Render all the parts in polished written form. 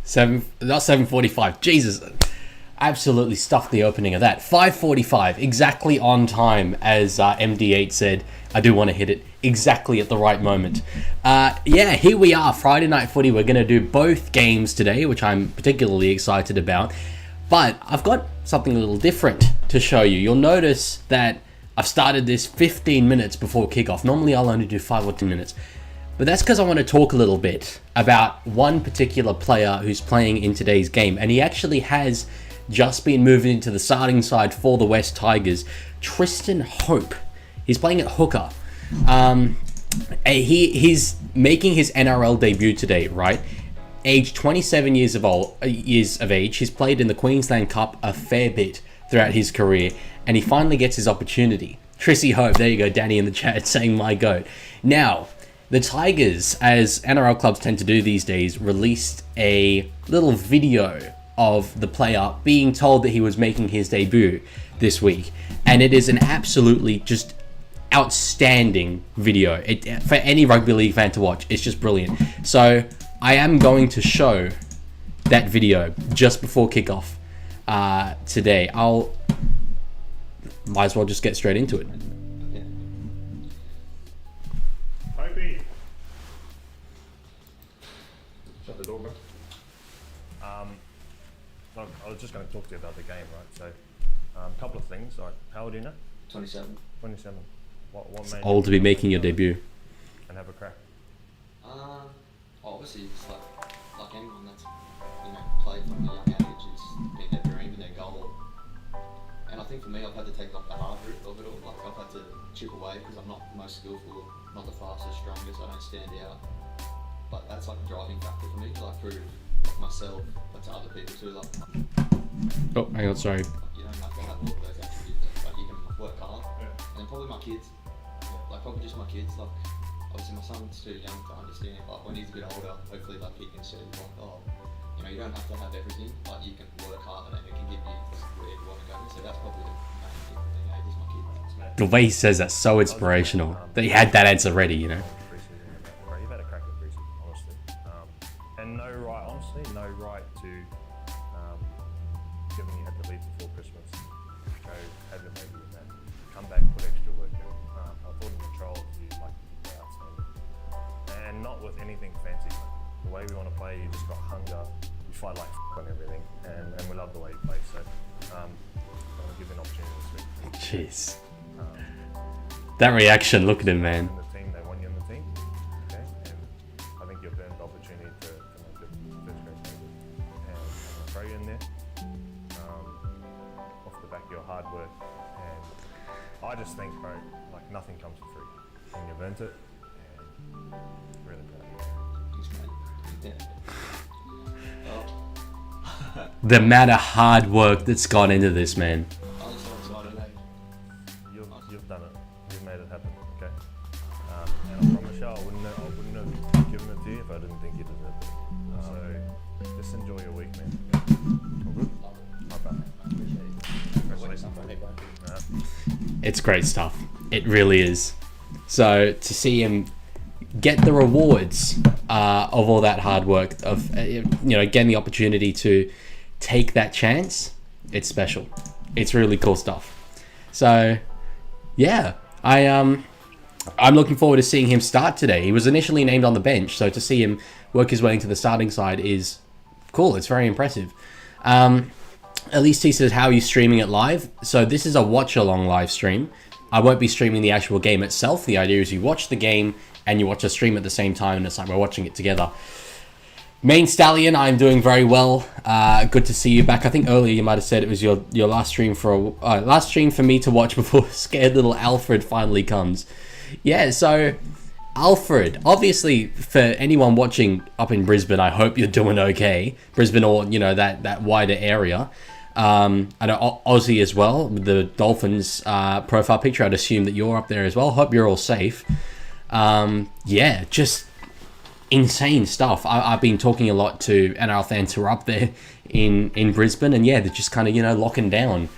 Not 7:45. Jesus, absolutely stuffed the opening of that. 5:45, exactly on time, as MD8 said. I do want to hit it exactly at the right moment. Yeah, here we are, Friday Night Footy. We're going to do both games today, which I'm particularly excited about. But I've got something a little different to show you. You'll notice that I've started this 15 minutes before kickoff. Normally I'll only do 5 or 10 minutes. But that's because I want to talk a little bit about one particular player who's playing in today's game. And he actually has just been moved into the starting side for the West Tigers. Tristan Hope. He's playing at hooker. He's making his NRL debut today, right? Age 27 years of age. He's played in the Queensland Cup a fair bit throughout his career. And he finally gets his opportunity. Trissy Hope. There you go, Danny in the chat saying my goat. Now, the Tigers, as NRL clubs tend to do these days, released a little video of the player being told that he was making his debut this week. And it is an absolutely just outstanding video. For any rugby league fan to watch, it's just brilliant. So I am going to show that video just before kickoff today. Might as well just get straight into it. I was just going to talk to you about the game, right? So, a couple of things. Like, how old are you now? 27. 27. What made Old to be making your debut. And have a crack? Obviously, it's like anyone that's played from a young age, it's been their dream and their goal. And I think for me, I've had to take like the hard route of it all. Like I've had to chip away because I'm not the most skillful, not the fastest, strongest. I don't stand out. But that's like a driving factor for me to like prove myself, but to other people too. Like, oh, hang on, sorry. you don't have to have all of those attributes. Like you can work hard. Yeah. And probably my kids. Like probably just my kids. Like obviously my son's too young to understand. But when he's a bit older, hopefully like he can see like, you don't have to have everything. Like you can work hard and it can give you where you want to go. So that's probably the main thing for me. Just my kids. The way he says that's so inspirational. That he had that answer ready, you know. You've had a crack at preseason, honestly. And no right to, given you had to leave before Christmas, go have your baby with that. Come back, put extra work in. I thought in the trials you like to play outside. And not with anything fancy. The way we want to play, you just got hunger, you fight like on everything, and we love the way you play. So I want to give you an opportunity this week. Jeez. That reaction, look at him, man. The team, they want you in the team. Okay? And I think you've earned the opportunity to make the first grade team. And I'm going to throw you in there. Off the back of your hard work. And I just think, bro, like nothing comes for free. And you've earned it. And really proud of you. The amount of hard work that's gone into this, man. I'm so excited, eh? You've done it. You've made it happen, okay? And I promise you, I wouldn't have given it to you if I didn't think you deserved it. So, just enjoy your week, man. All good? It's great stuff. It really is. So to see him get the rewards of all that hard work, of getting the opportunity to take that chance, it's special. It's really cool stuff. So yeah, I'm looking forward to seeing him start today. He was initially named on the bench, so to see him work his way into the starting side is cool. It's very impressive. At least he says, how are you streaming it live? So this is a watch-along live stream. I won't be streaming the actual game itself. The idea is you watch the game and you watch a stream at the same time, and it's like we're watching it together. Main Stallion, I'm doing very well. Good to see you back. I think earlier you might have said it was your last stream last stream for me to watch before scared little Alfred finally comes. Yeah, so Alfred, obviously for anyone watching up in Brisbane, I hope you're doing okay. Brisbane or that wider area. I know Aussie as well, with the Dolphins profile picture. I'd assume that you're up there as well. Hope you're all safe. Yeah, just insane stuff. I've been talking a lot to NRL fans who are up there in Brisbane, and yeah, they're just kind of locking down.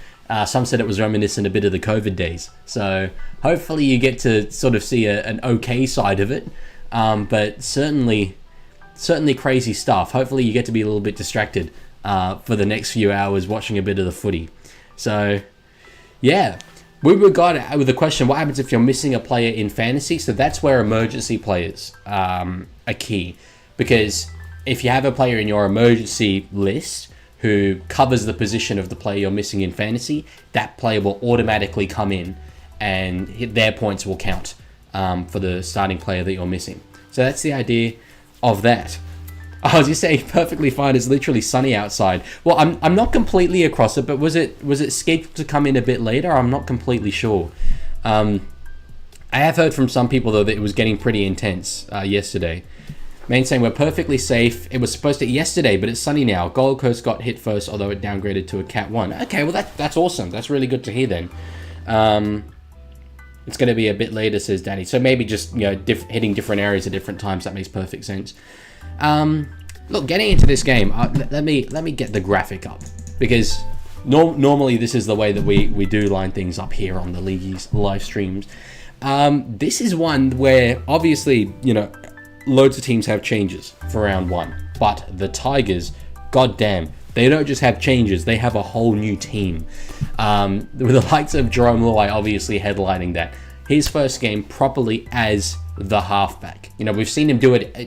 Some said it was reminiscent a bit of the COVID days. So hopefully you get to sort of see an okay side of it. But certainly certainly crazy stuff. Hopefully you get to be a little bit distracted for the next few hours watching a bit of the footy. So, yeah. We got with the question, what happens if you're missing a player in fantasy? So that's where emergency players are key. Because if you have a player in your emergency list who covers the position of the player you're missing in fantasy, that player will automatically come in and their points will count for the starting player that you're missing. So that's the idea of that. I was just saying, perfectly fine. It's literally sunny outside. Well, I'm not completely across it, but was it scheduled to come in a bit later? I'm not completely sure. I have heard from some people though that it was getting pretty intense yesterday. Main saying we're perfectly safe. It was supposed to yesterday, but it's sunny now. Gold Coast got hit first, although it downgraded to a Cat 1. Okay, well that's awesome. That's really good to hear then. It's going to be a bit later, says Danny. So maybe just hitting different areas at different times. That makes perfect sense. Look, getting into this game, let me get the graphic up, because normally this is the way that we do line things up here on the Leaguie's live streams. This is one where obviously loads of teams have changes for round 1, but the Tigers, goddamn, they don't just have changes, they have a whole new team. With the likes of Jerome Luai obviously headlining that. His first game properly as the halfback. We've seen him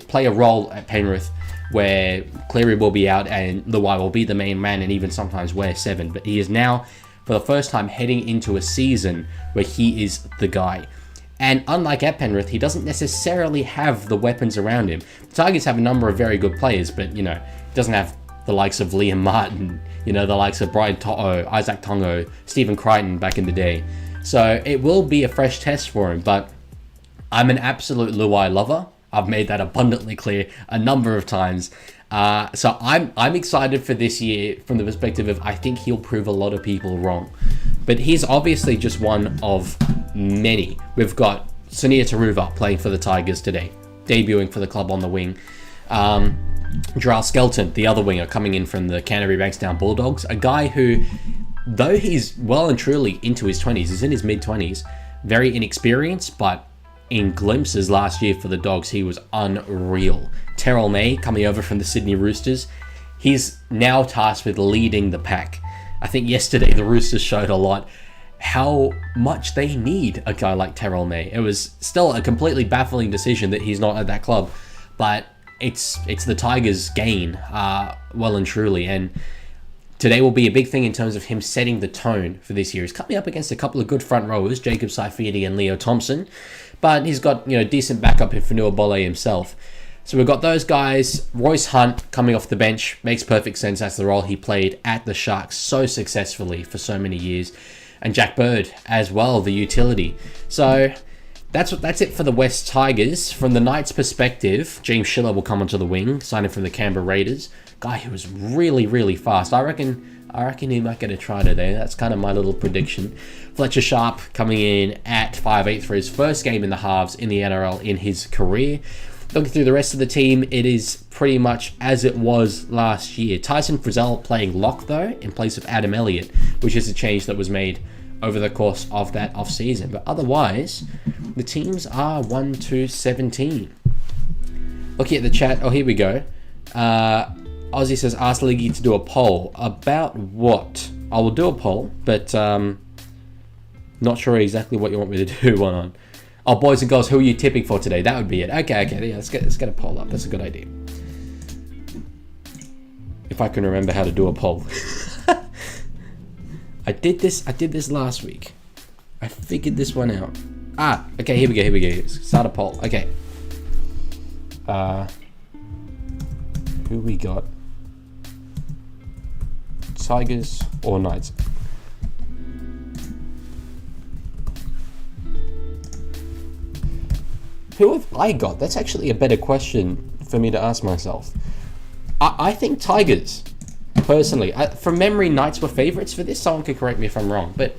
play a role at Penrith where Cleary will be out and Luai will be the main man and even sometimes wear 7. But he is now, for the first time, heading into a season where he is the guy. And unlike at Penrith, he doesn't necessarily have the weapons around him. The Tigers have a number of very good players, but, he doesn't have the likes of Liam Martin, the likes of Brian To'o, Isaac Tongo, Stephen Crichton back in the day. So it will be a fresh test for him, but I'm an absolute Luai lover. I've made that abundantly clear a number of times. So I'm excited for this year from the perspective of I think he'll prove a lot of people wrong. But he's obviously just one of many. We've got Sunia Taruva playing for the Tigers today, debuting for the club on the wing. Jarrell Skelton, the other winger, coming in from the Canterbury Bankstown Bulldogs. A guy who, though he's well and truly into his 20s, he's in his mid-20s, very inexperienced, but in glimpses last year for the Dogs, he was unreal. Terrell May, coming over from the Sydney Roosters, he's now tasked with leading the pack. I think yesterday the Roosters showed a lot how much they need a guy like Terrell May. It was still a completely baffling decision that he's not at that club, but it's the Tigers' gain, well and truly. And today will be a big thing in terms of him setting the tone for this year. He's coming up against a couple of good front rowers, Jacob Saifidi and Leo Thompson, but he's got decent backup in Fanua Bole himself. So we've got those guys. Royce Hunt coming off the bench makes perfect sense. That's the role he played at the Sharks so successfully for so many years, and Jack Bird as well, the utility. So that's it for the West Tigers. From the Knights' perspective, James Schiller will come onto the wing, signing from the Canberra Raiders. Guy who was really, really fast. I reckon he might get a try today. That's kind of my little prediction. Fletcher Sharp coming in at 5'8" for his first game in the halves in the NRL in his career. Looking through the rest of the team, it is pretty much as it was last year. Tyson Frizzell playing lock, though, in place of Adam Elliott, which is a change that was made over the course of that off-season. But otherwise, the teams are 1-17. Looking at the chat, oh, here we go. Ozzy says, ask Leaguie to do a poll. About what? I will do a poll, but not sure exactly what you want me to do one on. Oh, boys and girls, who are you tipping for today? That would be it. Okay, yeah, let's get a poll up. That's a good idea. If I can remember how to do a poll. I did this last week. I figured this one out. Okay, here we go. Start a poll. Okay. Who we got? Tigers or Knights? Who have I got? That's actually a better question for me to ask myself. I think Tigers, personally. From memory, Knights were favourites for this. Someone could correct me if I'm wrong. But,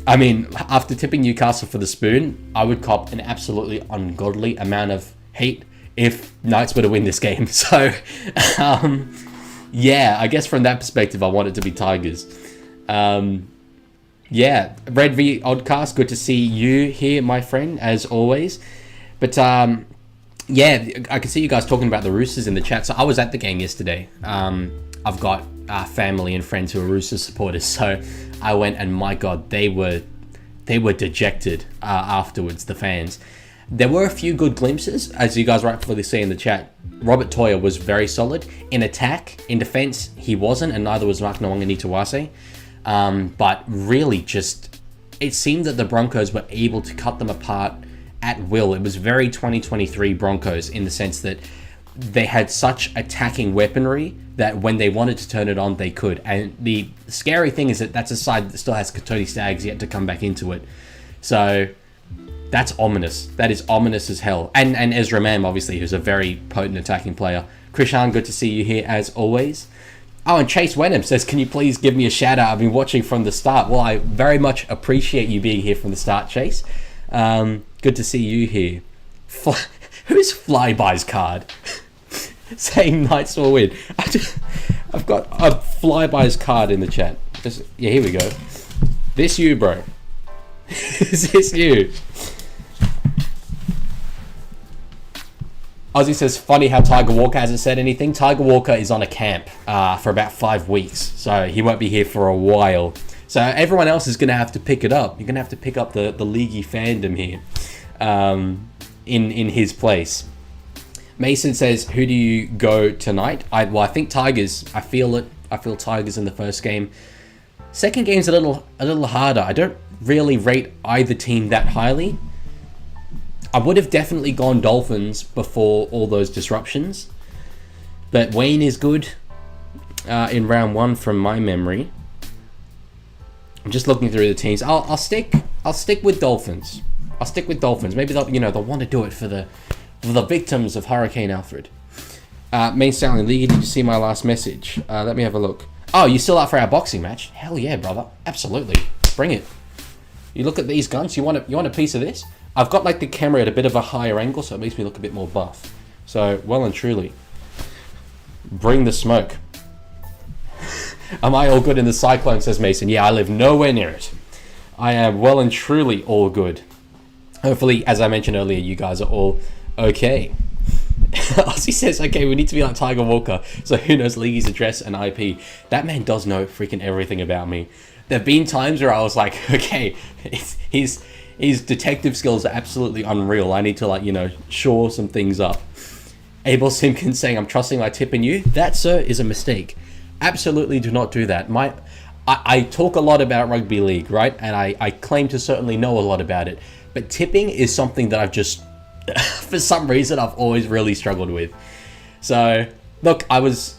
I mean, after tipping Newcastle for the spoon, I would cop an absolutely ungodly amount of hate if Knights were to win this game. So, yeah, I guess from that perspective, I want it to be Tigers. Yeah, Red V Oddcast, good to see you here, my friend, as always. But, yeah, I can see you guys talking about the Roosters in the chat. So I was at the game yesterday. I've got family and friends who are Roosters supporters, so I went, and my God, they were dejected afterwards, the fans. There were a few good glimpses, as you guys rightfully see in the chat. Robert Toya was very solid. In attack, in defense, he wasn't, and neither was Mark Nawanga Nitawase. But really just, it seemed that the Broncos were able to cut them apart at will. It was very 2023 Broncos in the sense that they had such attacking weaponry that when they wanted to turn it on, they could. And the scary thing is that that's a side that still has Tony Staggs yet to come back into it. So that's ominous. That is ominous as hell. And Ezra Mam, obviously, who's a very potent attacking player. Krishan, good to see you here as always. Oh, and Chase Wenham says, can you please give me a shout out? I've been watching from the start. Well, I very much appreciate you being here from the start, Chase. Good to see you here. Who's Flyby's card? Saying Knights will win. I've got a Flyby's card in the chat. Yeah, here we go. This you, bro. Is this you? Ozzy says, funny how Tiger Walker hasn't said anything. Tiger Walker is on a camp for about 5 weeks, so he won't be here for a while. So everyone else is going to have to pick it up. You're going to have to pick up the Leaguie fandom here in his place. Mason says, who do you go tonight? I think Tigers. I feel it. I feel Tigers in the first game. Second game's a little harder. I don't really rate either team that highly. I would have definitely gone Dolphins before all those disruptions. But Wayne is good in round 1 from my memory. I'm just looking through the teams. I'll stick with Dolphins. I'll stick with Dolphins. Maybe they'll want to do it for the victims of Hurricane Alfred. Main Stallion League, did you see my last message? Let me have a look. Oh, you still up for our boxing match? Hell yeah, brother. Absolutely. Bring it. You look at these guns. You want a piece of this? I've got like the camera at a bit of a higher angle, so it makes me look a bit more buff. So, well and truly, bring the smoke. Am I all good in the Cyclone, says Mason. Yeah, I live nowhere near it. I am well and truly all good. Hopefully, as I mentioned earlier, you guys are all okay. Ozzy says, okay, we need to be like Tiger Walker, so who knows League's address and IP. That man does know freaking everything about me. There have been times where I was like, okay, his detective skills are absolutely unreal. I need to shore some things up. Abel Simpkins saying, I'm trusting my tip in you. That, sir, is a mistake. Absolutely do not do that. I talk a lot about rugby league, right? And I claim to certainly know a lot about it. But tipping is something that I've just, for some reason, I've always really struggled with. So, look, I was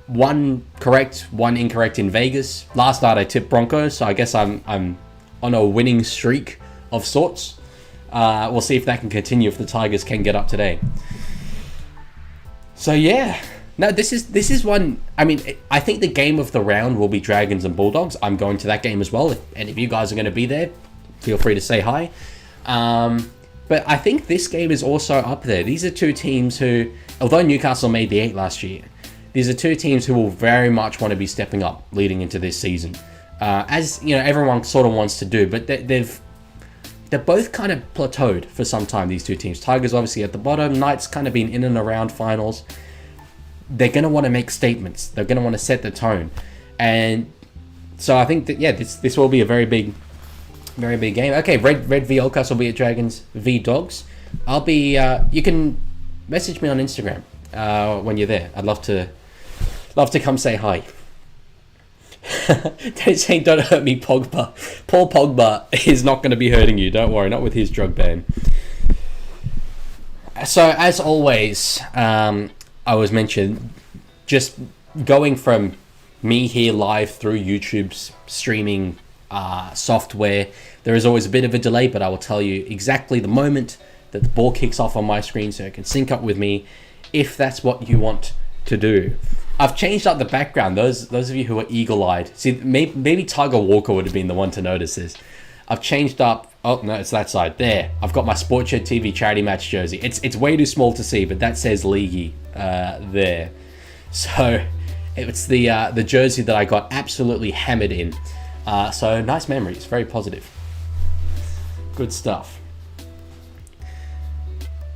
1 correct, 1 incorrect in Vegas. Last night I tipped Broncos, so I guess I'm on a winning streak of sorts. We'll see if that can continue, if the Tigers can get up today. So yeah, no, this is one. I mean, I think the game of the round will be Dragons and Bulldogs. I'm going to that game as well. And if you guys are going to be there, feel free to say hi. But I think this game is also up there. These are 2 teams who, although Newcastle made the 8 last year, these are 2 teams who will very much want to be stepping up leading into this season. As you know, everyone sort of wants to do, but they're both kind of plateaued for some time, these 2 teams. Tigers obviously at the bottom, Knights kind of been in and around finals. They're going to want to make statements. They're going to want to set the tone. And so I think that, yeah, this will be a very big game. Okay, Red v Oldcastle will be at Dragons v Dogs. I'll be, you can message me on Instagram when you're there. I'd love to come say hi. They're saying, don't hurt me, Pogba. Paul Pogba is not going to be hurting you. Don't worry, not with his drug ban. So, as always, I was mentioned, just going from me here live through YouTube's streaming software, there is always a bit of a delay, but I will tell you exactly the moment that the ball kicks off on my screen so it can sync up with me if that's what you want to do. I've changed up the background. Those of you who are eagle-eyed, see, maybe Tiger Walker would have been the one to notice this. I've changed up. Oh no, it's that side there. I've got my Sportshed TV charity match jersey. It's way too small to see, but that says Leaguie there. So it's the jersey that I got absolutely hammered in. So nice memories, very positive. Good stuff.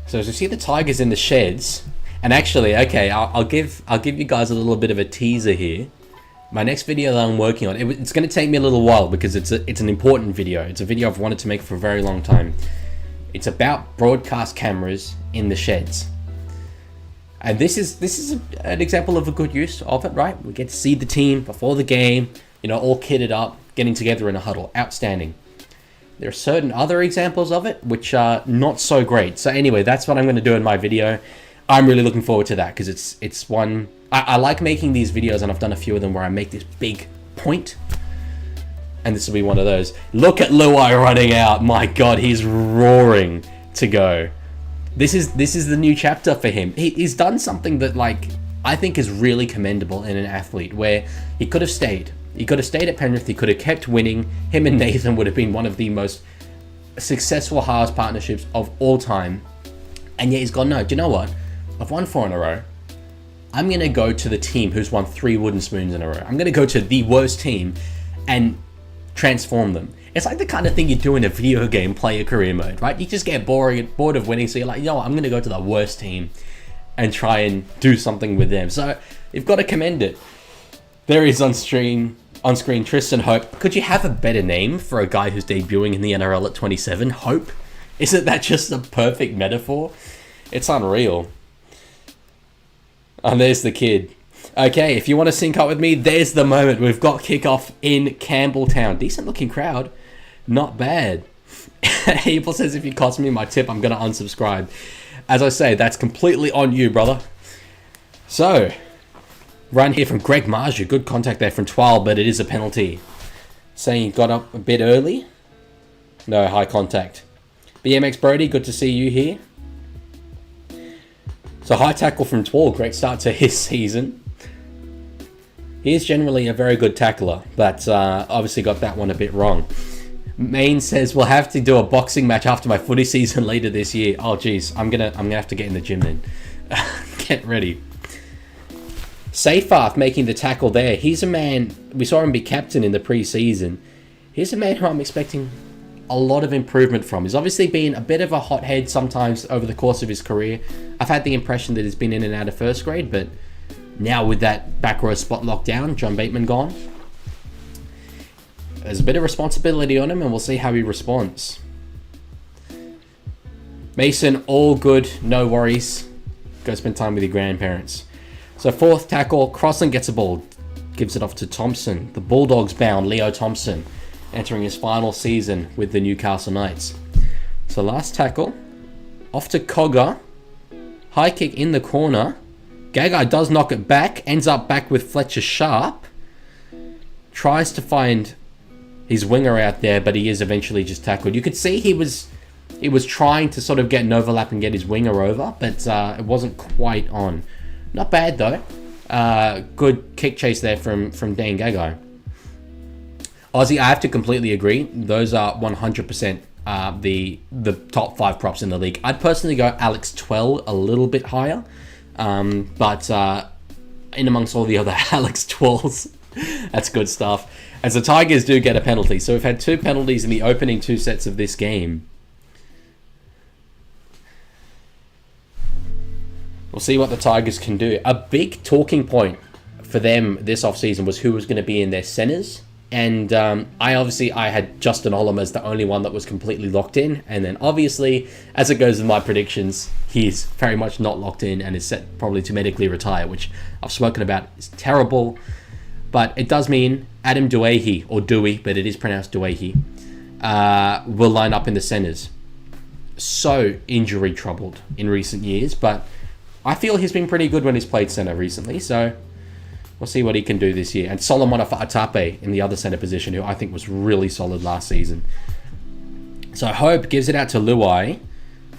So as you see the Tigers in the sheds, and actually, okay, I'll give you guys a little bit of a teaser here. My next video that I'm working on, it's going to take me a little while because it's an important video. It's a video I've wanted to make for a very long time. It's about broadcast cameras in the sheds. And this is an example of a good use of it, right? We get to see the team before the game, you know, all kitted up, getting together in a huddle. Outstanding. There are certain other examples of it which are not so great. So anyway, that's what I'm going to do in my video. I'm really looking forward to that because it's one... I like making these videos, and I've done a few of them where I make this big point. And this will be one of those. Look at Luai running out. My God, he's roaring to go. This is the new chapter for him. He's done something that, like, I think is really commendable in an athlete, where he could have stayed. He could have stayed at Penrith. He could have kept winning. Him and Nathan would have been one of the most successful halves partnerships of all time. And yet he's gone, no, do you know what? I've won 4 in a row. I'm going to go to the team who's won 3 wooden spoons in a row. I'm going to go to the worst team and transform them. It's like the kind of thing you do in a video game player career mode, right? You just get bored of winning, so you're like, you know what? I'm going to go to the worst team and try and do something with them. So you've got to commend it. There is on screen Tristan Hope. Could you have a better name for a guy who's debuting in the NRL at 27? Hope? Isn't that just a perfect metaphor? It's unreal. And there's the kid. Okay, if you want to sync up with me, there's the moment. We've got kickoff in Campbelltown. Decent looking crowd. Not bad. Abel says if you cost me my tip, I'm going to unsubscribe. As I say, that's completely on you, brother. So, run here from Greg Marju. Good contact there from Twal, but it is a penalty. Saying he got up a bit early. No, high contact. BMX Brody, good to see you here. So high tackle from Twal, great start to his season. He is generally a very good tackler, but obviously got that one a bit wrong. Maine says we'll have to do a boxing match after my footy season later this year. Oh geez, I'm gonna have to get in the gym then. Get ready. Seyfarth making the tackle there. He's a man, we saw him be captain in the pre-season. He's a man who I'm expecting a lot of improvement from. He's obviously been a bit of a hothead sometimes over the course of his career. I've had the impression that he's been in and out of first grade, but now with that back row spot locked down, John Bateman gone, there's a bit of responsibility on him, and we'll see how he responds. Mason, all good, no worries. Go spend time with your grandparents. So fourth tackle, Crossland gets a ball, gives it off to Thompson. The Bulldogs bound, Leo Thompson, entering his final season with the Newcastle Knights. So last tackle, off to Cogger. High kick in the corner. Gagai does knock it back, ends up back with Fletcher Sharp. Tries to find his winger out there, but he is eventually just tackled. You could see he was trying to sort of get an overlap and get his winger over, but it wasn't quite on. Not bad though. Good kick chase there from Dan Gagai. Aussie, I have to completely agree. Those are 100% the top 5 props in the league. I'd personally go Alex Twell a little bit higher, but in amongst all the other Alex Twells, that's good stuff. As the Tigers do get a penalty. So we've had 2 penalties in the opening 2 sets of this game. We'll see what the Tigers can do. A big talking point for them this offseason was who was going to be in their centres. And I had Justin Olam as the only one that was completely locked in. And then obviously, as it goes with my predictions, he's very much not locked in and is set probably to medically retire, which I've spoken about is terrible. But it does mean Adam Duahi, or Dewey, but it is pronounced Duahi, will line up in the centres. So injury troubled in recent years, but I feel he's been pretty good when he's played centre recently, so we'll see what he can do this year. And Solomon Fa'atape in the other centre position, who I think was really solid last season. So Hope gives it out to Luai.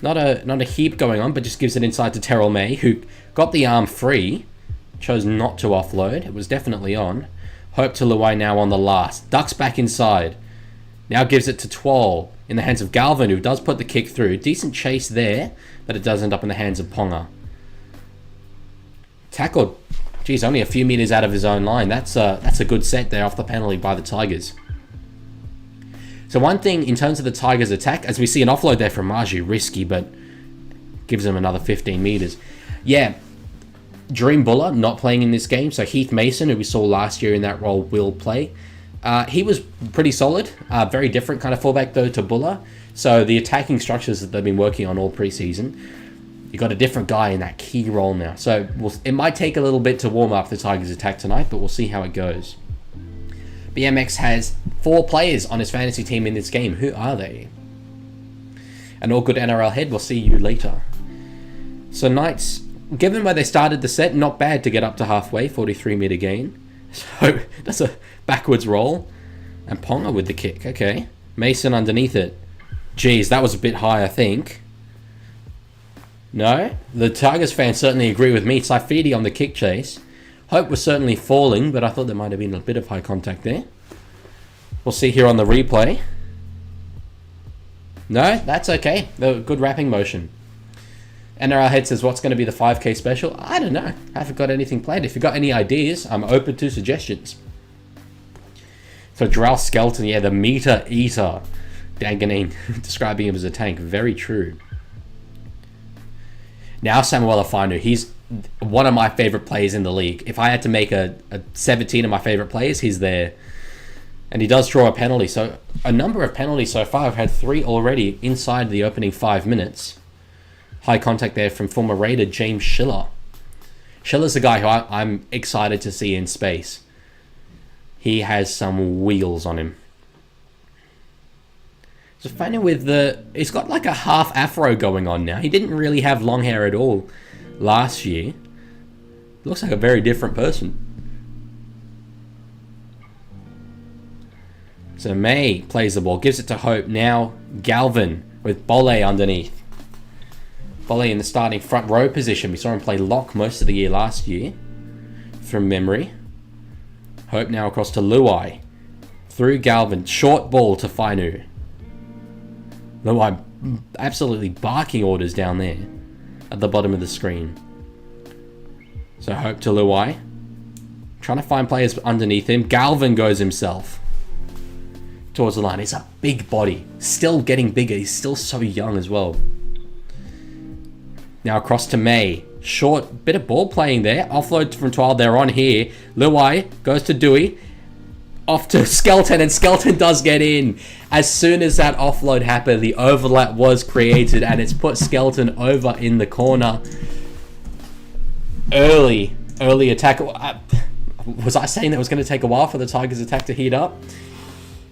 Not a heap going on, but just gives it inside to Terrell May, who got the arm free, chose not to offload. It was definitely on. Hope to Luai now on the last. Ducks back inside. Now gives it to Twal in the hands of Galvin, who does put the kick through. Decent chase there, but it does end up in the hands of Ponga. Tackled. Geez, only a few meters out of his own line. That's a good set there off the penalty by the Tigers. So one thing in terms of the Tigers' attack, as we see an offload there from Marju, risky, but gives him another 15 meters. Yeah, Dream Buller not playing in this game, so Heath Mason, who we saw last year in that role, will play. He was pretty solid, very different kind of fullback though to Buller. So the attacking structures that they've been working on all preseason, you got a different guy in that key role now. So it might take a little bit to warm up the Tigers' attack tonight, but we'll see how it goes. BMX has 4 players on his fantasy team in this game. Who are they? An all good NRL head. We'll see you later. So Knights, given where they started the set, not bad to get up to halfway, 43 meter gain. So that's a backwards roll. And Ponga with the kick. Okay. Mason underneath it. Geez, that was a bit high, I think. No? The Tigers fans certainly agree with me. Saifidi on the kick chase. Hope was certainly falling, but I thought there might have been a bit of high contact there. We'll see here on the replay. No, that's okay. Good wrapping motion. NRL Head says, what's going to be the 5K special? I don't know. I haven't got anything planned. If you've got any ideas, I'm open to suggestions. So Jarrell Skelton, yeah, the meter eater. Danganine, describing him as a tank. Very true. Now Samuel Afinu, he's one of my favorite players in the league. If I had to make a 17 of my favorite players, he's there. And he does draw a penalty. So a number of penalties so far. I've had 3 already inside the opening 5 minutes. High contact there from former Raider James Schiller. Schiller's the guy who I'm excited to see in space. He has some wheels on him. So funny with he's got like a half afro going on now. He didn't really have long hair at all last year. Looks like a very different person. So May plays the ball, gives it to Hope. Now Galvin with Bolle underneath. Bolle in the starting front row position. We saw him play lock most of the year last year, from memory. Hope now across to Luai. Through Galvin. Short ball to Fainu. Luai absolutely barking orders down there at the bottom of the screen. So Hope to Luai. Trying to find players underneath him. Galvin goes himself towards the line. He's a big body. Still getting bigger. He's still so young as well. Now across to May. Short bit of ball playing there. Offload from 12. They're on here. Luai goes to Dewey. Off to Skelton, and Skelton does get in. As soon as that offload happened, the overlap was created, and it's put Skelton over in the corner. Early attack. Was I saying that was going to take a while for the Tigers' attack to heat up?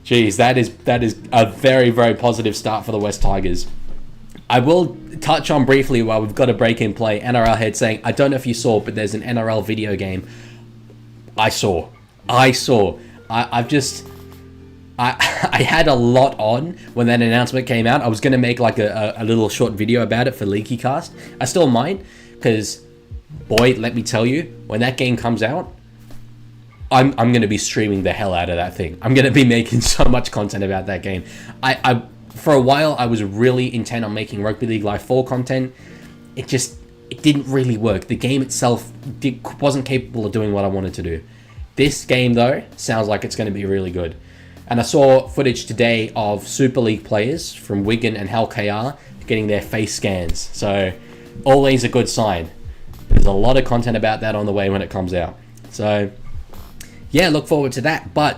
Jeez, that is a very, very positive start for the West Tigers. I will touch on briefly while we've got a break in play. NRL Head saying, I don't know if you saw, but there's an NRL video game. I saw. I had a lot on when that announcement came out. I was going to make like a little short video about it for Leaguie Cast. I still might, because, boy, let me tell you, when that game comes out, I'm going to be streaming the hell out of that thing. I'm going to be making so much content about that game. I for a while, I was really intent on making Rugby League Live 4 content. It didn't really work. The game itself wasn't capable of doing what I wanted to do. This game, though, sounds like it's going to be really good. And I saw footage today of Super League players from Wigan and Hull KR getting their face scans. So, always a good sign. There's a lot of content about that on the way when it comes out. So, yeah, look forward to that. But,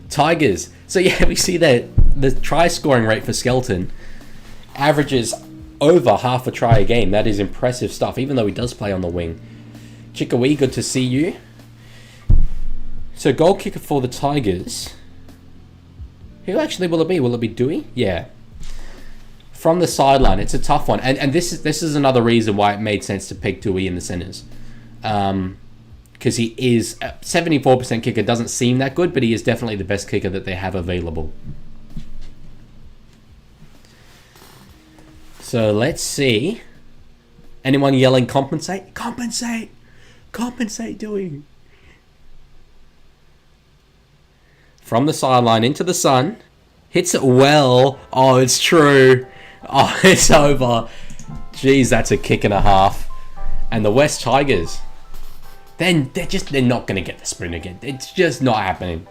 Tigers. So, yeah, we see that the try scoring rate for Skelton averages over half a try a game. That is impressive stuff, even though he does play on the wing. Chickawee, good to see you. So goal kicker for the Tigers. Who actually will it be? Will it be Dewey? Yeah. From the sideline, it's a tough one. And this is another reason why it made sense to pick Dewey in the centres. Because he is 74% kicker. Doesn't seem that good, but he is definitely the best kicker that they have available. So let's see. Anyone yelling compensate? Compensate! Compensate, Dewey! From the sideline into the sun. Hits it well. Oh, it's true. Oh, it's over. Jeez, that's a kick and a half. And the West Tigers, then they're not going to get the sprint again. It's just not happening.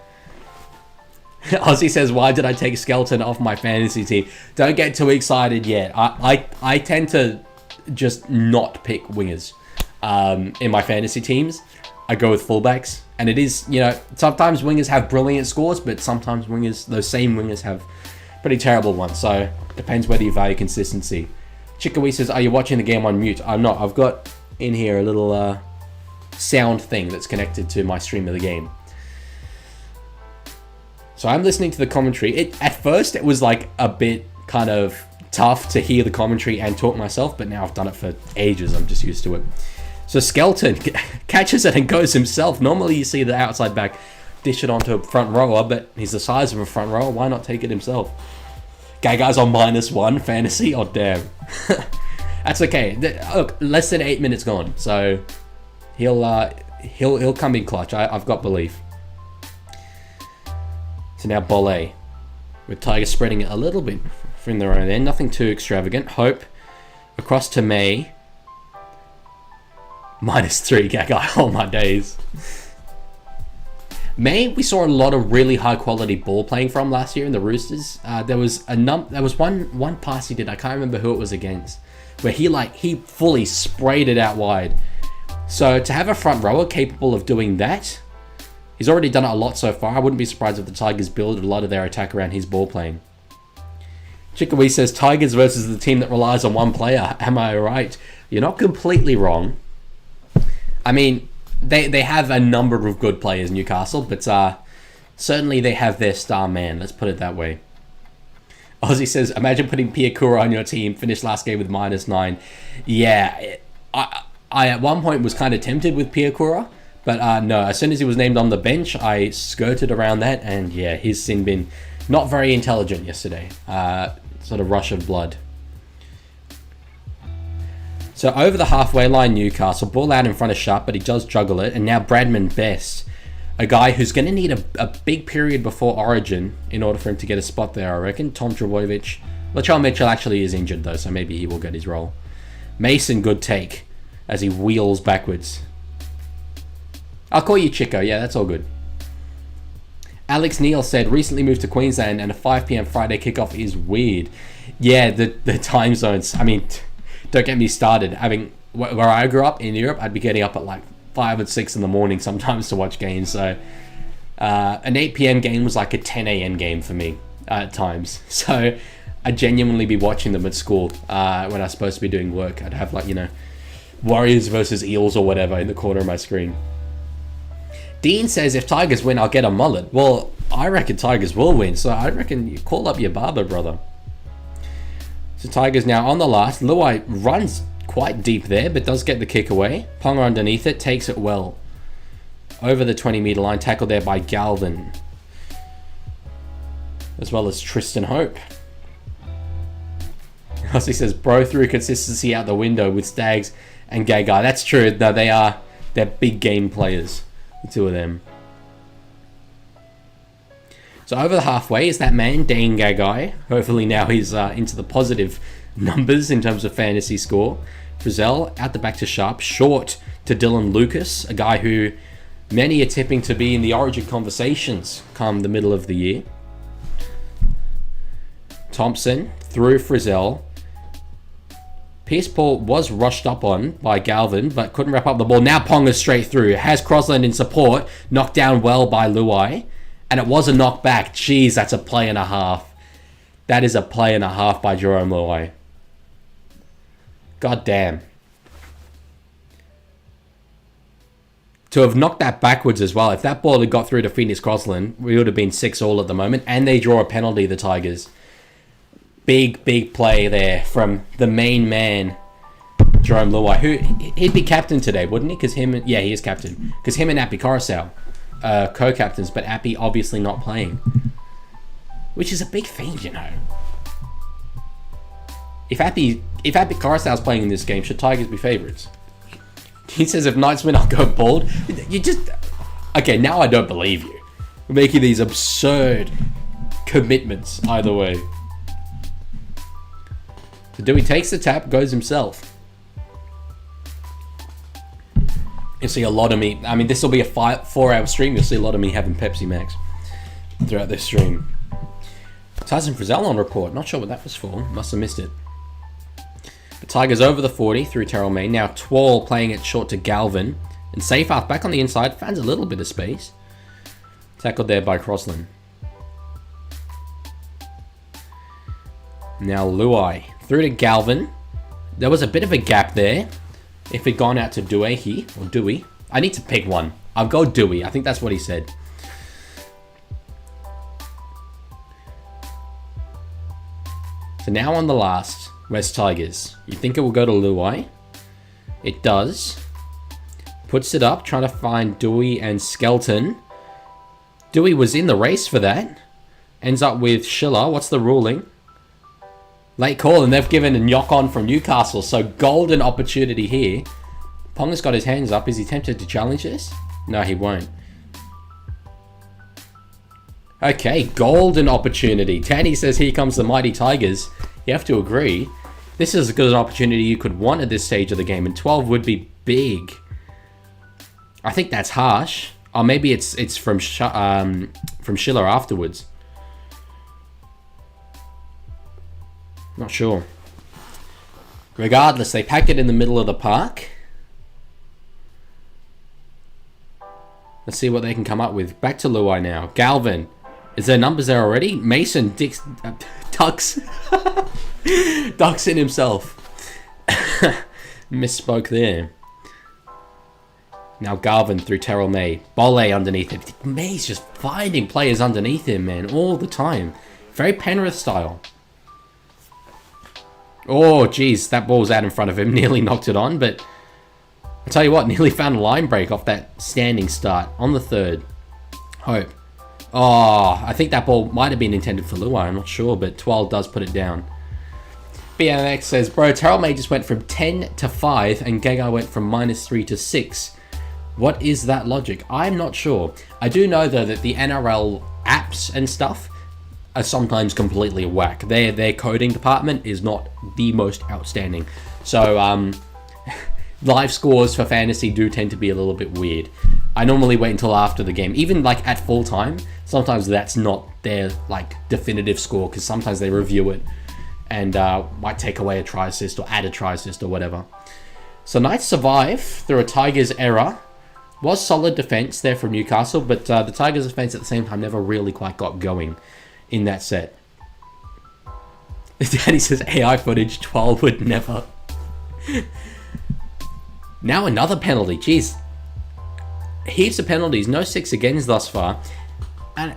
Ozzy says, why did I take Skelton off my fantasy team? Don't get too excited yet. I tend to just not pick wingers in my fantasy teams. I go with fullbacks, and it is, you know, sometimes wingers have brilliant scores, but sometimes wingers, those same wingers, have pretty terrible ones. So depends whether you value consistency. Chickawee says, "Are you watching the game on mute?" I'm not. I've got in here a little sound thing that's connected to my stream of the game. So I'm listening to the commentary. At first, it was like a bit kind of tough to hear the commentary and talk myself, but now I've done it for ages. I'm just used to it. So Skelton catches it and goes himself. Normally you see the outside back dish it onto a front rower, but he's the size of a front rower. Why not take it himself? Guy's on -1 fantasy. Oh, damn. That's okay. Look, less than 8 minutes gone. So he'll come in clutch. I've got belief. So now Bolle, with Tigers spreading it a little bit from their own end. Nothing too extravagant. Hope across to May. -3, Gagai. Oh my days. May, we saw a lot of really high quality ball playing from last year in the Roosters. There was one pass he did. I can't remember who it was against, where he fully sprayed it out wide. So to have a front rower capable of doing that, he's already done it a lot so far. I wouldn't be surprised if the Tigers build a lot of their attack around his ball playing. Chickawee says, Tigers versus the team that relies on one player. Am I right? You're not completely wrong. I mean, they have a number of good players, Newcastle, but certainly they have their star man. Let's put it that way. Ozzy says, imagine putting Piakura on your team, finished last game with -9. Yeah, I at one point was kind of tempted with Piakura, but no, as soon as he was named on the bench, I skirted around that, and yeah, his sin bin, not very intelligent yesterday. Sort of rush of blood. So over the halfway line, Newcastle, ball out in front of Sharp, but he does juggle it, and now Bradman Best, a guy who's going to need a big period before Origin in order for him to get a spot there, I reckon. Tom Trbojevic. Latrell Mitchell actually is injured, though, so maybe he will get his role. Mason, good take, as he wheels backwards. I'll call you Chico. Yeah, that's all good. Alex Neal said, recently moved to Queensland, and a 5 p.m. Friday kickoff is weird. Yeah, the time zones. I mean, don't get me started. Where I grew up in Europe, I'd be getting up at like 5 and 6 in the morning sometimes to watch games. So an 8 p.m. game was like a 10 a.m. game for me at times. So I'd genuinely be watching them at school when I was supposed to be doing work. I'd have like, Warriors versus Eels or whatever in the corner of my screen. Dean says, if Tigers win, I'll get a mullet. Well, I reckon Tigers will win, so I reckon you call up your barber, brother. So Tigers now on the last. Luai runs quite deep there, but does get the kick away. Ponga underneath it, takes it well. Over the 20-metre line, tackled there by Galvin. As well as Tristan Hope. As he says, bro threw consistency out the window with Stags and Gagai. That's true. No, they're big game players. The two of them. So over the halfway is that man, Dane Gagai. Hopefully now he's into the positive numbers in terms of fantasy score. Frizzell out the back to Sharp. Short to Dylan Lucas, a guy who many are tipping to be in the Origin conversations come the middle of the year. Thompson through Frizzell. Pierce Paul was rushed up on by Galvin, but couldn't wrap up the ball. Now Ponga straight through. Has Crossland in support. Knocked down well by Luai. And it was a knockback. Jeez, that's a play and a half. That is a play and a half by Jerome Luai. God damn. To have knocked that backwards as well. If that ball had got through to Phoenix Crossland, we would have been 6-6 at the moment. And they draw a penalty, the Tigers. Big play there from the main man, Jerome Luai, who he'd be captain today, wouldn't he? Yeah, he is captain. Because him and Appy Coruscant co-captains, but Appy obviously not playing. Which is a big thing, If Appy Coruscant's playing in this game, should Tigers be favourites? He says if Knights win, I'll go bald. Okay, now I don't believe you. We're making these absurd commitments either way. So Dewey takes the tap, goes himself. You'll see a lot of me. I mean, this will be a 4-hour stream. You'll see a lot of me having Pepsi Max throughout this stream. Tyson Frizzell on report. Not sure what that was for. Must have missed it. The Tigers over the 40 through Terrell May. Now Twal playing it short to Galvin. And Seyfarth back on the inside. Finds a little bit of space. Tackled there by Crossland. Now Luai through to Galvin. There was a bit of a gap there. If it'd gone out to Dewey or Dewey. I need to pick one. I'll go Dewey. I think that's what he said. So now on the last, West Tigers. You think it will go to Luai? It does. Puts it up, trying to find Dewey and Skelton. Dewey was in the race for that. Ends up with Schiller. What's the ruling? Late call, and they've given a knock on from Newcastle. So golden opportunity here. Ponga's got his hands up. Is he tempted to challenge this? No, he won't. Okay, golden opportunity. Tanny says, here comes the mighty Tigers. You have to agree. This is as good an opportunity you could want at this stage of the game, and 12 would be big. I think that's harsh. Or maybe it's from Schiller afterwards. Not sure. Regardless, they pack it in the middle of the park. Let's see what they can come up with. Back to Luai now. Galvin. Is there numbers there already? Mason ducks in himself. Misspoke there. Now Galvin through Terrell May. Bolle underneath him. May's just finding players underneath him, man, all the time. Very Penrith style. Oh, geez, that ball's out in front of him. Nearly knocked it on, but I'll tell you what, nearly found a line break off that standing start on the third. Hope. Oh, I think that ball might have been intended for Luai. I'm not sure, but Twal does put it down. BMX says, bro, Terrell May just went from 10 to 5 and Gagai went from -3 to 6. What is that logic? I'm not sure. I do know, though, that the NRL apps and stuff are sometimes completely whack. Their coding department is not the most outstanding. So, live scores for fantasy do tend to be a little bit weird. I normally wait until after the game. Even, like, at full time, sometimes that's not their, like, definitive score, because sometimes they review it and might take away a try assist or add a try assist or whatever. So, Knights survive through a Tigers error. Was solid defense there from Newcastle, but the Tigers' defense at the same time never really quite got going in that set. Daddy says AI footage, 12 would never. Now another penalty. Jeez. Heaps of penalties. No 6 agains thus far. And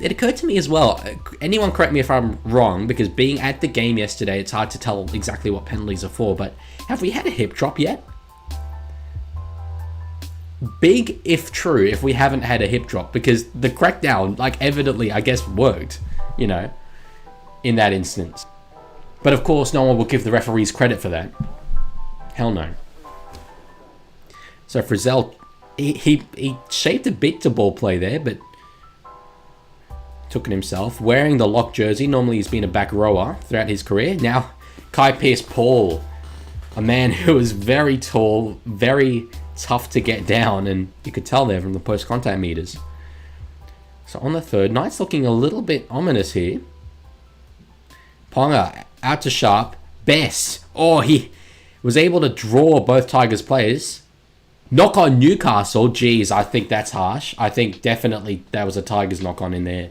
it occurred to me as well. Anyone correct me if I'm wrong, because being at the game yesterday, it's hard to tell exactly what penalties are for, but have we had a hip drop yet? Big if true if we haven't had a hip drop, because the crackdown, like, evidently, I guess, worked, you know, in that instance. But of course, no one will give the referees credit for that. Hell no. So Frizzell, he shaped a bit to ball play there, but took it himself. Wearing the lock jersey, normally he's been a back rower throughout his career. Now, Kai Pearce-Paul, a man who is very tall, very tough to get down, and you could tell there from the post-contact meters. So on the third, Knights looking a little bit ominous here. Ponga out to Sharp. Bess. Oh, he was able to draw both Tigers players. Knock on Newcastle. Geez, I think that's harsh. I think definitely there was a Tigers knock on in there.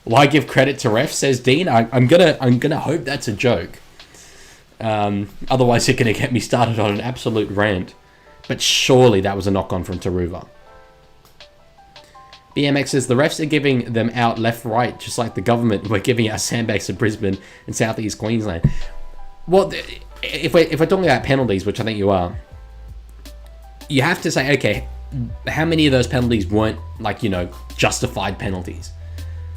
Why give credit to refs, says Dean. I'm gonna hope that's a joke. Otherwise, you're gonna get me started on an absolute rant. But surely that was a knock-on from Taruva. BMX says the refs are giving them out left-right, just like the government were giving out sandbags to Brisbane and southeast Queensland. Well, if we're talking about penalties, which I think you are, you have to say, okay, how many of those penalties weren't, like, you know, justified penalties?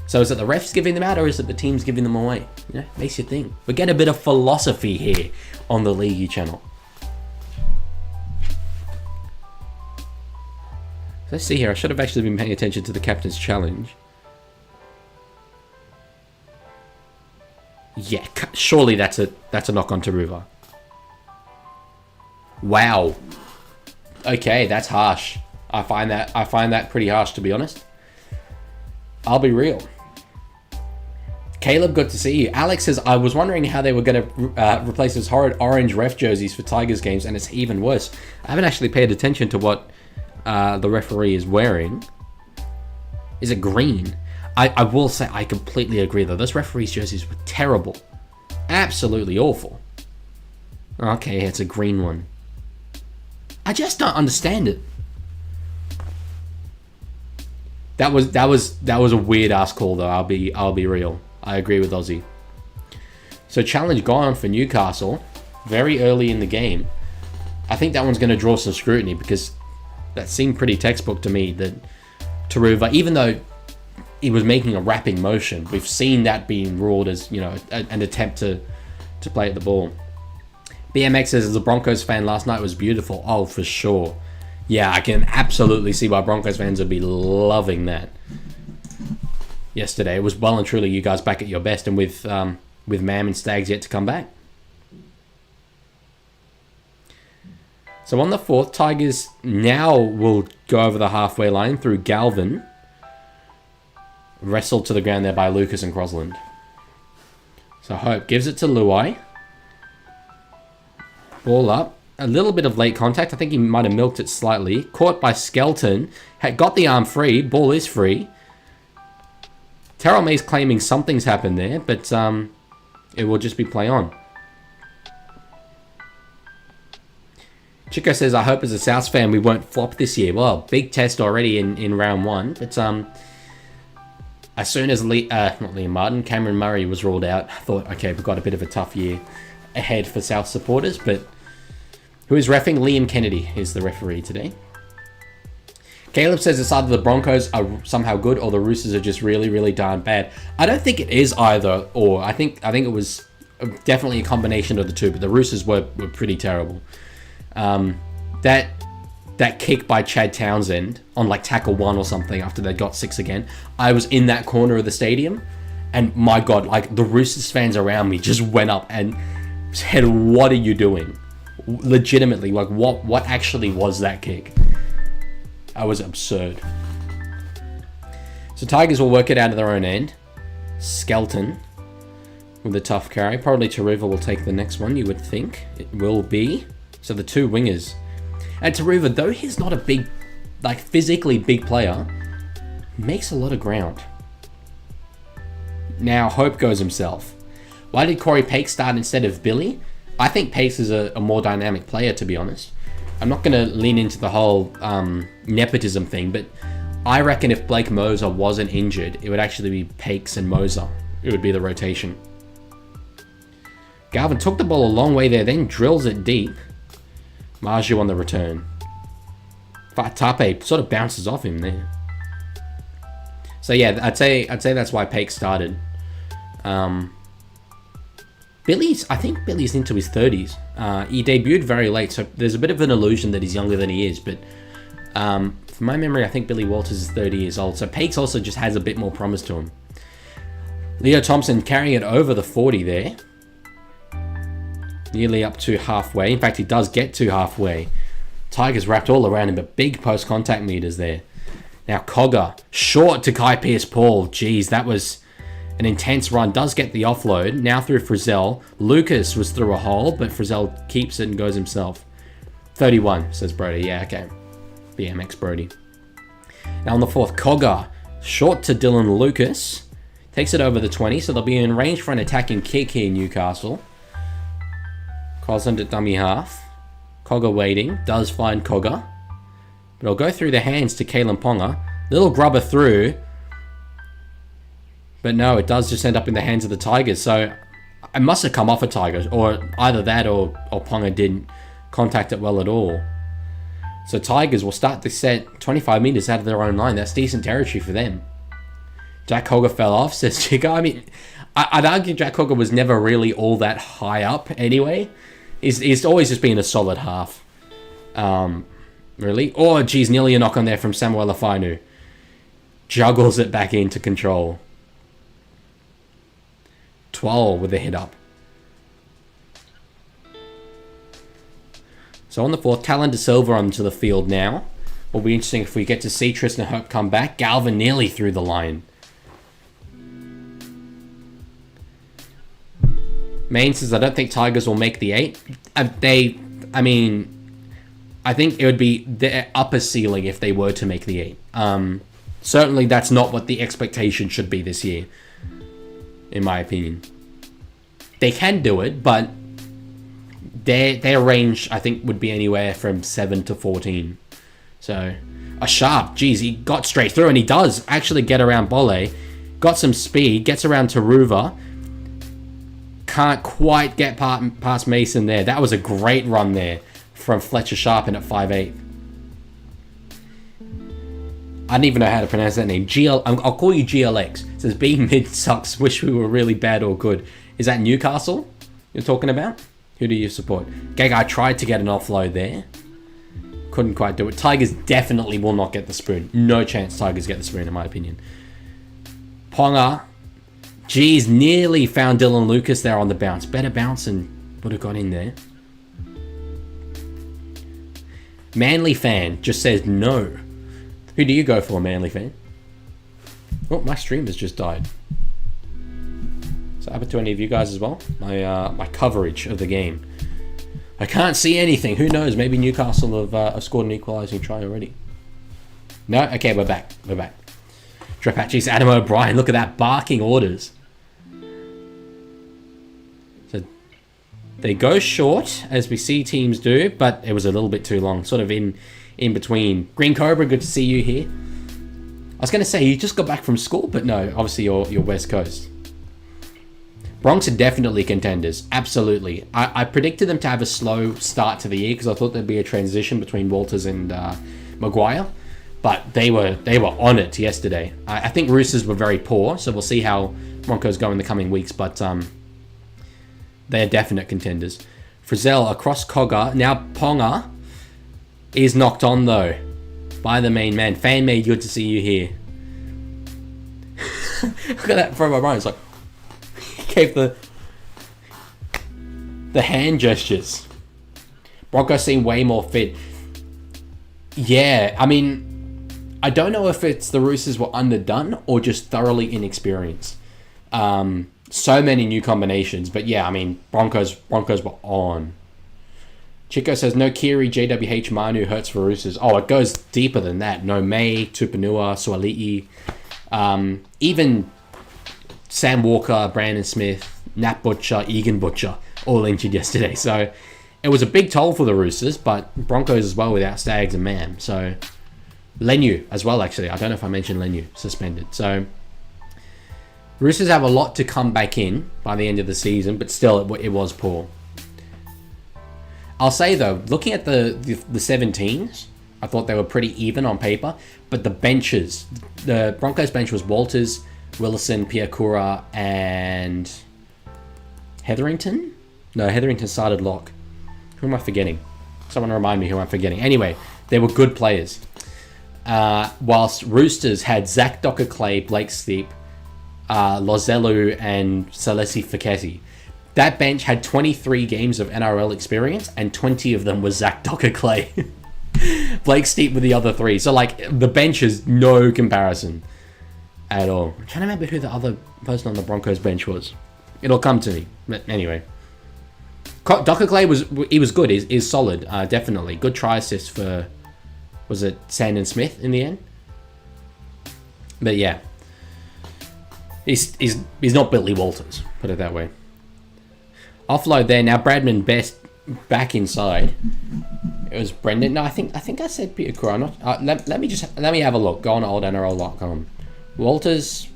So is it the refs giving them out, or is it the teams giving them away? You know, makes you think. We get a bit of philosophy here on the Leaguie channel. Let's see here. I should have actually been paying attention to the captain's challenge. Yeah, surely that's a knock on Taruva. Wow. Okay, that's harsh. I find that pretty harsh, to be honest. I'll be real. Caleb, good to see you. Alex says, I was wondering how they were going to replace those horrid orange ref jerseys for Tigers games, and it's even worse. I haven't actually paid attention to what the referee is wearing. Is it green? I will say I completely agree, though. Those referees' jerseys were terrible. Absolutely awful. Okay, it's a green one. I just don't understand it. That was a weird ass call, though. I'll be real. I agree with Ozzy. So challenge gone for Newcastle very early in the game. I think that one's going to draw some scrutiny because that seemed pretty textbook to me that Taruva, even though he was making a wrapping motion, we've seen that being ruled as, you know, an attempt to play at the ball. BMX says, as a Broncos fan, last night was beautiful. Oh, for sure. Yeah, I can absolutely see why Broncos fans would be loving that. Yesterday, it was well and truly you guys back at your best, and with Mam and Stags yet to come back. So on the 4th, Tigers now will go over the halfway line through Galvin. Wrestled to the ground there by Lucas and Crosland. So Hope gives it to Luai. Ball up. A little bit of late contact. I think he might have milked it slightly. Caught by Skelton. Had got the arm free. Ball is free. Terrell May's claiming something's happened there, but it will just be play on. Chico says, I hope as a South fan we won't flop this year. Well, big test already in round 1. But as soon as not Liam Martin, Cameron Murray was ruled out, I thought, okay, we've got a bit of a tough year ahead for South supporters. But who is reffing? Liam Kennedy is the referee today. Caleb says it's either the Broncos are somehow good or the Roosters are just really, really darn bad. I don't think it is either or. I think it was definitely a combination of the two, but the Roosters were pretty terrible. That kick by Chad Townsend on like tackle 1 or something after they got 6 again. I was in that corner of the stadium, and my God, like the Roosters fans around me just went up and said, "What are you doing?" Legitimately, like what actually was that kick? That was absurd. So Tigers will work it out of their own end. Skelton with a tough carry. Probably Taruva will take the next one, you would think. It will be. So the 2 wingers. And Taruva, though he's not a big, like physically big player, makes a lot of ground. Now Hope goes himself. Why did Corey Paix start instead of Billy? I think Paix is a more dynamic player, to be honest. I'm not going to lean into the whole nepotism thing, but I reckon if Blake Moser wasn't injured, it would actually be Paix and Moser. It would be the rotation. Galvin took the ball a long way there, then drills it deep. Marju on the return. Tape sort of bounces off him there. So yeah, I'd say that's why Paix started. I think Billy's into his 30s. He debuted very late, so there's a bit of an illusion that he's younger than he is, but from my memory, I think Billy Walters is 30 years old, so Paix also just has a bit more promise to him. Leo Thompson carrying it over the 40 there. Nearly up to halfway. In fact, he does get to halfway. Tigers wrapped all around him, but big post-contact meters there. Now Cogger, short to Kai Pearce-Paul. Geez, that was an intense run. Does get the offload. Now through Frizzell. Lucas was through a hole, but Frizzell keeps it and goes himself. 31, says Brody. Yeah, okay. BMX Brody. Now on the 4th, Cogger. Short to Dylan Lucas. Takes it over the 20, so they'll be in range for an attacking kick here in Newcastle. Crosland at dummy half. Cogger waiting. Does find Cogger. But it'll go through the hands to Kalen Ponga. Little grubber through. But no, it does just end up in the hands of the Tigers. So it must have come off a Tiger. Or either that or Ponga didn't contact it well at all. So Tigers will start the set 25 metres out of their own line. That's decent territory for them. Jack Cogger fell off, says Chico. I mean, I'd argue Jack Cogger was never really all that high up anyway. He's always just been a solid half. Really? Oh, geez, nearly a knock on there from Samuel Afainu. Juggles it back into control. 12 with the hit up. So on the 4th, Talon De Silva onto the field now. Will be interesting if we get to see Tristan Hope come back. Galvin nearly through the line. Main says, I don't think Tigers will make the 8. I think it would be their upper ceiling if they were to make the 8. Certainly that's not what the expectation should be this year, in my opinion. They can do it, but their range, I think, would be anywhere from 7 to 14. So, a Sharp, geez, he got straight through, and he does actually get around Bolle. Got some speed, gets around Taruva. Can't quite get past Mason there. That was a great run there from Fletcher Sharp in at 5'8". I don't even know how to pronounce that name. I'll call you GLX. It says, being mid sucks, wish we were really bad or good. Is that Newcastle you're talking about? Who do you support? Gagai tried to get an offload there. Couldn't quite do it. Tigers definitely will not get the spoon. No chance Tigers get the spoon, in my opinion. Ponga. Geez, nearly found Dylan Lucas there on the bounce. Better bounce and would have got in there. Manly fan just says no. Who do you go for, Manly fan? Oh, my stream has just died. So happened to any of you guys as well? My coverage of the game. I can't see anything. Who knows? Maybe Newcastle have scored an equalising try already. No? Okay, we're back. We're back. Drapachi's Adam O'Brien. Look at that. Barking orders. So they go short, as we see teams do, but it was a little bit too long. Sort of in between. Green Cobra, good to see you here. I was going to say, you just got back from school, but no, obviously you're West Coast. Bronx are definitely contenders. Absolutely. I predicted them to have a slow start to the year because I thought there'd be a transition between Walters and Maguire. But they were on it yesterday. I think Roosters were very poor, so we'll see how Broncos go in the coming weeks. But they're definite contenders. Frizzell across Cogger. Now Ponga is knocked on, though, by the main man. Fan made, good to see you here. Look at that from O'Brien. It's like, gave the hand gestures. Broncos seem way more fit. Yeah, I mean, I don't know if it's the Roosters were underdone or just thoroughly inexperienced. So many new combinations, but yeah, I mean, Broncos were on. Chico says, no Kiri, JWH, Manu hurts for Roosters. Oh, it goes deeper than that. No May, Tupanua, Suali'i, even Sam Walker, Brandon Smith, Nat Butcher, Egan Butcher, all injured yesterday. So it was a big toll for the Roosters, but Broncos as well without Stags and Mam. So Lenu as well, actually. I don't know if I mentioned Lenu, suspended. So Roosters have a lot to come back in by the end of the season, but still it was poor. I'll say though, looking at the 17s, I thought they were pretty even on paper, but the benches, the Broncos bench was Walters, Willison, Piakura, and Hetherington? No, Hetherington started lock. Who am I forgetting? Someone remind me who I'm forgetting. Anyway, they were good players. Whilst Roosters had Zach Docker-Clay, Blake Steep, Lozelu, and Salesi Feketi. That bench had 23 games of NRL experience, and 20 of them was Zach Docker-Clay. Blake Steep with the other 3. So, like, the bench is no comparison at all. I'm trying to remember who the other person on the Broncos bench was. It'll come to me. But anyway. Docker-Clay was good. He's solid, definitely. Good try assist for, was it Sandon Smith in the end? But yeah. He's not Billy Walters, put it that way. Offload there. Now Bradman Best back inside. It was Brendan. No, I think I said Peter Kura. Let me have a look. Go on oldnrl.com. Walters,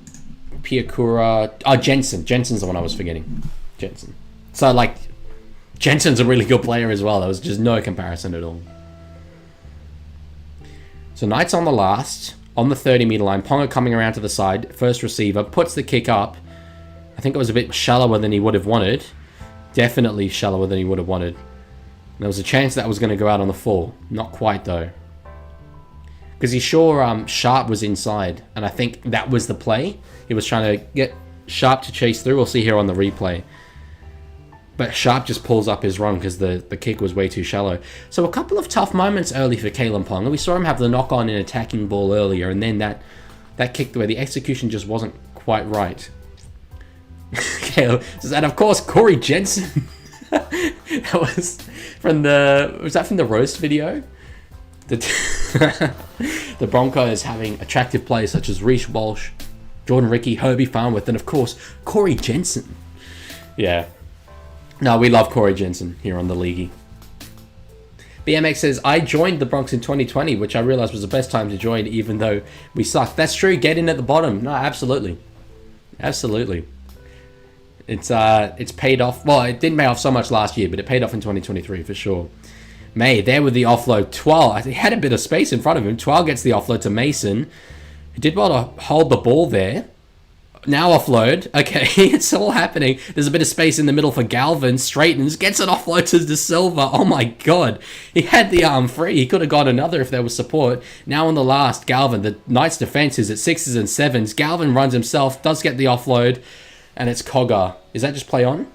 Piakura. Oh, Jensen. Jensen's the one I was forgetting. Jensen. So, like, Jensen's a really good player as well. There was just no comparison at all. So, Knights on the last. On the 30-metre line. Ponga coming around to the side. First receiver. Puts the kick up. I think it was a bit shallower than he would have wanted. Definitely shallower than he would have wanted. There was a chance that was going to go out on the full. Not quite, though. Because he's sure Sharp was inside. And I think that was the play. He was trying to get Sharp to chase through. We'll see here on the replay. But Sharp just pulls up his run because the kick was way too shallow. So a couple of tough moments early for Kalen Ponga. We saw him have the knock-on in attacking ball earlier. And then that kick where the execution just wasn't quite right. And of course, Corey Jensen. That was from the roast video? The Broncos having attractive players such as Reece Walsh, Jordan Ricky, Herbie Farnworth, and of course, Corey Jensen. Yeah. No, we love Corey Jensen here on the Leaguie. BMX says, I joined the Bronx in 2020, which I realized was the best time to join, even though we sucked. That's true. Get in at the bottom. No, absolutely. Absolutely. It's paid off. Well, it didn't pay off so much last year, but it paid off in 2023 for sure. May, there with the offload. Twal, he had a bit of space in front of him. Twal gets the offload to Mason. He did well to hold the ball there. Now offload. Okay, it's all happening. There's a bit of space in the middle for Galvin. Straightens, gets an offload to De Silva. Oh my god. He had the arm free. He could have got another if there was support. Now on the last, Galvin. The Knights defense is at 6s and 7s. Galvin runs himself, does get the offload. And it's Cogger. Is that just play on?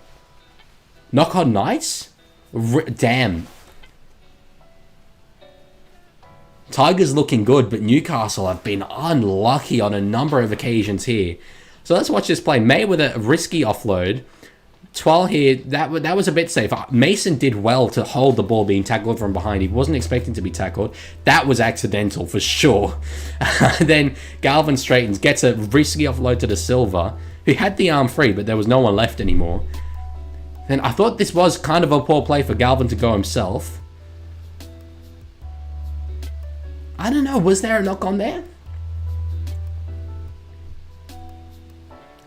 Knock on Knights? Damn. Tigers looking good, but Newcastle have been unlucky on a number of occasions here. So let's watch this play. May with a risky offload. Twal here, that was a bit safe. Mason did well to hold the ball being tackled from behind. He wasn't expecting to be tackled. That was accidental for sure. Then Galvin straightens, gets a risky offload to De Silva, who had the arm free, but there was no one left anymore. Then I thought this was kind of a poor play for Galvin to go himself. I don't know, was there a knock on there?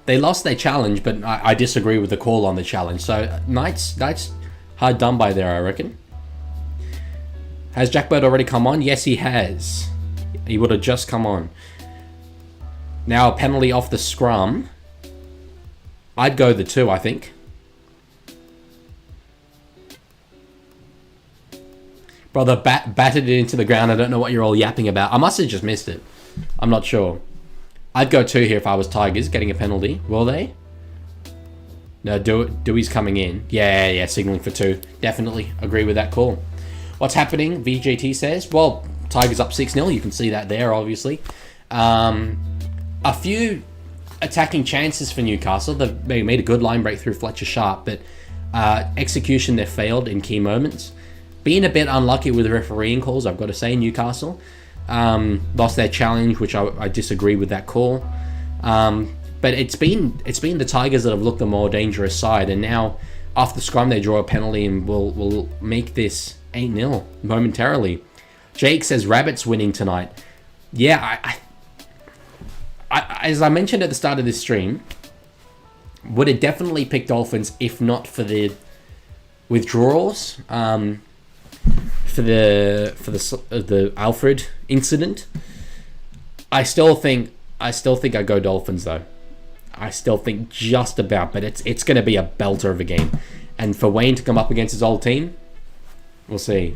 They lost their challenge, but I disagree with the call on the challenge. So Knights hard done by there, I reckon. Has Jack Bird already come on? Yes, he has. He would have just come on. Now a penalty off the scrum. I'd go the 2, I think. Brother batted it into the ground. I don't know what you're all yapping about. I must have just missed it. I'm not sure. I'd go 2 here if I was Tigers, getting a penalty. Will they? No, Dewey's coming in. Yeah, signaling for 2. Definitely agree with that call. What's happening? VJT says. Well, Tigers up 6-0. You can see that there, obviously. A few attacking chances for Newcastle. They made a good line break through Fletcher Sharp, but execution, they failed in key moments. Being a bit unlucky with refereeing calls, I've got to say, Newcastle. Lost their challenge, which I disagree with that call. But it's been the Tigers that have looked the more dangerous side, and now off the scrum they draw a penalty and will make this 8-0 momentarily. Jake says Rabbits winning tonight. Yeah, I as I mentioned at the start of this stream, would have definitely picked Dolphins if not for the withdrawals. For the Alfred incident, I still think I go Dolphins though. I still think just about, but it's going to be a belter of a game, and for Wayne to come up against his old team, we'll see.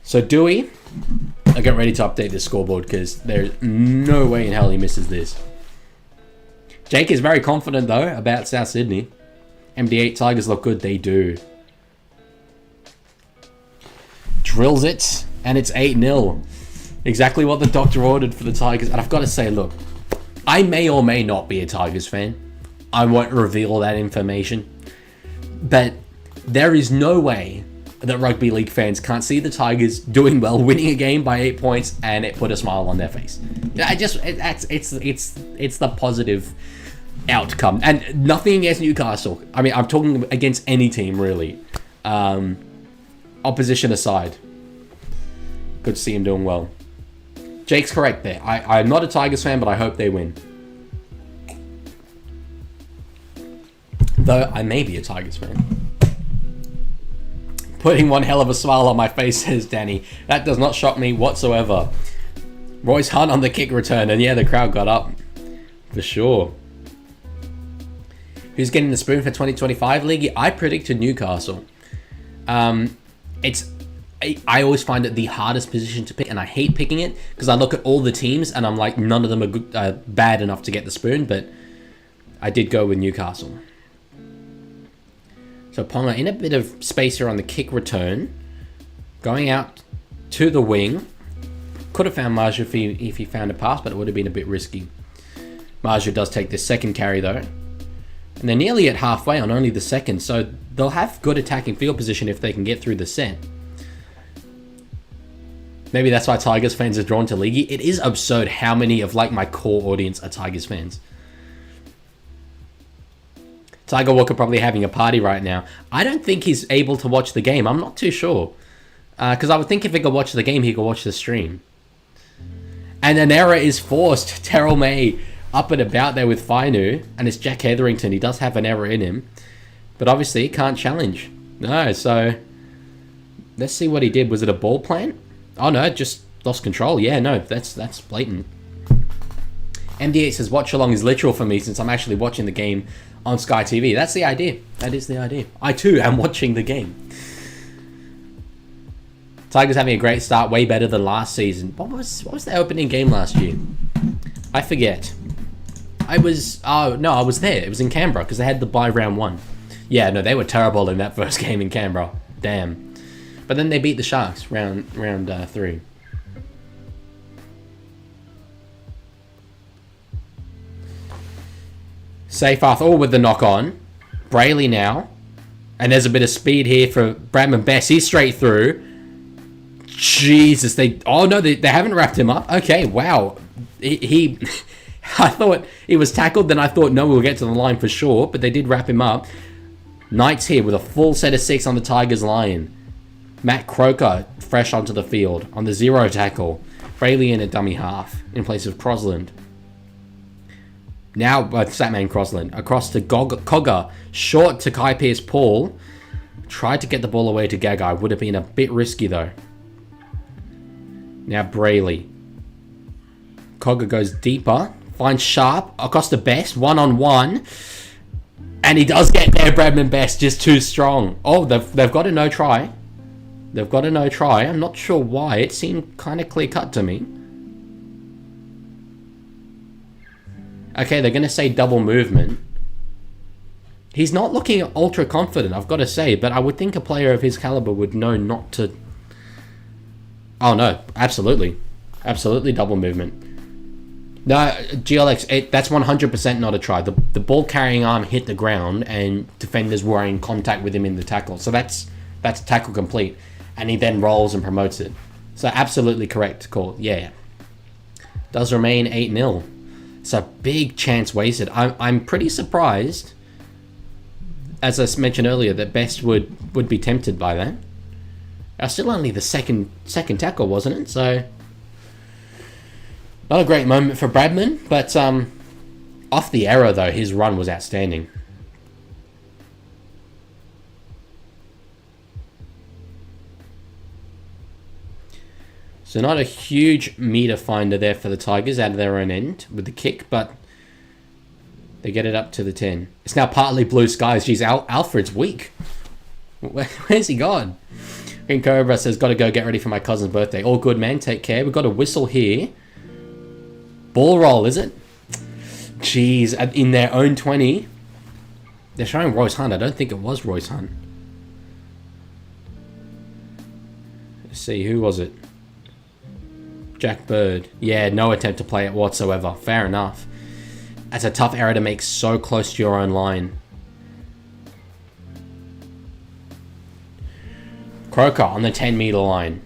So Dewey, I get ready to update this scoreboard because there's no way in hell he misses this. Jake is very confident though about South Sydney. MD8 Tigers look good, they do. Drills it, and it's 8-0. Exactly what the doctor ordered for the Tigers. And I've got to say, look, I may or may not be a Tigers fan. I won't reveal that information. But there is no way that rugby league fans can't see the Tigers doing well, winning a game by 8 points, and it put a smile on their face. It's the positive outcome. And nothing against Newcastle. I mean, I'm talking against any team, really. Opposition aside. Good to see him doing well. Jake's correct there. I'm not a Tigers fan, but I hope they win. Though I may be a Tigers fan. Putting one hell of a smile on my face, says Danny. That does not shock me whatsoever. Royce Hunt on the kick return, and yeah, the crowd got up. For sure. Who's getting the spoon for 2025 League? I predicted Newcastle. I always find it the hardest position to pick, and I hate picking it because I look at all the teams and I'm like, none of them are good, bad enough to get the spoon, but I did go with Newcastle. So Ponga in a bit of space here on the kick return, going out to the wing. Could have found Marju if he found a pass, but it would have been a bit risky. Marju does take this second carry though. And they're nearly at halfway on only the second, so they'll have good attacking field position if they can get through the set. Maybe that's why Tigers fans are drawn to Leaguie. It is absurd how many of like my core audience are Tigers fans. Tiger Walker probably having a party right now. I don't think he's able to watch the game. I'm not too sure. Because I would think if he could watch the game, he could watch the stream. And an error is forced. Terrell May up and about there with Fainu. And it's Jack Hetherington. He does have an error in him. But obviously, he can't challenge. No, so... Let's see what he did. Was it a ball plant? Oh, no, just lost control. Yeah, no, that's blatant. MD8 says, watch along is literal for me since I'm actually watching the game on Sky TV. That's the idea. That is the idea. I, too, am watching the game. Tigers having a great start, way better than last season. What was their opening game last year? I forget. I was there. It was in Canberra because they had the bye round 1. Yeah, no, they were terrible in that first game in Canberra. Damn. But then they beat the Sharks round 3. Seyfarth all with the knock on. Brayley now. And there's a bit of speed here for Bradman Best. He's straight through. Jesus, oh no, they haven't wrapped him up. Okay, wow. He I thought he was tackled, then I thought no, we'll get to the line for sure, but they did wrap him up. Knights here with a full set of 6 on the Tigers line. Matt Croker fresh onto the field on the 0 tackle. Brayley in a dummy half in place of Crosland. Now, Satman Crosland across to Cogger, short to Kai Pearce-Paul. Tried to get the ball away to Gagai. Would have been a bit risky though. Now Brayley. Cogger goes deeper. Finds Sharp across the Best. 1-on-1. And he does get there, Bradman Best. Just too strong. Oh, they've got a no try. They've got a no try. I'm not sure why. It seemed kind of clear cut to me. Okay, they're going to say double movement. He's not looking ultra confident, I've got to say. But I would think a player of his caliber would know not to... Oh, no. Absolutely. Absolutely double movement. No, GLX, that's 100% not a try. The ball carrying arm hit the ground and defenders were in contact with him in the tackle. So that's tackle complete. And he then rolls and promotes it. So absolutely correct call. Yeah. Does remain 8-0. It's a big chance wasted. I'm pretty surprised, as I mentioned earlier, that Best would be tempted by that. Still only the second tackle, wasn't it? So not a great moment for Bradman, but off the error though, his run was outstanding. So not a huge meter finder there for the Tigers out of their own end with the kick, but they get it up to the 10. It's now partly blue skies. Geez, Alfred's weak. Where's he gone? Green Cobra says, got to go get ready for my cousin's birthday. All good, man. Take care. We've got a whistle here. Ball roll, is it? Jeez, in their own 20. They're showing Royce Hunt. I don't think it was Royce Hunt. Let's see, who was it? Jack Bird. Yeah, no attempt to play it whatsoever. Fair enough. That's a tough error to make so close to your own line. Croker on the 10-meter line.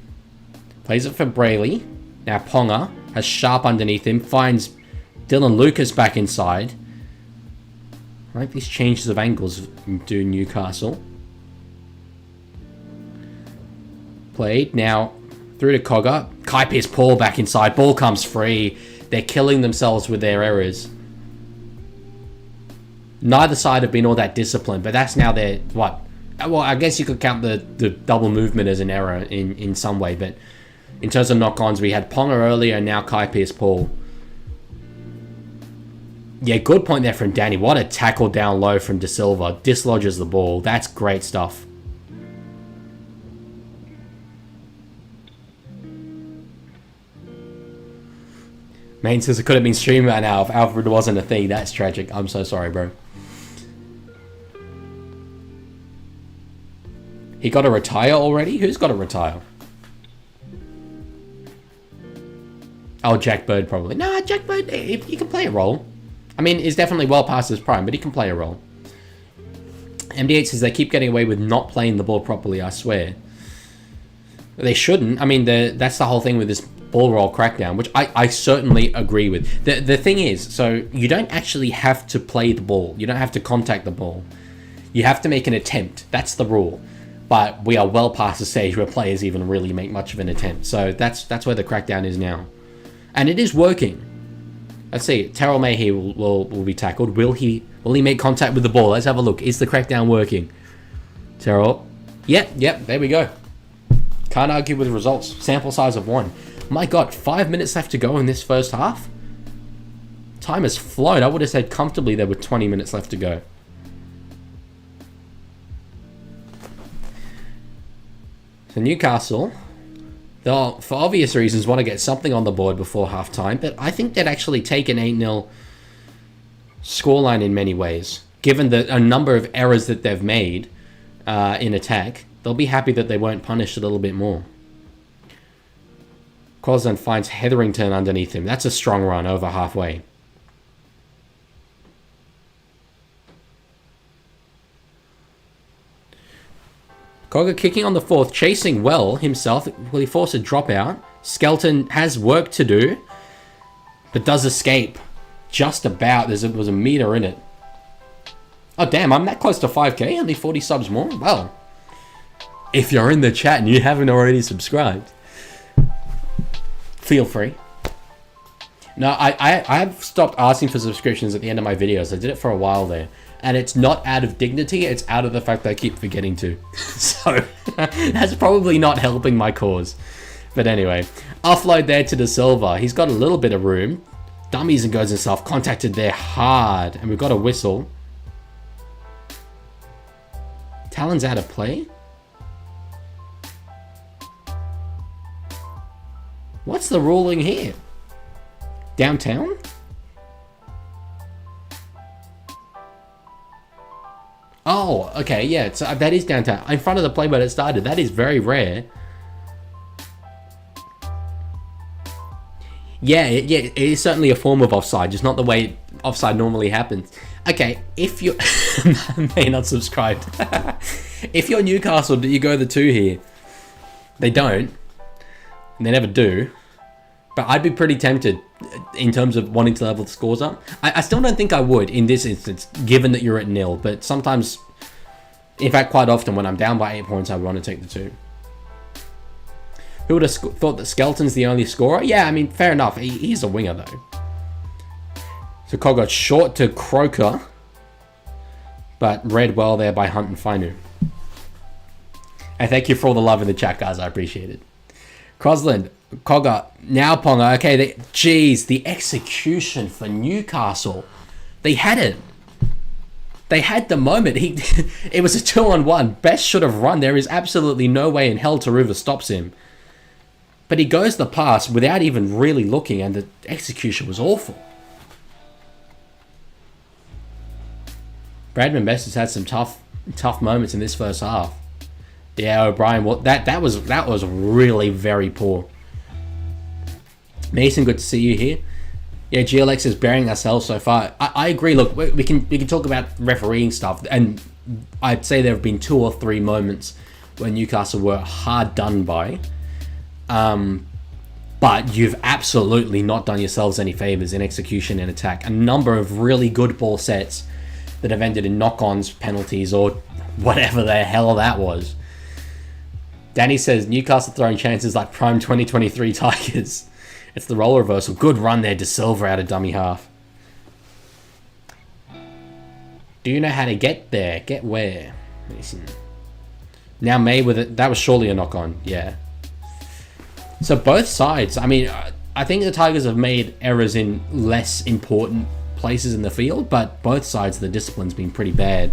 Plays it for Brayley. Now Ponga has Sharp underneath him. Finds Dylan Lucas back inside. I like these changes of angles do Newcastle. Played. Now through to Cogger. Kai Pearce-Paul back inside. Ball comes free. They're killing themselves with their errors. Neither side have been all that disciplined, but that's now their, what? Well, I guess you could count the double movement as an error in some way, but in terms of knock-ons, we had Ponga earlier and now Kai Pearce-Paul. Yeah, good point there from Danny. What a tackle down low from De Silva. Dislodges the ball. That's great stuff. Main says it could have been streamed right now if Alfred wasn't a thing. That's tragic. I'm so sorry, bro. He got to retire already? Who's got to retire? Oh, Jack Bird probably. Nah, Jack Bird, he can play a role. I mean, he's definitely well past his prime, but he can play a role. MD8 says they keep getting away with not playing the ball properly, I swear. They shouldn't. I mean, that's the whole thing with this ball roll crackdown, which I certainly agree with. The thing is, so you don't actually have to play the ball. You don't have to contact the ball. You have to make an attempt. That's the rule. But we are well past the stage where players even really make much of an attempt. So that's where the crackdown is now. And it is working. Let's see. Terrell Mayhew will be tackled. Will he make contact with the ball? Let's have a look. Is the crackdown working? Terrell. Yep. There we go. Can't argue with results. Sample size of 1. My God, 5 minutes left to go in this first half. Time has flown. I would have said comfortably there were 20 minutes left to go. So Newcastle, they'll, for obvious reasons, want to get something on the board before halftime, but I think they'd actually take an 8-0 scoreline in many ways. Given a number of errors that they've made in attack, they'll be happy that they weren't punished a little bit more. Crosland finds Hetherington underneath him. That's a strong run over halfway. Cogger kicking on the 4th, chasing well himself. Will he force a dropout? Skelton has work to do, but does escape. Just about. There was a meter in it. Oh, damn, I'm that close to 5k. Only 40 subs more. Well, if you're in the chat and you haven't already subscribed, feel free. No, I have stopped asking for subscriptions at the end of my videos. I did it for a while there. And it's not out of dignity, it's out of the fact that I keep forgetting to. So, that's probably not helping my cause. But anyway, offload there to De Silva. He's got a little bit of room. Dummies and goes himself. Contacted there hard. And we've got a whistle. Talon's out of play. What's the ruling here? Downtown? Oh, okay, yeah, so that is downtown. In front of the play when it started. That is very rare. Yeah, it is certainly a form of offside, just not the way offside normally happens. Okay, if you may not subscribed. If you're Newcastle, do you go the 2 here? They don't. They never do. But I'd be pretty tempted in terms of wanting to level the scores up. I still don't think I would in this instance, given that you're at 0. But sometimes, in fact, quite often when I'm down by 8 points, I would want to take the 2. Who would have thought that Skelton's the only scorer? Yeah, I mean, fair enough. He's a winger, though. So Cog got short to Croker, but read well there by Hunt and Fainu. And thank you for all the love in the chat, guys. I appreciate it. Crosland, Cogger, now Ponga. Okay, the execution for Newcastle. They had it. They had the moment. It was a 2-on-1. Best should have run. There is absolutely no way in hell Taruva stops him. But he goes the pass without even really looking, and the execution was awful. Bradman Best has had some tough moments in this first half. Yeah, O'Brien. Well, that was really very poor. Mason, good to see you here. Yeah, GLX is burying ourselves so far. I agree. Look, we can talk about refereeing stuff, and I'd say there have been 2 or 3 moments where Newcastle were hard done by. But you've absolutely not done yourselves any favors in execution and attack. A number of really good ball sets that have ended in knock-ons, penalties, or whatever the hell that was. Danny says Newcastle throwing chances like prime 2023 Tigers. It's the role reversal. Good run there, De Silva out of dummy half. Do you know how to get there? Get where? Mason. Now May with it. That was surely a knock-on. Yeah. So both sides. I mean, I think the Tigers have made errors in less important places in the field, but both sides, the discipline's been pretty bad.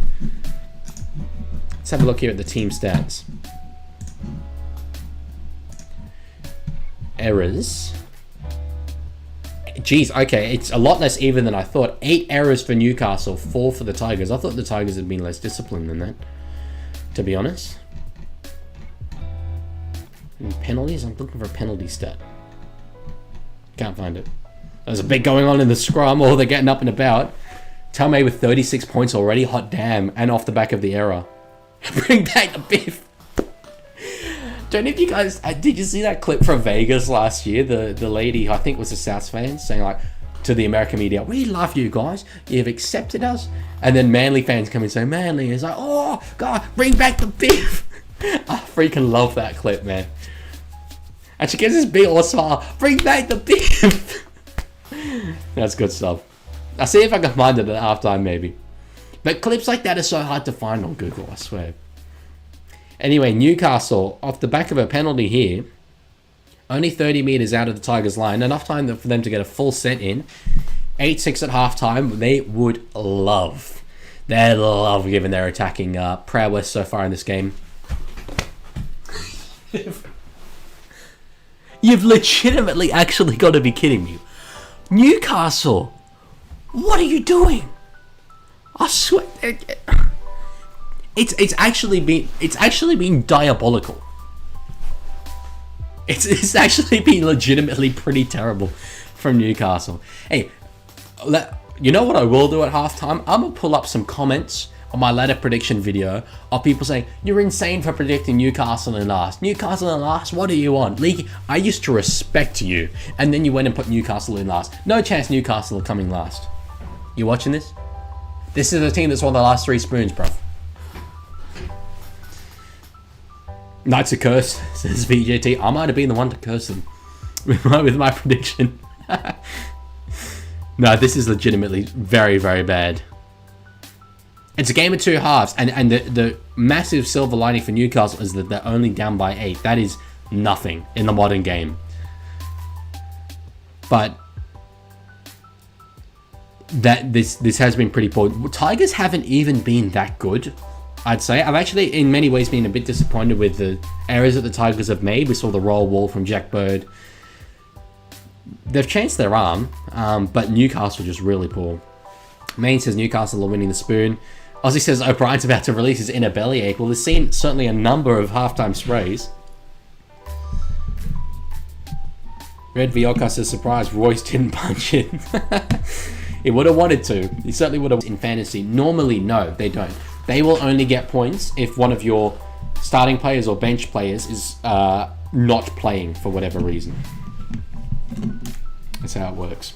Let's have a look here at the team stats. Errors. Geez, okay, it's a lot less even than I thought. 8 errors for Newcastle, 4 for the Tigers. I thought the Tigers had been less disciplined than that, to be honest. And penalties? I'm looking for a penalty stat. Can't find it. There's a bit going on in the scrum, or they're getting up and about. Talmay with 36 points already. Hot damn. And off the back of the error. Bring back the Biff. Don't know if you guys... did you see that clip from Vegas last year? The lady, I think was a Souths fan, saying like to the American media, we love you guys. You've accepted us. And then Manly fans come and say, Manly is like, oh, God, bring back the Biff. I freaking love that clip, man. And she gets this big old smile. Bring back the Biff. That's good stuff. I'll see if I can find it at halftime, maybe. But clips like that are so hard to find on Google, I swear. Anyway, Newcastle, off the back of a penalty here, only 30 metres out of the Tigers' line. Enough time for them to get a full set in. 8-6 at halftime. They would love. They love given their attacking prowess so far in this game. You've legitimately actually got to be kidding me. Newcastle, what are you doing? I swear, it's actually been diabolical. It's actually been legitimately pretty terrible from Newcastle. Hey, you know what I will do at halftime? I'm gonna pull up some comments on my ladder prediction video of people saying, you're insane for predicting Newcastle in last. Newcastle in last, what do you want? League, I used to respect you, and then you went and put Newcastle in last. No chance Newcastle are coming last. You watching this? This is a team that's won the last 3 spoons, bro. Knights are cursed, says VJT. I might have been the one to curse them with my prediction. No, this is legitimately very, very bad. It's a game of 2 halves, and the massive silver lining for Newcastle is that they're only down by 8. That is nothing in the modern game. But that this has been pretty poor. Tigers haven't even been that good, I'd say. I've actually, in many ways, been a bit disappointed with the errors that the Tigers have made. We saw the roll wall from Jack Bird. They've changed their arm, but Newcastle just really poor. Main says Newcastle are winning the spoon. Ozzy says O'Brien's about to release his inner bellyache. Well, there's seen certainly a number of halftime sprays. Red Vioca says, surprise, Royce didn't punch in. He would have wanted to. He certainly would have. In fantasy, normally, no, they don't. They will only get points if one of your starting players or bench players is not playing for whatever reason. That's how it works.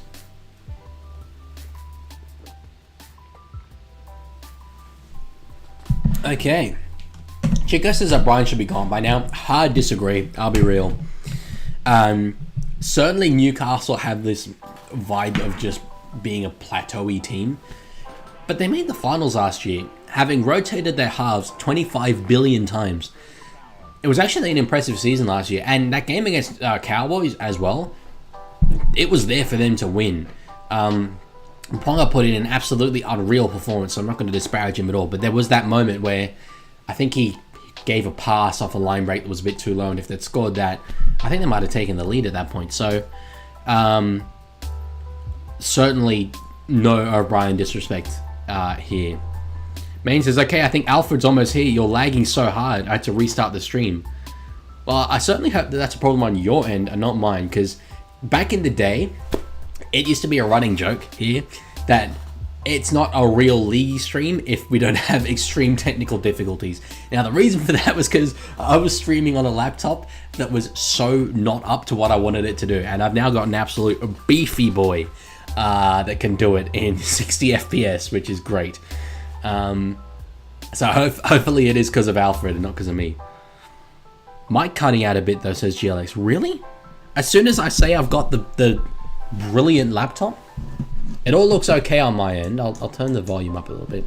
Okay. Chico says that Brian should be gone by now. Hard disagree. I'll be real. Certainly Newcastle have this vibe of just being a plateauy team. But they made the finals last year, having rotated their halves 25 billion times. It was actually an impressive season last year. And that game against Cowboys as well, it was there for them to win. Ponga put in an absolutely unreal performance, so I'm not going to disparage him at all. But there was that moment where I think he gave a pass off a line break that was a bit too low, and if they'd scored that, I think they might have taken the lead at that point. So, certainly no O'Brien disrespect here. Main says, okay, I think Alfred's almost here. You're lagging so hard, I had to restart the stream. Well, I certainly hope that that's a problem on your end and not mine, because back in the day, it used to be a running joke here that it's not a real League stream if we don't have extreme technical difficulties. Now, the reason for that was because I was streaming on a laptop that was so not up to what I wanted it to do. And I've now got an absolute beefy boy that can do it in 60 FPS, which is great. So hopefully it is because of Alfred and not because of me. Mic cutting out a bit though, says GLX. Really? As soon as I say I've got the brilliant laptop, it all looks okay on my end. I'll turn the volume up a little bit.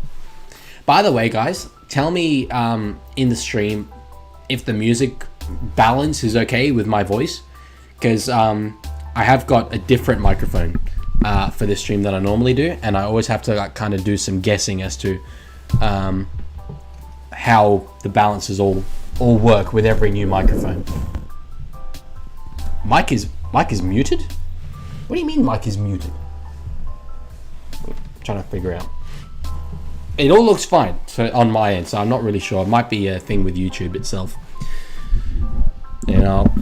By the way, guys, tell me in the stream if the music balance is okay with my voice, because I have got a different microphone for this stream than I normally do, and I always have to like kind of do some guessing as to how the balances all work with every new microphone. Mic is muted? What do you mean mic is muted? I'm trying to figure out. It all looks fine on my end, so I'm not really sure. It might be a thing with YouTube itself. You know.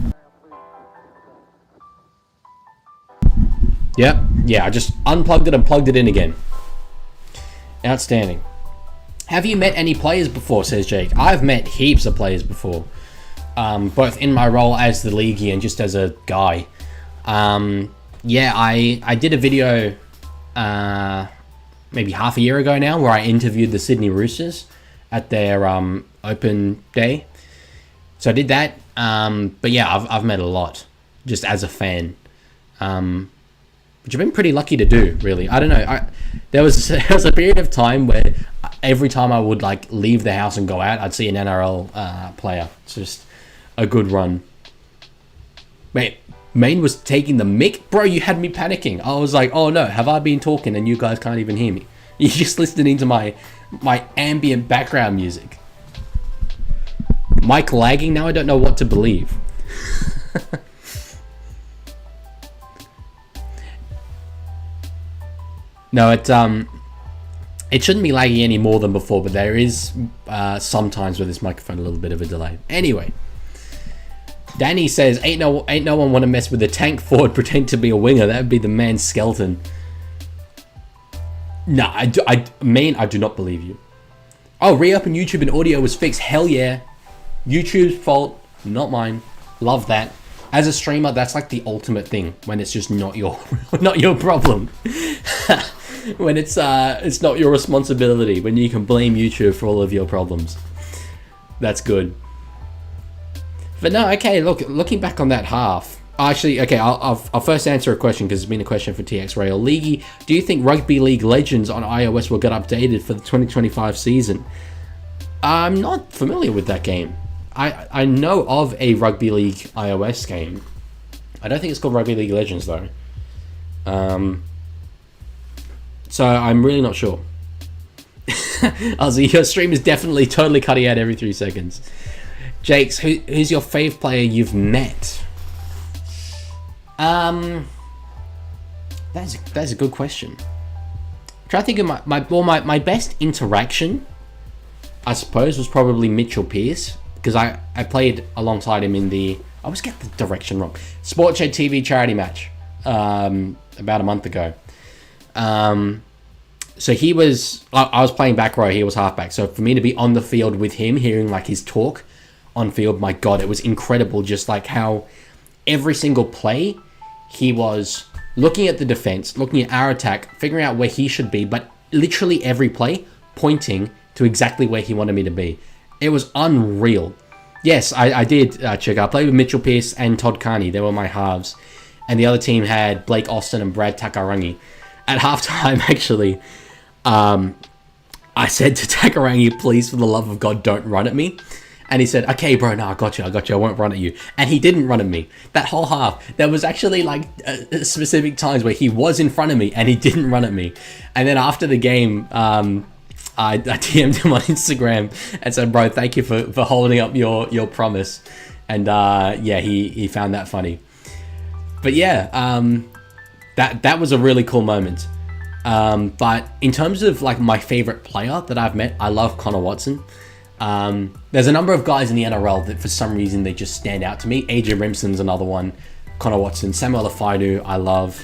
Yep. Yeah, I just unplugged it and plugged it in again. Outstanding. Have you met any players before, says Jake? I've met heaps of players before. Both in my role as the Leaguie and just as a guy. Yeah, I did a video maybe half a year ago now where I interviewed the Sydney Roosters at their open day. So I did that. But yeah, I've met a lot just as a fan. Which I've been pretty lucky to do, really. I don't know. There was a period of time where every time I would like leave the house and go out, I'd see an NRL player. It's just a good run. Wait, Maine was taking the mic? Bro, you had me panicking. I was like, oh no, have I been talking and you guys can't even hear me? You're just listening to my ambient background music. Mic lagging? Now I don't know what to believe. No, it shouldn't be laggy any more than before, but there is sometimes with this microphone a little bit of a delay. Anyway, Danny says, ain't no one want to mess with a tank forward, pretend to be a winger. That would be the man's skeleton. No, I do not believe you. Oh, reopen YouTube and audio was fixed. Hell yeah. YouTube's fault, not mine. Love that. As a streamer, that's like the ultimate thing when it's just not your problem. When it's not your responsibility, when you can blame YouTube for all of your problems. That's good. But no, okay, looking back on that half. Actually, okay, I'll first answer a question because it's been a question for TX Rail. Leaguie, do you think Rugby League Legends on iOS will get updated for the 2025 season? I'm not familiar with that game. I know of a Rugby League iOS game. I don't think it's called Rugby League Legends though. So I'm really not sure. Ozzy, your stream is definitely totally cutting out every 3 seconds. Jakes, who's your fave player you've met? That's a good question. I'm trying to think of my best interaction, I suppose, was probably Mitchell Pearce, because I played alongside him in the, I always get the direction wrong, Sportshed TV charity match about a month ago. So he was, I was playing back row, he was halfback. So for me to be on the field with him, hearing like his talk on field, my God, it was incredible. Just like how every single play, he was looking at the defense, looking at our attack, figuring out where he should be, but literally every play pointing to exactly where he wanted me to be. It was unreal. Yes, I did check out. I played with Mitchell Pearce and Todd Carney. They were my halves. And the other team had Blake Austin and Brad Takarangi. At halftime, actually, I said to Takarangi, please, for the love of God, don't run at me. And he said, okay, bro, no, I got you, I won't run at you. And he didn't run at me. That whole half, there was actually like specific times where he was in front of me and he didn't run at me. And then after the game, I DM'd him on Instagram and said, bro, thank you for holding up your promise. And yeah, he found that funny. But yeah, that was a really cool moment. But in terms of like my favorite player that I've met, I love Connor Watson. There's a number of guys in the NRL that for some reason they just stand out to me. AJ Rimson's another one. Connor Watson, Samuel Afaidu, I love.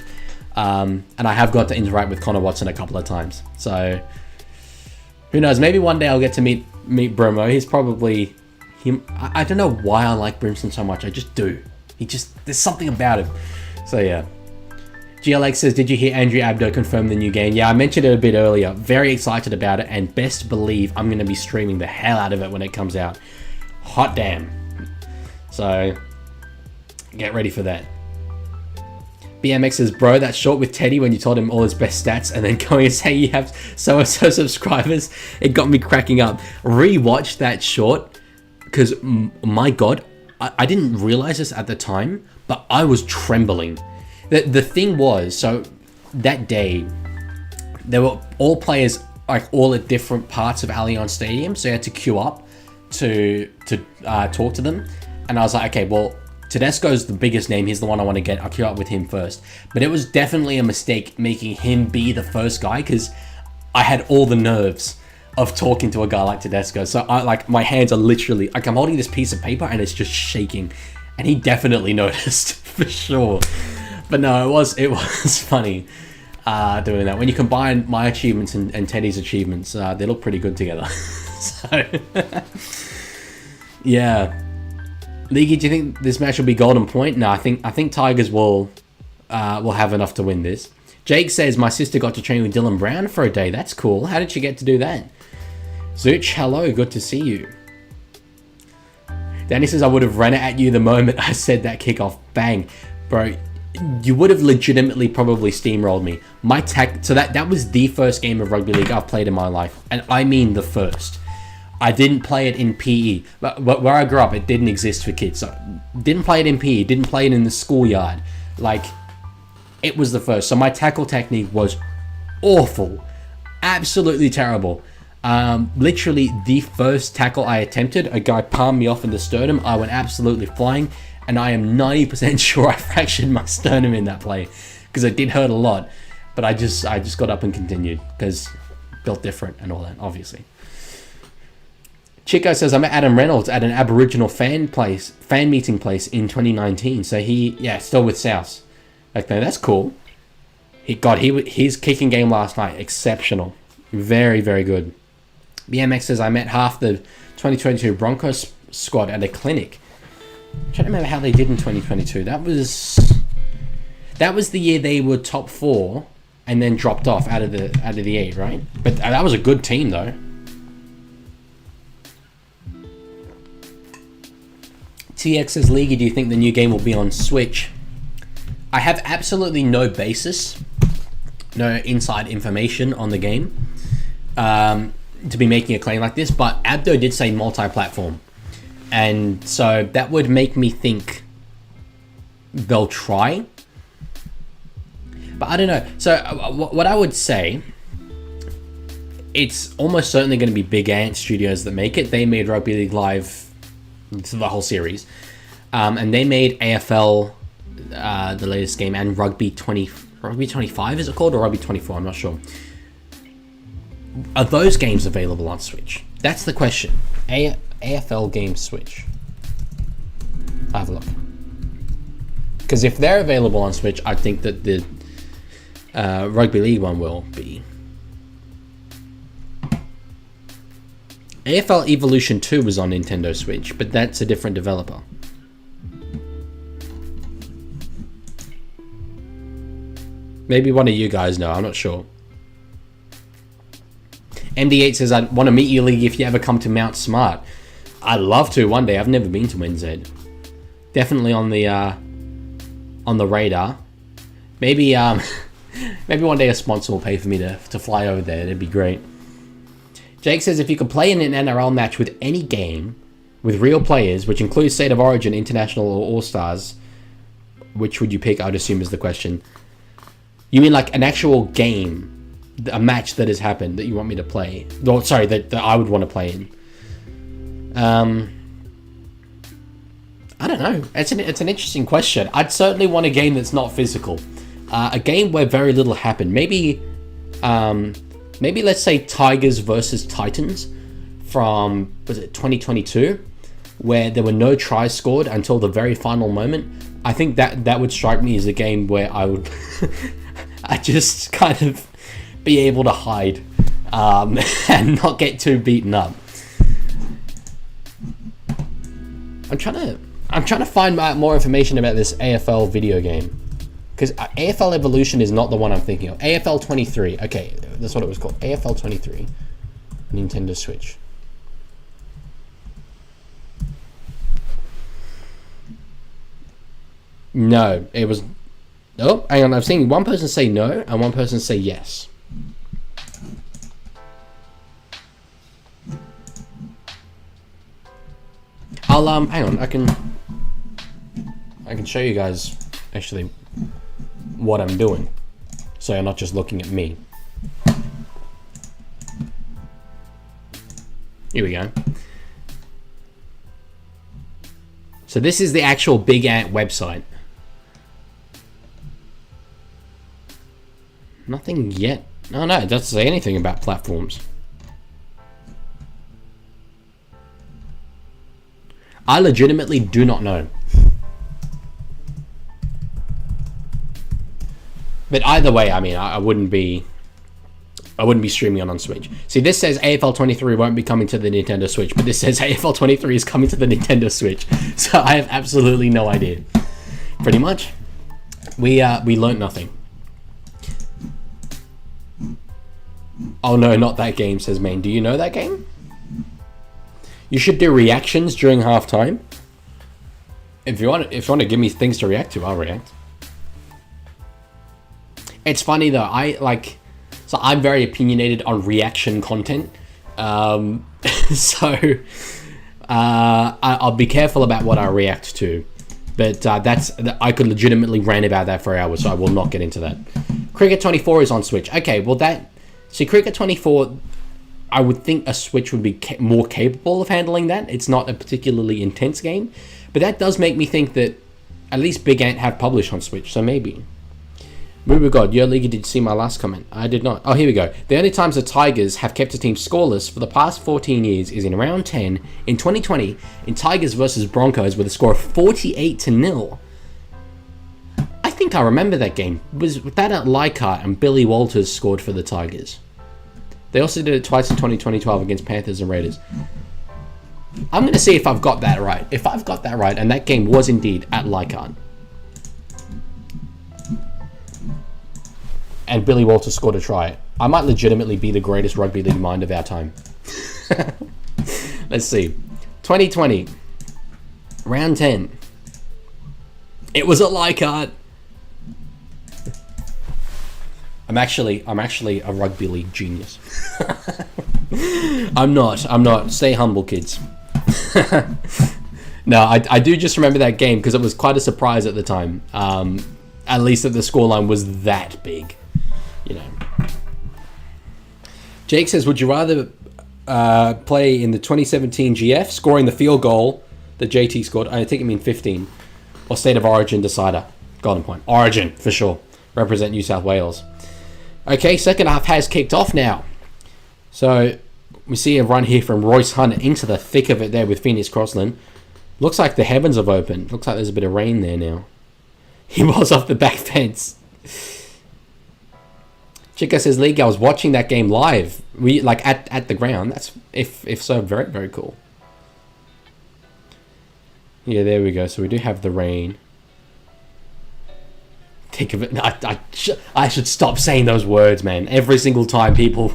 And I have got to interact with Connor Watson a couple of times. So who knows? Maybe one day I'll get to meet Bromo. He's probably him. I don't know why I like Brimson so much. I just do. There's something about him. So yeah. GLX says, did you hear Andrew Abdo confirm the new game? Yeah, I mentioned it a bit earlier. Very excited about it, and best believe I'm going to be streaming the hell out of it when it comes out. Hot damn. So, get ready for that. BMX says, bro, that short with Teddy when you told him all his best stats and then going and saying you have so-and-so subscribers, it got me cracking up. Rewatch that short, because, my God, I didn't realize this at the time, but I was trembling. The thing was, so that day, there were all players like all at different parts of Allianz Stadium, so you had to queue up to talk to them. And I was like, okay, well, Tedesco's the biggest name. He's the one I want to get. I'll queue up with him first. But it was definitely a mistake making him be the first guy, because I had all the nerves of talking to a guy like Tedesco. So my hands are literally, like I'm holding this piece of paper and it's just shaking. And he definitely noticed for sure. But no, it was funny. doing that. When you combine my achievements and Teddy's achievements, they look pretty good together. So, yeah. Leaguie, do you think this match will be golden point? No, I think Tigers will have enough to win this. Jake says, my sister got to train with Dylan Brown for a day. That's cool. How did she get to do that? Zooch, hello. Good to see you. Danny says, I would have run it at you the moment I said that kickoff. Bang. Bro, you would have legitimately probably steamrolled me. So that was the first game of rugby league I've played in my life. And I mean the first. I didn't play it in PE. But where I grew up, it didn't exist for kids. So didn't play it in PE. Didn't play it in the schoolyard. Like, it was the first. So my tackle technique was awful. Absolutely terrible. Literally the first tackle I attempted, a guy palmed me off in the sternum. I went absolutely flying. And I am 90% sure I fractured my sternum in that play. Because it did hurt a lot. But I just got up and continued. Because built different and all that, obviously. Chico says, I met Adam Reynolds at an Aboriginal fan meeting place in 2019. So still with South. Like, no, that's cool. His kicking game last night, exceptional. Very, very good. BMX says, I met half the 2022 Broncos squad at a clinic. I'm trying to remember how they did in 2022. That was the year they were top 4 and then dropped off out of the 8, right? But that was a good team, though. TX says, Leaguie, do you think the new game will be on Switch? I have absolutely no basis, no inside information on the game to be making a claim like this, but Abdo did say multi-platform. And so that would make me think they'll try. But I don't know. So what I would say, it's almost certainly going to be Big Ant Studios that make it. They made Rugby League Live, the whole series. And they made AFL, the latest game, and Rugby 25 is it called, or Rugby 24? I'm not sure. Are those games available on Switch? That's the question. AFL games Switch. I'll have a look. Because if they're available on Switch, I think that the Rugby League one will be. AFL Evolution 2 was on Nintendo Switch, but that's a different developer. Maybe one of you guys know, I'm not sure. MD8 says, I want to meet you, League, if you ever come to Mount Smart. I'd love to one day. I've never been to NZ. Definitely on the radar. Maybe maybe one day a sponsor will pay for me to fly over there. That'd be great. Jake says, if you could play in an NRL match with any game with real players, which includes State of Origin, International, or All-Stars, which would you pick? I'd assume is the question. You mean like an actual game, a match that has happened that you want me to play? Oh, sorry, that I would want to play in. I don't know. It's an interesting question. I'd certainly want a game that's not physical. A game where very little happened. Maybe let's say Tigers versus Titans from, was it 2022? Where there were no tries scored until the very final moment. I think that would strike me as a game where I would I just kind of be able to hide and not get too beaten up. I'm trying to find out more information about this AFL video game, because AFL Evolution is not the one I'm thinking of. AFL 23, okay, that's what it was called. AFL 23, Nintendo Switch. No, it was. Oh, hang on. I've seen one person say no and one person say yes. I'll hang on. I can show you guys actually what I'm doing, so you're not just looking at me. Here we go. So this is the actual Big Ant website. Nothing yet. No, it doesn't say anything about platforms. I legitimately do not know. But either way, I mean, I wouldn't be streaming on Switch. See, this says AFL 23 won't be coming to the Nintendo Switch, but this says AFL 23 is coming to the Nintendo Switch. So I have absolutely no idea. Pretty much, we learned nothing. Oh no, not that game, says Main. Do you know that game? You should do reactions during halftime. If you want to give me things to react to, I'll react. It's funny though. So I'm very opinionated on reaction content. I'll be careful about what I react to. But I could legitimately rant about that for hours, so I will not get into that. Cricket 24 is on Switch. Okay, well Cricket 24, I would think a Switch would be more capable of handling that. It's not a particularly intense game, but that does make me think that at least Big Ant have published on Switch, so maybe. Moo God, yo Leaguie, did you see my last comment? I did not. Oh, here we go. The only times the Tigers have kept a team scoreless for the past 14 years is in round 10 in 2020 in Tigers versus Broncos with a score of 48-0. I think I remember that game. Was that at Leichhardt and Billy Walters scored for the Tigers? They also did it twice in 2012 against Panthers and Raiders. I'm going to see if I've got that right. If I've got that right, and that game was indeed at Leichhardt, and Billy Walters scored a try, I might legitimately be the greatest rugby league mind of our time. Let's see. 2020. Round 10. It was at Leichhardt. I'm actually a rugby league genius. I'm not. Stay humble, kids. No, I do just remember that game because it was quite a surprise at the time. At least that the scoreline was that big. You know. Jake says, would you rather play in the 2017 GF, scoring the field goal that JT scored, I think you mean 15, or State of Origin decider? Golden point. Origin, for sure. Represent New South Wales. Okay, second half has kicked off now. So we see a run here from Royce Hunt into the thick of it there with Phoenix Crossland. Looks like the heavens have opened. Looks like there's a bit of rain there now. He was off the back fence. Chica says, League, I was watching that game live. We like at the ground. That's if so, very, very cool. Yeah, there we go. So we do have the rain. Think of it. I should stop saying those words, man. Every single time people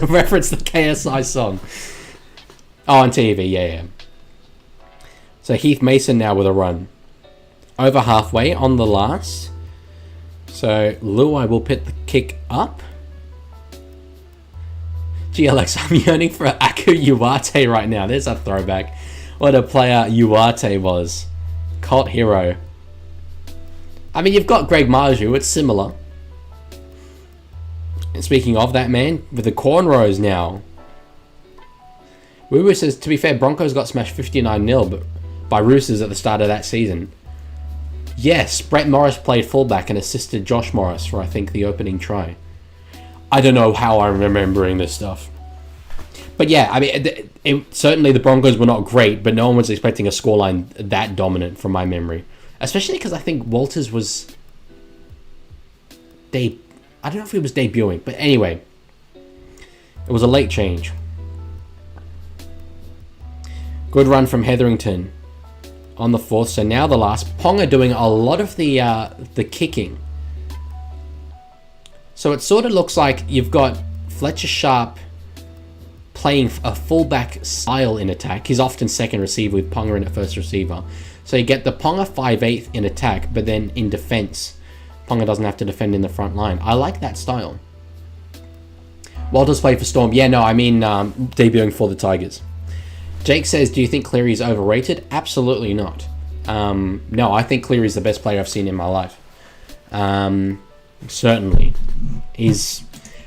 reference the KSI song. Oh, on TV, yeah. So Heath Mason now with a run. Over halfway on the last. So Luai will put the kick up. Gee, Alex, I'm yearning for Aku Uwate right now. There's a throwback. What a player Uwate was. Cult hero. I mean, you've got Greg Marju. It's similar. And speaking of that, man, with the cornrows now. Woo says, to be fair, Broncos got smashed 59-0 by Roosters at the start of that season. Yes, Brett Morris played fullback and assisted Josh Morris for, I think, the opening try. I don't know how I'm remembering this stuff. But yeah, I mean, certainly the Broncos were not great, but no one was expecting a scoreline that dominant from my memory. Especially because I think Walters was... I don't know if he was debuting, but anyway. It was a late change. Good run from Hetherington on the fourth. So now the last. Ponga doing a lot of the kicking. So it sort of looks like you've got Fletcher Sharp playing a fullback style in attack. He's often second receiver with Ponga in at first receiver. So you get the Ponga 5/8 in attack, but then in defense, Ponga doesn't have to defend in the front line. I like that style. Walters played for Storm. Yeah, no, I mean debuting for the Tigers. Jake says, do you think Cleary is overrated? Absolutely not. No, I think Cleary is the best player I've seen in my life. Certainly.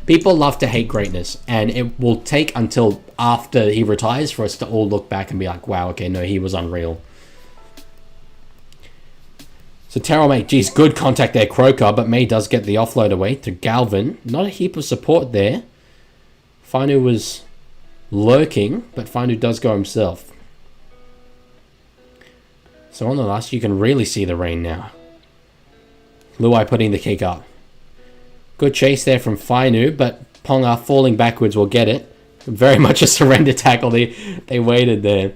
People love to hate greatness, and it will take until after he retires for us to all look back and be like, wow, okay, no, he was unreal. So Terrell, mate, geez, good contact there, Croker, but May does get the offload away to Galvin. Not a heap of support there. Fainu was lurking, but Fainu does go himself. So on the last, you can really see the rain now. Luai putting the kick up. Good chase there from Fainu, but Ponga falling backwards will get it. Very much a surrender tackle. They waited there.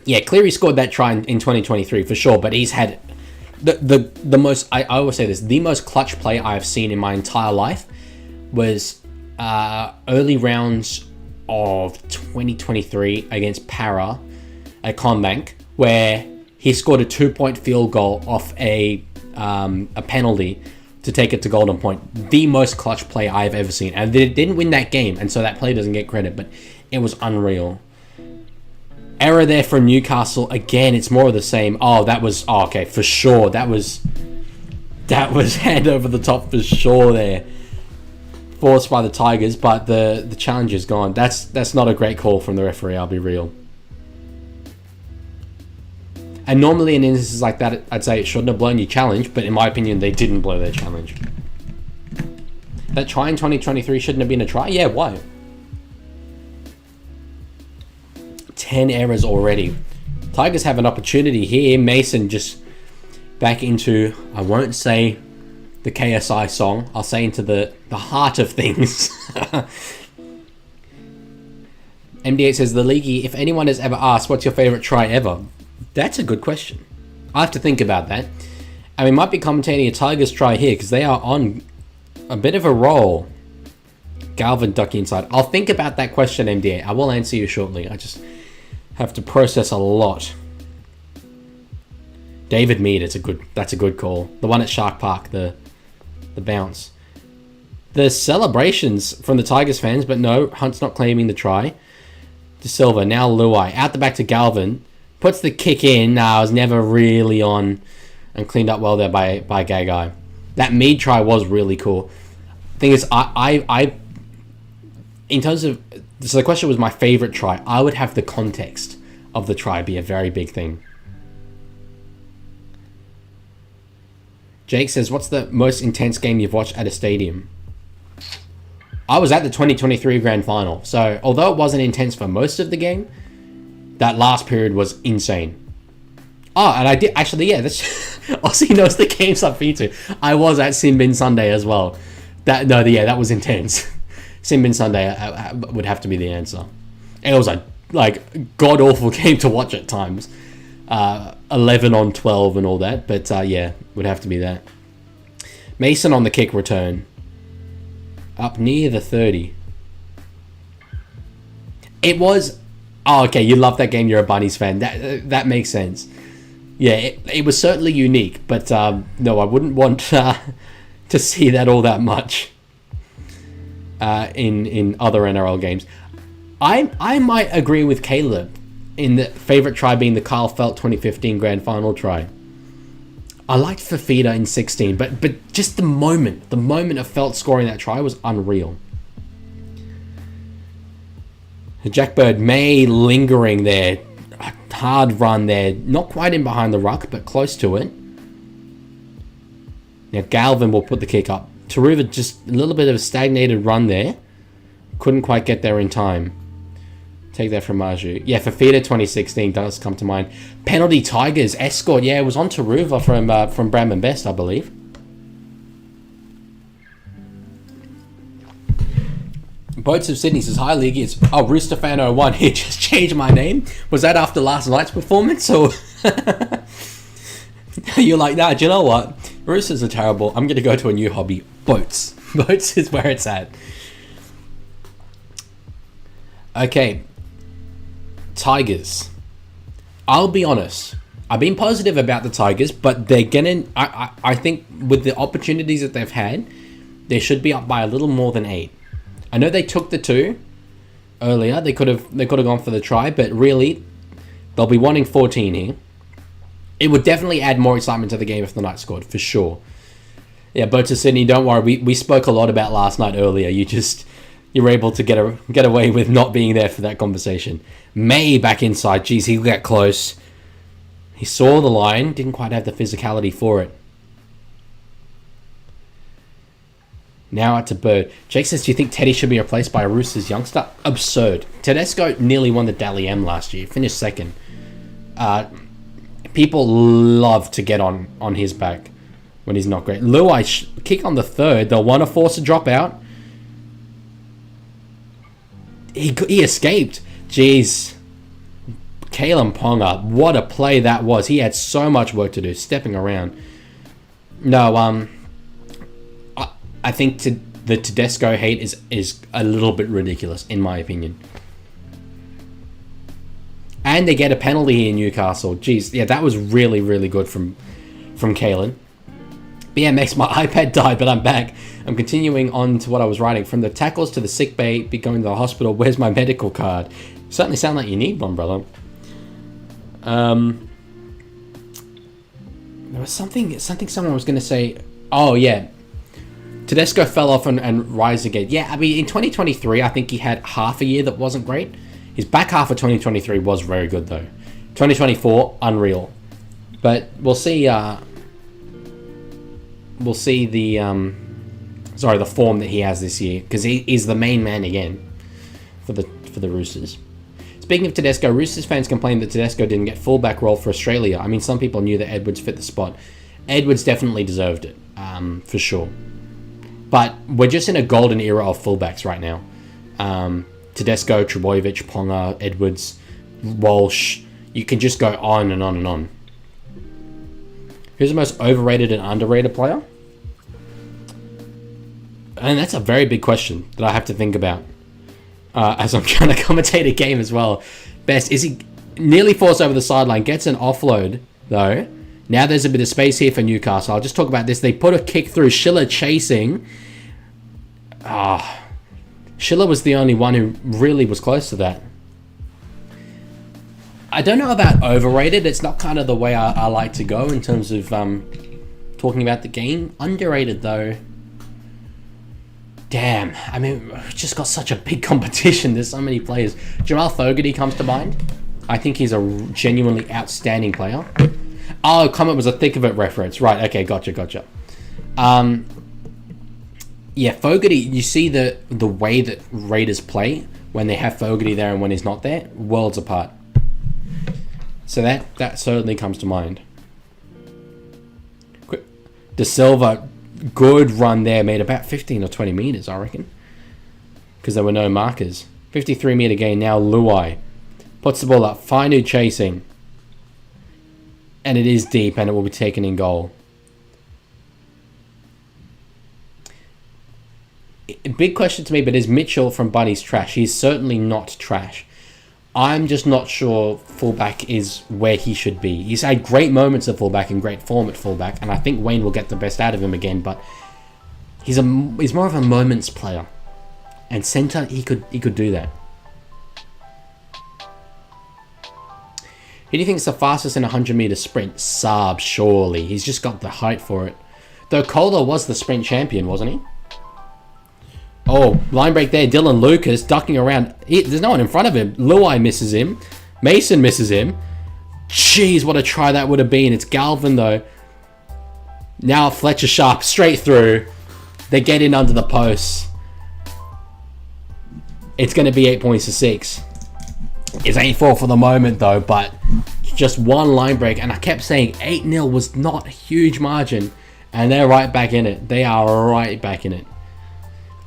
Yeah, Cleary scored that try in 2023 for sure, but he's had the most, I always say this, the most clutch play I've seen in my entire life was early rounds of 2023 against Para at Combank, where he scored a 2-point field goal off a penalty to take it to golden point. The most clutch play I've ever seen. And they didn't win that game, and so that play doesn't get credit, but it was unreal. Error there from Newcastle. Again, it's more of the same. Oh, that was... Oh, okay, for sure. That was hand over the top for sure there. Forced by the Tigers, but the challenge is gone. That's not a great call from the referee, I'll be real. And normally in instances like that, I'd say it shouldn't have blown your challenge, but in my opinion, they didn't blow their challenge. That try in 2023 shouldn't have been a try? Yeah, why? 10 errors already. Tigers have an opportunity here. Mason just back into, I won't say the KSI song, I'll say into the heart of things. MD8 says, the Leaguie, if anyone has ever asked, what's your favourite try ever? That's a good question. I have to think about that. And we might be commentating a Tigers try here because they are on a bit of a roll. Galvin ducking inside. I'll think about that question, MD8. I will answer you shortly. I just have to process a lot. David Mead, that's a good call. The one at Shark Park, the bounce. The celebrations from the Tigers fans, but no, Hunt's not claiming the try. De Silva, now Luai. Out the back to Galvin. Puts the kick in. I was never really on, and cleaned up well there by Gagai. That Mead try was really cool. Thing is, I in terms of, so the question was my favorite try. I would have the context of the try be a very big thing. Jake says, what's the most intense game you've watched at a stadium? I was at the 2023 grand final, so although it wasn't intense for most of the game, that last period was insane. Oh, and I did actually, yeah, that's Aussie knows the game's up for you too. I was at Sin Bin Sunday as well. That was intense. Sin Bin Sunday would have to be the answer. It was a god awful game to watch at times. 11 on 12 and all that, but yeah, would have to be that. Mason on the kick return. Up near the 30. It was... Oh, okay, you love that game, you're a Bunnies fan. That makes sense. Yeah, it was certainly unique, but no, I wouldn't want to see that all that much in other NRL games. I might agree with Caleb in the favourite try being the Carl Felt 2015 grand final try. I liked Fafita in 16, but just the moment of Felt scoring that try was unreal. Jack Bird May lingering there. A hard run there. Not quite in behind the ruck, but close to it. Now Galvin will put the kick up. Taruva just a little bit of a stagnated run there. Couldn't quite get there in time. Take that from Maju. Yeah, Fafita 2016 does come to mind. Penalty Tigers. Escort. Yeah, it was on Taruva from Bramman Best, I believe. Boats of Sydney says, hi League, it's Rooster Fan 01. He just changed my name. Was that after last night's performance? Or you're like, nah, do you know what? Roosters are terrible. I'm going to go to a new hobby. Boats. Boats is where it's at. Okay. Tigers. I'll be honest. I've been positive about the Tigers, but they're going to... I think with the opportunities that they've had, they should be up by a little more than 8. I know they took the 2 earlier. They could have gone for the try, but really, they'll be wanting 14 here. It would definitely add more excitement to the game if the Knights scored, for sure. Yeah, Boats of Sydney, don't worry. We spoke a lot about last night earlier. You're able to get away with not being there for that conversation. May back inside. Jeez, he'll get close. He saw the line, didn't quite have the physicality for it. Now out to Bird. Jake says, do you think Teddy should be replaced by a Roosters youngster? Absurd. Tedesco nearly won the Dally M last year. Finished second. People love to get on his back. when he's not great. Luai kick on the third. They'll want to force a drop out. He escaped. Jeez. Kalen Ponga, what a play that was. He had so much work to do, stepping around. No, I think the Tedesco hate is a little bit ridiculous, in my opinion. And they get a penalty here in Newcastle. Jeez, yeah, that was really, really good from Kalen. BMX, my iPad died, but I'm back. I'm continuing on to what I was writing. From the tackles to the sick bay, be going to the hospital. Where's my medical card? You certainly sound like you need one, brother. There was something someone was going to say. Oh, yeah. Tedesco fell off and rise again. Yeah, I mean, in 2023, I think he had half a year that wasn't great. His back half of 2023 was very good, though. 2024, unreal. But we'll see. We'll see the form that he has this year, because he is the main man again for the Roosters. Speaking of Tedesco, Roosters fans complained that Tedesco didn't get fullback role for Australia. I mean, some people knew that Edwards fit the spot. Edwards definitely deserved it, for sure. But we're just in a golden era of fullbacks right now. Tedesco, Trebojevic, Ponga, Edwards, Walsh. You can just go on and on and on. Who's the most overrated and underrated player? And that's a very big question that I have to think about. As I'm trying to commentate a game as well. Best, is he nearly forced over the sideline, gets an offload, though. Now there's a bit of space here for Newcastle. I'll just talk about this. They put a kick through, Schiller chasing. Schiller was the only one who really was close to that. I don't know about overrated. It's not kind of the way I like to go in terms of talking about the game. Underrated, though. Damn. I mean, we've just got such a big competition. There's so many players. Jamal Fogarty comes to mind. I think he's a genuinely outstanding player. Oh, comment was a thick of it reference. Right, okay, gotcha. Yeah, Fogarty, you see the way that Raiders play when they have Fogarty there and when he's not there, worlds apart. So that certainly comes to mind. De Silva, good run there, made about 15 or 20 meters, I reckon, because there were no markers. 53 meter gain. Now Luai puts the ball up. Fainu chasing, and it is deep, and it will be taken in goal. Big question to me, but is Mitchell from Bunnies trash? He's certainly not trash. I'm just not sure fullback is where he should be. He's had great moments at fullback and great form at fullback, and I think Wayne will get the best out of him again, but he's more of a moments player. And centre, he could do that. Who do you think is the fastest in a 100-meter sprint? Saab, surely. He's just got the height for it. Though Kohler was the sprint champion, wasn't he? Oh, line break there. Dylan Lucas ducking around. There's no one in front of him. Luai misses him. Mason misses him. Jeez, what a try that would have been. It's Galvin, though. Now Fletcher Sharp straight through. They get in under the posts. It's going to be 8 points to 6. It's 8-4 for the moment, though, but just one line break. And I kept saying 8-0 was not a huge margin. And they're right back in it. They are right back in it.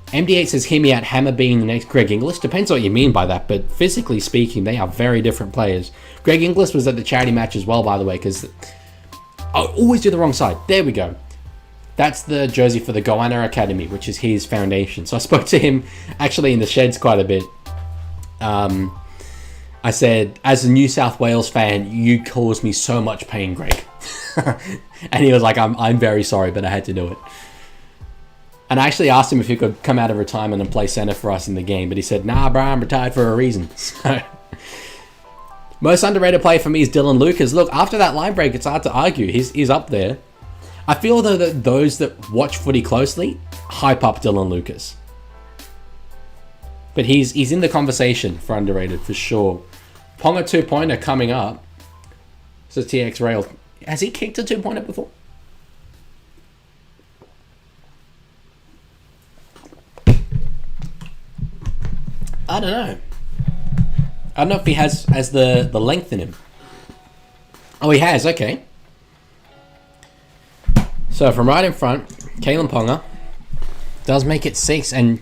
MD8 says, hear me out, Hammer being the next Greg Inglis. Depends what you mean by that, but physically speaking, they are very different players. Greg Inglis was at the charity match as well, by the way, because I always do the wrong side. There we go. That's the jersey for the Goanna Academy, which is his foundation. So I spoke to him actually in the sheds quite a bit. I said, as a New South Wales fan, you cause me so much pain, Greg. And he was like, I'm very sorry, but I had to do it. And I actually asked him if he could come out of retirement and play centre for us in the game. But he said, nah, bro, I'm retired for a reason. So, most underrated player for me is Dylan Lucas. Look, after that line break, it's hard to argue. He's up there. I feel, though, that those that watch footy closely hype up Dylan Lucas. But he's in the conversation for underrated, for sure. Ponga 2-pointer coming up. So TX Rail. Has he kicked a 2-pointer before? I don't know. I don't know if he has the length in him. Oh, he has. Okay. So from right in front, Kalen Ponga does make it 6, and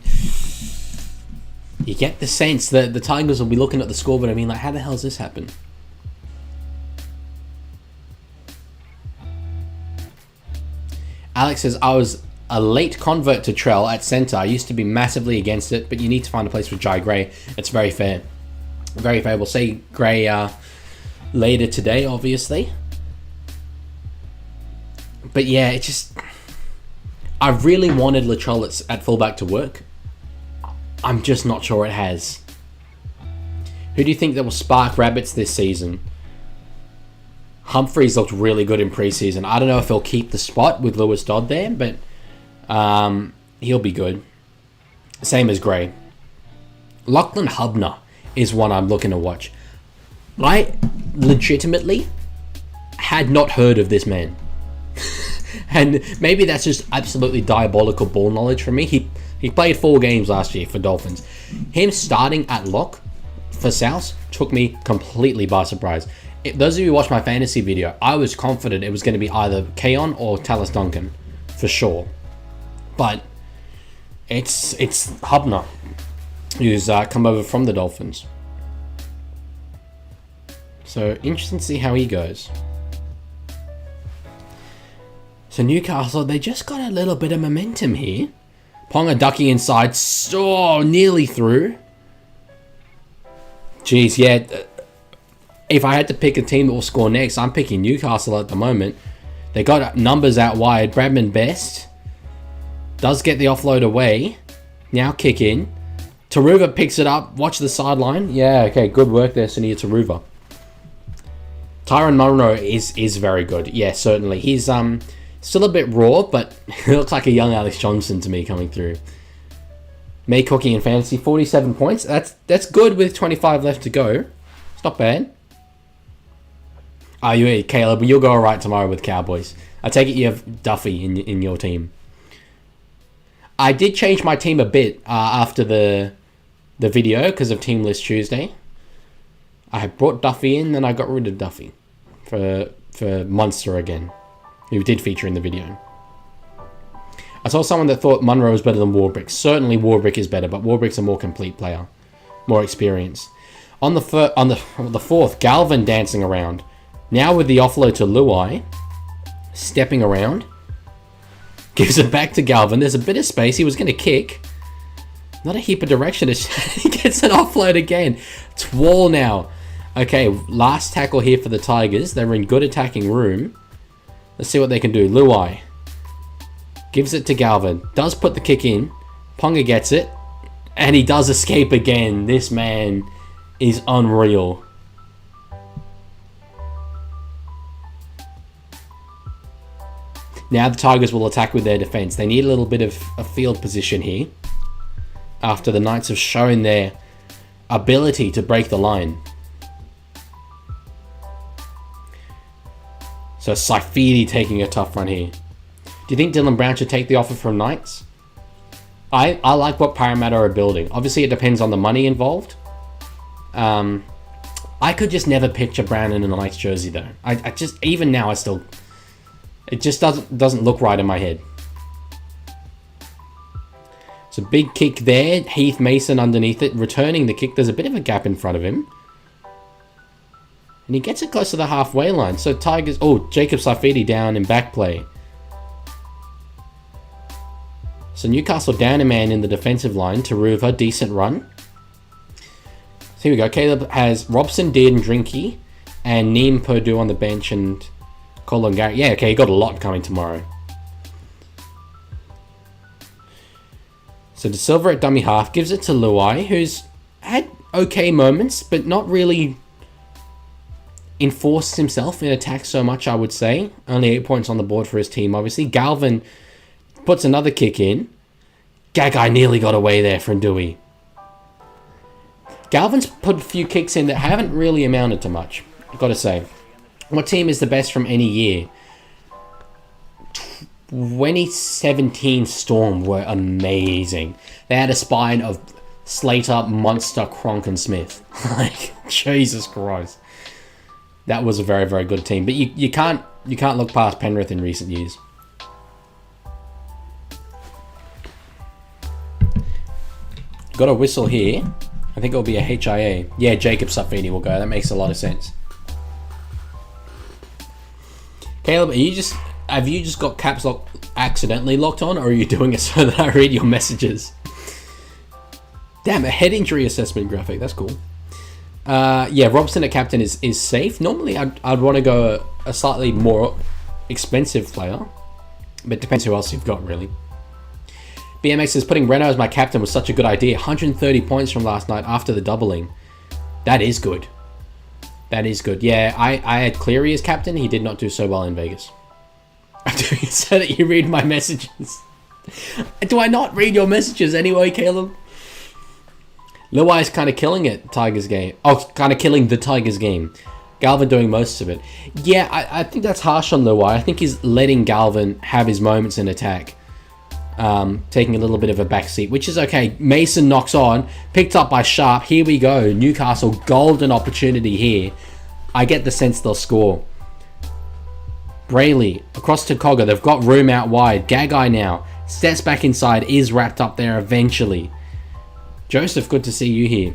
you get the sense that the Tigers will be looking at the scoreboard and being like, how the hell has this happened? Alex says, I was a late convert to Trell at centre. I used to be massively against it, but you need to find a place for Jai Gray. It's very fair. Very fair. We'll see Gray later today, obviously. But yeah, it just... I really wanted Latrell at fullback to work. I'm just not sure it has. Who do you think that will spark Rabbits this season? Humphreys looked really good in preseason. I don't know if he'll keep the spot with Lewis Dodd there, but he'll be good. Same as Gray. Lachlan Hubner is one I'm looking to watch. I legitimately had not heard of this man. And maybe that's just absolutely diabolical ball knowledge from me. He played 4 games last year for Dolphins. Him starting at lock for South took me completely by surprise. Those of you who watched my fantasy video, I was confident it was going to be either Keon or Tallis Duncan, for sure. But it's Hubner, who's come over from the Dolphins. So interesting to see how he goes. So Newcastle, they just got a little bit of momentum here. Ponga ducking inside, so nearly through. Jeez, yeah. If I had to pick a team that will score next, I'm picking Newcastle at the moment. They got numbers out wide. Bradman Best does get the offload away. Now kick in. Taruva picks it up. Watch the sideline. Yeah, okay, good work there, Sunia Taruva. Tyron Munro is very good. Yeah, certainly. He's still a bit raw, but he looks like a young Alex Johnson to me coming through. May Cooking in fantasy, 47 points. That's good with 25 left to go. It's not bad. Caleb, you'll go alright tomorrow with Cowboys. I take it you have Duffy in your team. I did change my team a bit after the video because of Team List Tuesday. I brought Duffy in, then I got rid of Duffy for Munster again, who did feature in the video. I saw someone that thought Munro was better than Warbrick. Certainly Warbrick is better, but Warbrick's a more complete player, more experienced. On the fourth, Galvin dancing around. Now with the offload to Luai, stepping around, gives it back to Galvin. There's a bit of space. He was going to kick. Not a heap of direction. He gets an offload again. It's Wall now. Okay, last tackle here for the Tigers. They're in good attacking room. Let's see what they can do. Luai gives it to Galvin. Does put the kick in. Ponga gets it. And he does escape again. This man is unreal. Now the Tigers will attack with their defense. They need a little bit of a field position here, after the Knights have shown their ability to break the line. So Saifidi taking a tough run here. Do you think Dylan Brown should take the offer from Knights? I like what Parramatta are building. Obviously it depends on the money involved. I could just never picture Brown in a Knights jersey though. I just, even now it just doesn't look right in my head. It's a big kick there. Heath Mason underneath it, returning the kick. There's a bit of a gap in front of him. And he gets it close to the halfway line. So Tigers... Oh, Jacob Saifidi down in back play. So Newcastle down a man in the defensive line. Taruva, decent run. So here we go. Caleb has Robson, Dearden, Drinky, and Neem Purdue on the bench, and Colin Garrett. Yeah, okay, he got a lot coming tomorrow. So De Silva at dummy half gives it to Luai, who's had okay moments, but not really enforced himself in attack so much, I would say. Only 8 points on the board for his team, obviously. Galvin puts another kick in. Gagai nearly got away there from Dewey. Galvin's put a few kicks in that haven't really amounted to much, I've got to say. What team is the best from any year? 2017 Storm were amazing. They had a spine of Slater, Munster, Cronk, and Smith. Like, Jesus Christ. That was a very, very good team. But you can't look past Penrith in recent years. Got a whistle here. I think it'll be a HIA. Yeah, Jacob Safini will go. That makes a lot of sense. Caleb, have you just got caps lock accidentally locked on, or are you doing it so that I read your messages? Damn, a head injury assessment graphic. That's cool. Yeah, Robson at captain is safe. Normally, I'd want to go a slightly more expensive player, but it depends who else you've got, really. BMX says, putting Renault as my captain was such a good idea. 130 points from last night after the doubling. That is good. That is good. Yeah, I had Cleary as captain. He did not do so well in Vegas. I'm doing it so that you read my messages. Do I not read your messages anyway, Caleb? Luai is kind of killing it, Tigers game. Oh, kind of killing the Tigers game. Galvin doing most of it. Yeah, I think that's harsh on Luai. I think he's letting Galvin have his moments in attack. Taking a little bit of a backseat, which is okay. Mason knocks on, picked up by Sharp. Here we go. Newcastle, golden opportunity here. I get the sense they'll score. Brayley, across to Cogger. They've got room out wide. Gagai now. Steps back inside, is wrapped up there eventually. Joseph, good to see you here.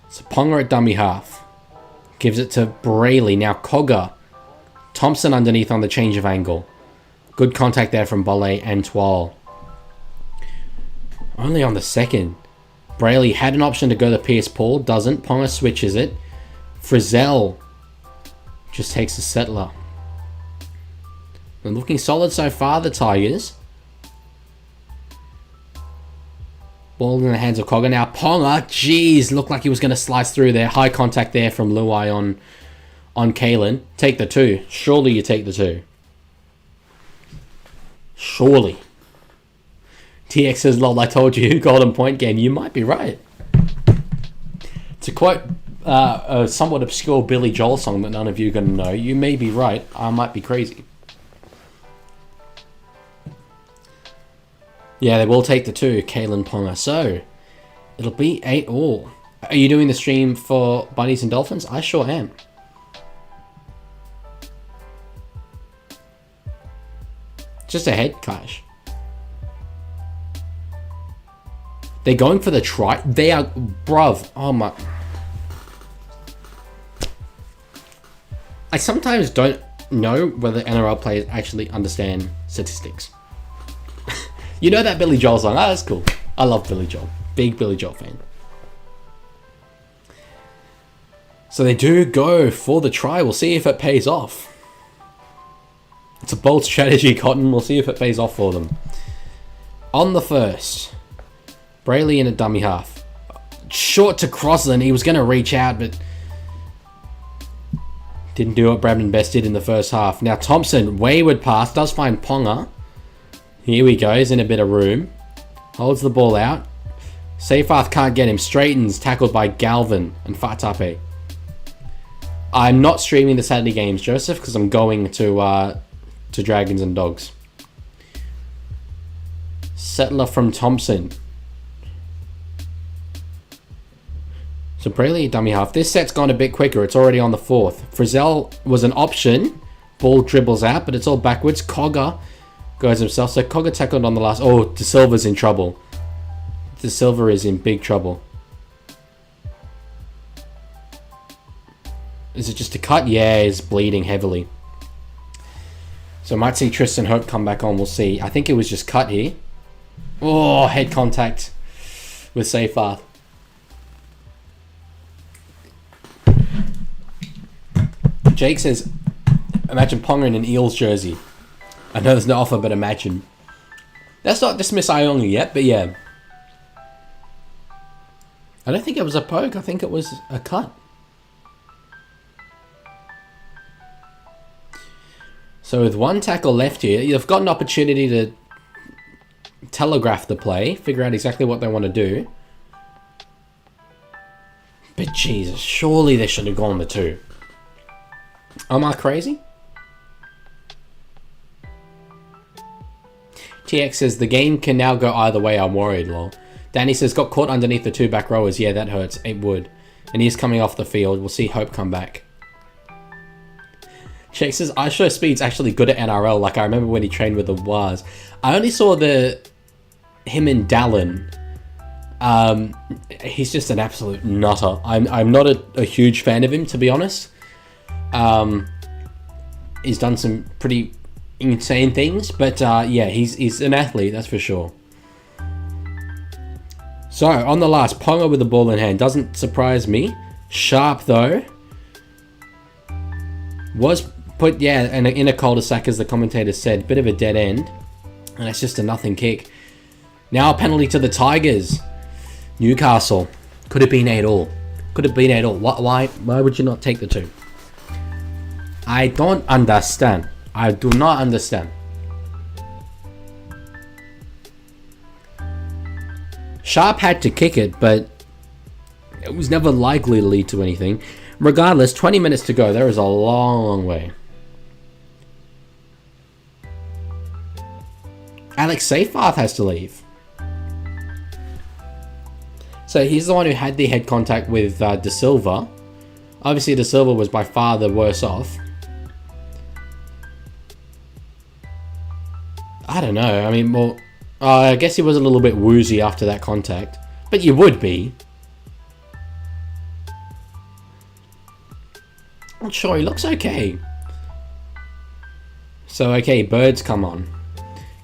So Ponga at dummy half. Gives it to Brayley. Now Cogger. Thompson underneath on the change of angle. Good contact there from Bolle and Twal. Only on the second. Brayley had an option to go to Pierce Paul. Doesn't. Ponga switches it. Frizzell just takes a settler. They're looking solid so far, the Tigers. Ball in the hands of Cogger. Now Ponga, jeez, looked like he was going to slice through there. High contact there from Luai on Kalen. Take the two. Surely you take the two. Surely. TX says, lol, I told you, golden point game. You might be right. To quote a somewhat obscure Billy Joel song that none of you are going to know, you may be right. I might be crazy. Yeah, they will take the two, Kalen Ponga. So, it'll be 8-all. Are you doing the stream for Bunnies and Dolphins? I sure am. Just ahead, Cash. They're going for the try. They are, bruv. Oh my. I sometimes don't know whether NRL players actually understand statistics. You know that Billy Joel song? Ah, that's cool. I love Billy Joel. Big Billy Joel fan. So they do go for the try. We'll see if it pays off. It's a bold strategy, Cotton. We'll see if it pays off for them. On the first, Brayley in a dummy half. Short to Crossland. He was going to reach out, but didn't do what Bradman Best did in the first half. Now Thompson, wayward pass, does find Ponga. Here we go. He's in a bit of room. Holds the ball out. Seyfarth can't get him. Straightens, tackled by Galvin and Fatape. I'm not streaming the Saturday games, Joseph, because I'm going to Dragons and Dogs. Settler from Thompson. So Brayley, dummy half. This set's gone a bit quicker. It's already on the fourth. Frizzell was an option. Ball dribbles out, but it's all backwards. Cogger goes himself. So Cogger tackled on the last. Oh, De Silva's in trouble. De Silva is in big trouble. Is it just a cut? Yeah, he's bleeding heavily. So might see Tristan Hope come back on. We'll see. I think it was just cut here. Oh, head contact with Seyfarth. Jake says, imagine Ponga in an Eels jersey. I know there's no offer, but imagine. Let's not dismiss Iongi yet, but yeah. I don't think it was a poke. I think it was a cut. So with one tackle left here, you've got an opportunity to telegraph the play, figure out exactly what they want to do. But Jesus, surely they should have gone the two. Am I crazy? TX says, the game can now go either way, I'm worried, lol. Danny says, got caught underneath the two back rowers. Yeah, that hurts. It would. And he's coming off the field. We'll see Hope come back. Jake says, I sure Speed's actually good at NRL. Like, I remember when he trained with the Waz. I only saw him and Dallin. He's just an absolute nutter. I'm not a huge fan of him, to be honest. He's done some pretty insane things, but yeah, he's an athlete, that's for sure. So, on the last, Ponga with the ball in hand. Doesn't surprise me. Sharp, though. Was put, yeah, in a cul-de-sac, as the commentator said. Bit of a dead end. And it's just a nothing kick. Now a penalty to the Tigers. Newcastle. Could have been 8 all. Could have been 8 all. Why would you not take the 2? I don't understand. I do not understand. Sharp had to kick it, but it was never likely to lead to anything. Regardless, 20 minutes to go. There is a long way. Alex Seyfarth has to leave. So he's the one who had the head contact with De Silva. Obviously, De Silva was by far the worse off. I don't know. I mean, well, I guess he was a little bit woozy after that contact. But you would be. Not sure. He looks okay. So, okay, Birds come on.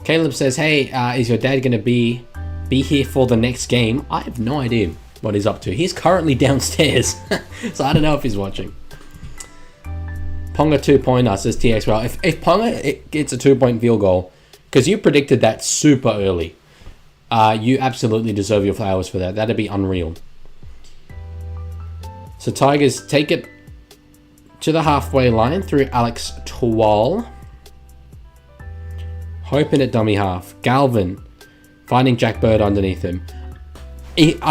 Caleb says, hey, is your dad going to be here for the next game? I have no idea what he's up to. He's currently downstairs. So I don't know if he's watching. Ponga 2-pointer, says TX. Well, if Ponga gets a 2-point field goal, because you predicted that super early, you absolutely deserve your flowers for that. That'd be unreal. So Tigers take it to the halfway line through Alex Twal. Hoping at dummy half. Galvin finding Jack Bird underneath him. If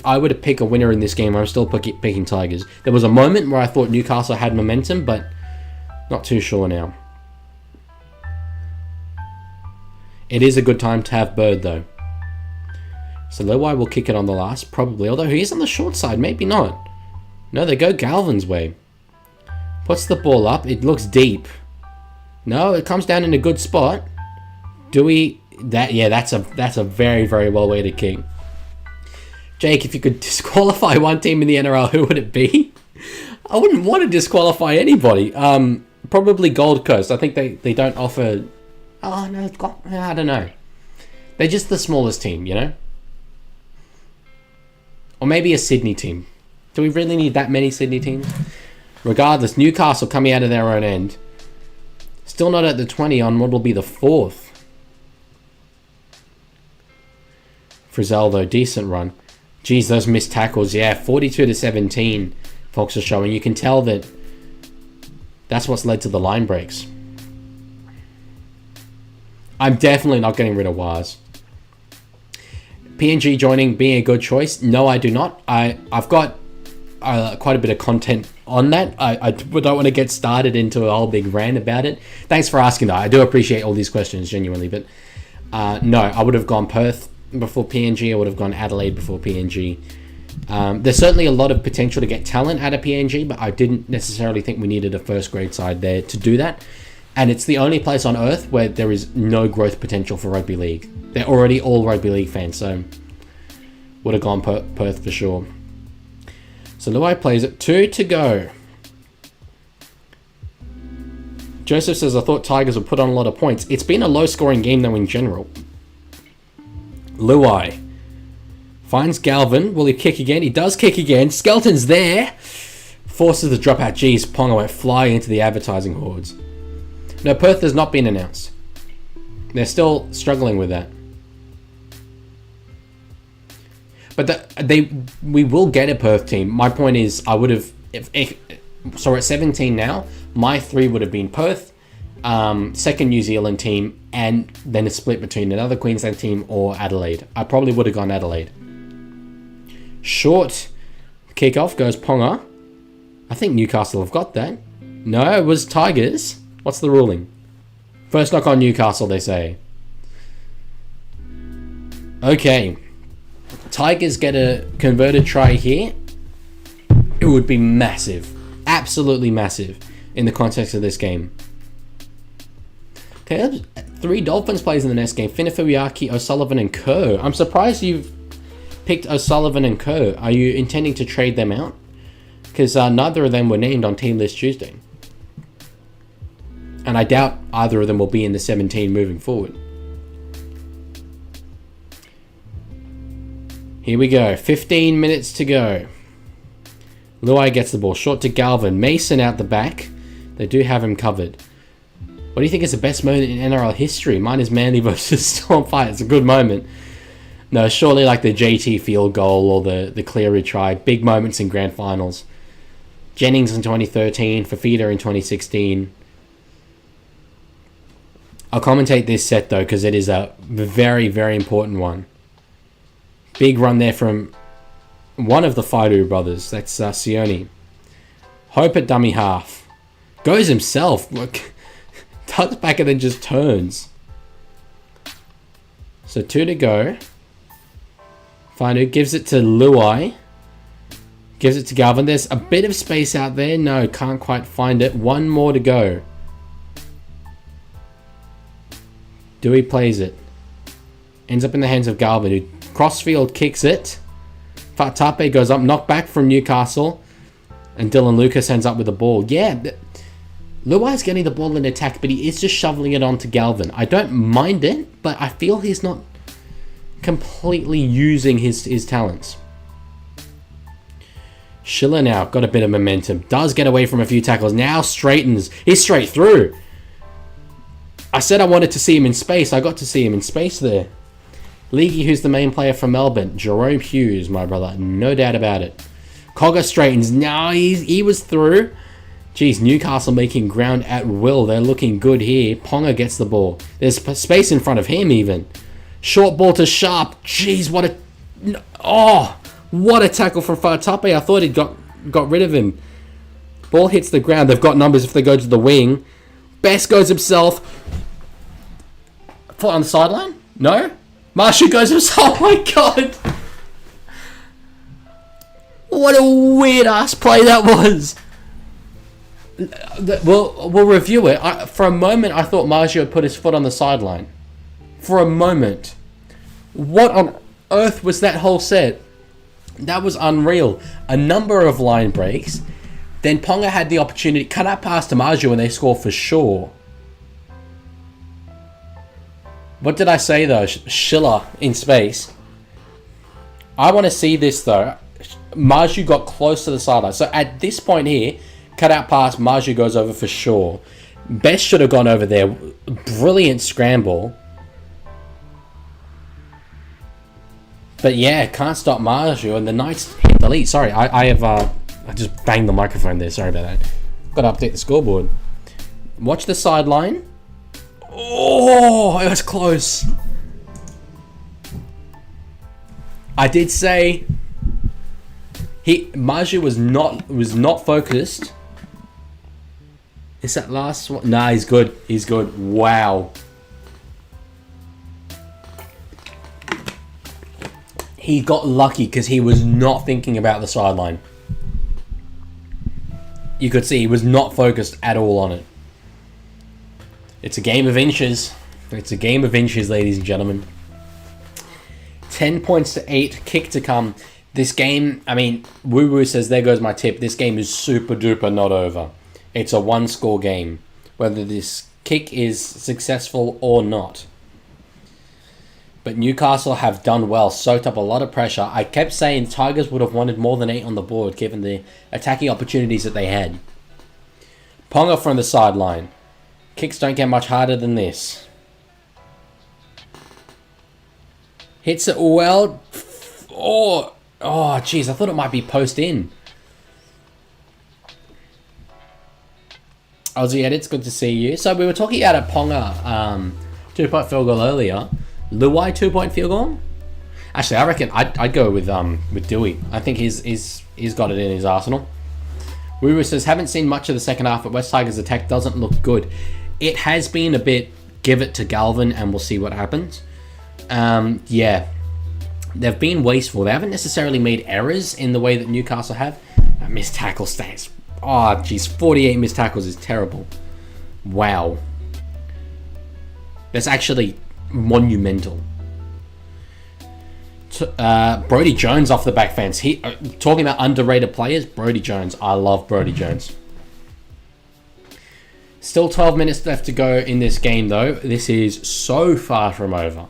I were to pick a winner in this game, I'm still picking Tigers. There was a moment where I thought Newcastle had momentum, but not too sure now. It is a good time to have Bird, though. So Leaguie will kick it on the last, probably. Although he's on the short side, maybe not. No, they go Galvin's way. Puts the ball up. It looks deep. No, it comes down in a good spot. Do we... that's a very, very well-weighted kick. Jake, if you could disqualify one team in the NRL, who would it be? I wouldn't want to disqualify anybody. Probably Gold Coast. I think they don't offer... Oh, no, I don't know. They're just the smallest team, you know? Or maybe a Sydney team. Do we really need that many Sydney teams? Regardless, Newcastle coming out of their own end. Still not at the 20 on what will be the 4th. Frizzell, though, decent run. Geez, those missed tackles. Yeah, 42-17, Fox are showing. You can tell that that's what's led to the line breaks. I'm definitely not getting rid of Waz. PNG joining being a good choice. No, I do not. I've got quite a bit of content on that. I don't want to get started into a whole big rant about it. Thanks for asking, though. I do appreciate all these questions, genuinely. But no, I would have gone Perth before PNG. I would have gone Adelaide before PNG. There's certainly a lot of potential to get talent out of PNG, but I didn't necessarily think we needed a first grade side there to do that. And it's the only place on earth where there is no growth potential for rugby league. They're already all rugby league fans, so would have gone Perth for sure. So Leaguie plays it. 2 to go. Joseph says, I thought Tigers would put on a lot of points. It's been a low-scoring game, though, in general. Leaguie finds Galvin. Will he kick again? He does kick again. Skelton's there. Forces the dropout. Jeez, Ponga went flying into the advertising hordes. No, Perth has not been announced. They're still struggling with that. But we will get a Perth team. My point is, I would have... So we're at 17 now. My 3 would have been Perth, second New Zealand team, and then a split between another Queensland team or Adelaide. I probably would have gone Adelaide. Short kickoff goes Ponga. I think Newcastle have got that. No, it was Tigers. What's the ruling? First knock on Newcastle, they say. Okay. Tigers get a converted try here. It would be massive. Absolutely massive in the context of this game. Okay, 3 Dolphins players in the next game. Finifuyaki, O'Sullivan, and Kerr. I'm surprised you've picked O'Sullivan and Kerr. Are you intending to trade them out? Because neither of them were named on Team List Tuesday. And I doubt either of them will be in the 17 moving forward. Here we go. 15 minutes to go. League gets the ball. Short to Galvin. Mason out the back. They do have him covered. What do you think is the best moment in NRL history? Mine is Manly versus Storm fight. It's a good moment. No, surely like the JT field goal or the Cleary try. Big moments in grand finals. Jennings in 2013. Fafita in 2016. I'll commentate this set though because it is a very, very important one. Big run there from one of the Faidu brothers. That's Sione. Hope at dummy half. Goes himself. Look. Tucks back and then just turns. So 2 to go. Faidu gives it to Luai. Gives it to Galvin. There's a bit of space out there. No, can't quite find it. 1 more to go. Dewey plays it. Ends up in the hands of Galvin, who crossfield kicks it. Fatape goes up, knocked back from Newcastle. And Dylan Lucas ends up with the ball. Yeah, Luai's getting the ball in attack, but he is just shoveling it onto Galvin. I don't mind it, but I feel he's not completely using his talents. Schiller now got a bit of momentum. Does get away from a few tackles. Now straightens. He's straight through. I said I wanted to see him in space. I got to see him in space there. Leaguie, who's the main player from Melbourne. Jerome Hughes, my brother. No doubt about it. Cogger straightens. Now he was through. Jeez, Newcastle making ground at will. They're looking good here. Ponga gets the ball. There's space in front of him even. Short ball to Sharp. Jeez, what a... Oh, what a tackle from Fatape. I thought he'd got rid of him. Ball hits the ground. They've got numbers if they go to the wing. Best goes himself. Foot on the sideline? No? Marshu goes himself. Oh my god. What a weird ass play that was. We'll review it. For a moment, I thought Maggio put his foot on the sideline. For a moment. What on earth was that whole set? That was unreal. A number of line breaks. Then Ponga had the opportunity. Cut out pass to Maggio and they score for sure. What did I say though? Schiller in space. I want to see this though. Maggio got close to the sideline. So at this point here, cut out pass, Maggio goes over for sure. Best should have gone over there. Brilliant scramble. But yeah, can't stop Maggio, and the Knights hit the lead. Sorry, I just banged the microphone there. Sorry about that. Got to update the scoreboard. Watch the sideline. Oh, it was close. I did say Maggio was not focused. Is that last one? Nah, he's good. He's good. Wow. He got lucky because he was not thinking about the sideline. You could see he was not focused at all on it. It's a game of inches. It's a game of inches, ladies and gentlemen. 10 points to 8. Kick to come. This game, I mean, Woo Woo says, there goes my tip. This game is super duper not over. It's a one-score game, whether this kick is successful or not. But Newcastle have done well, soaked up a lot of pressure. I kept saying Tigers would have wanted more than 8 on the board, given the attacking opportunities that they had. Ponga from the sideline. Kicks don't get much harder than this. Hits it well. Oh, jeez, I thought it might be post in. Aussie Edits, good to see you. So we were talking about a Ponga 2-point field goal earlier. Luai 2-point field goal. Actually, I reckon I'd go with Dewey. I think he's got it in his arsenal. Woo says, haven't seen much of the second half, but West Tigers' attack doesn't look good. It has been a bit, give it to Galvin and we'll see what happens. Yeah, they've been wasteful. They haven't necessarily made errors in the way that Newcastle have. Missed tackle stats. Oh, geez, 48 missed tackles is terrible. Wow. That's actually monumental. Brodie Jones off the back fence. Talking about underrated players, Brodie Jones. I love Brodie Jones. Still 12 minutes left to go in this game, though. This is so far from over.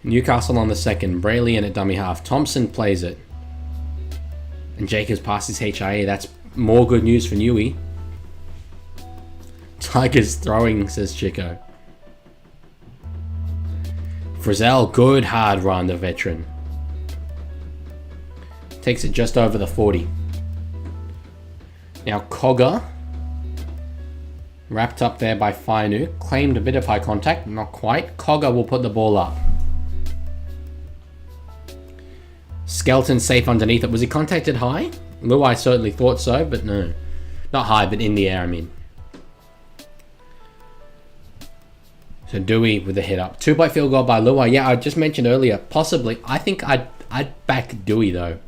Newcastle on the second. Brayley in at dummy half. Thompson plays it. And Jacobs passes HIA. That's more good news for Newey. Tigers throwing, says Chico. Frizzell, good hard run, the veteran. Takes it just over the 40. Now Cogger, wrapped up there by Fainu, claimed a bit of high contact, not quite. Cogger will put the ball up. Skelton safe underneath it. Was he contacted high? Luai certainly thought so, but no. Not high, but in the air, I mean. So Dewey with the hit up. 2-point field goal by Luai. Yeah, I just mentioned earlier, possibly. I think I'd back Dewey, though.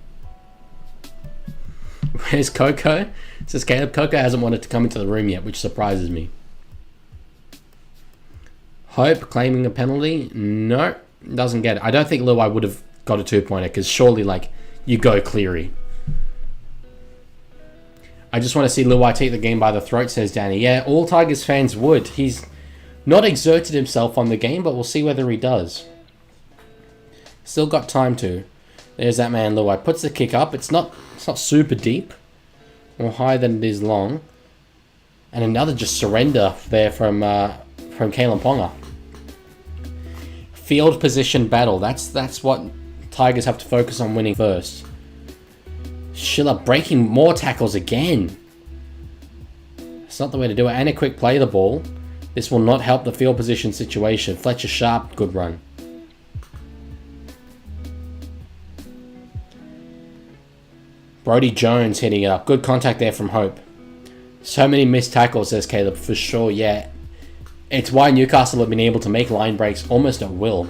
Where's Coco? It says Caleb. Coco hasn't wanted to come into the room yet, which surprises me. Hope claiming a penalty. No, doesn't get it. I don't think Luai would have got a 2-pointer because surely, like, you go Cleary. I just want to see Luai take the game by the throat, says Danny. Yeah, all Tigers fans would. He's not exerted himself on the game, but we'll see whether he does. Still got time to. There's that man, Luai. Puts the kick up. It's not super deep. More high than it is long. And another just surrender there from Kalen Ponga. Field position battle. That's what Tigers have to focus on winning first. Schiller breaking more tackles again. It's not the way to do it. And a quick play the ball. This will not help the field position situation. Fletcher Sharp, good run. Brodie Jones hitting it up. Good contact there from Hope. So many missed tackles, says Caleb, for sure, yeah. It's why Newcastle have been able to make line breaks almost at will.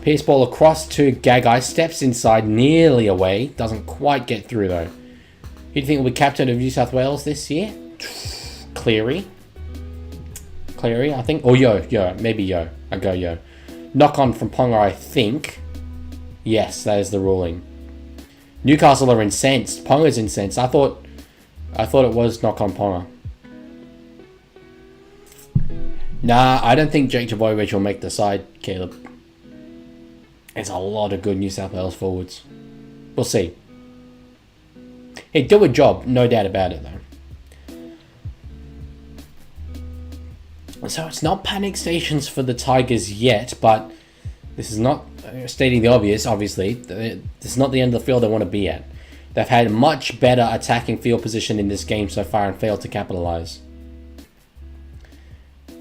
Pierce ball across to Gagai. Steps inside, nearly away. Doesn't quite get through, though. Who do you think will be captain of New South Wales this year? Cleary, I think. Or Yo. Maybe Yo. I go Yo. Knock on from Ponga, I think. Yes, that is the ruling. Newcastle are incensed. Ponga's incensed. I thought it was knock on Ponga. Nah, I don't think Jake Trbojevic will make the side, Caleb. There's a lot of good New South Wales forwards. We'll see. He'd do a job, no doubt about it, though. So it's not panic stations for the Tigers yet, but this is not stating the obvious, obviously. This is not the end of the field they want to be at. They've had much better attacking field position in this game so far and failed to capitalise.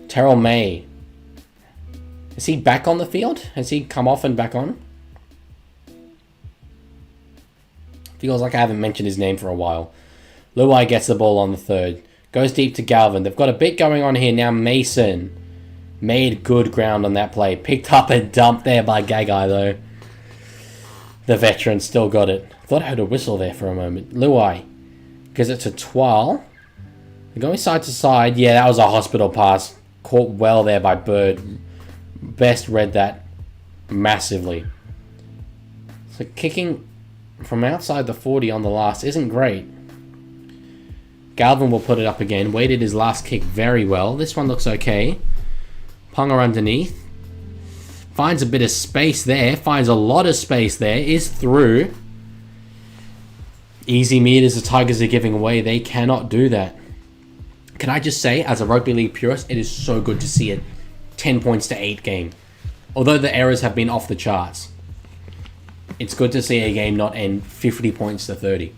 Terrell May. Is he back on the field? Has he come off and back on? Feels like I haven't mentioned his name for a while. Luai gets the ball on the third. Goes deep to Galvin. They've got a bit going on here now. Mason made good ground on that play. Picked up and dumped there by Gagai, though. The veteran still got it. Thought I heard a whistle there for a moment. Luai gives it to Twal. They're going side to side. Yeah, that was a hospital pass. Caught well there by Bird. Best read that massively. So kicking from outside the 40 on the last isn't great. Galvin will put it up again. Weighted his last kick very well. This one looks okay. Ponga underneath. Finds a bit of space there. Finds a lot of space there. Is through. Easy meters the Tigers are giving away. They cannot do that. Can I just say, as a rugby league purist, it is so good to see a 10 points to 8 game. Although the errors have been off the charts. It's good to see a game not end 50 points to 30.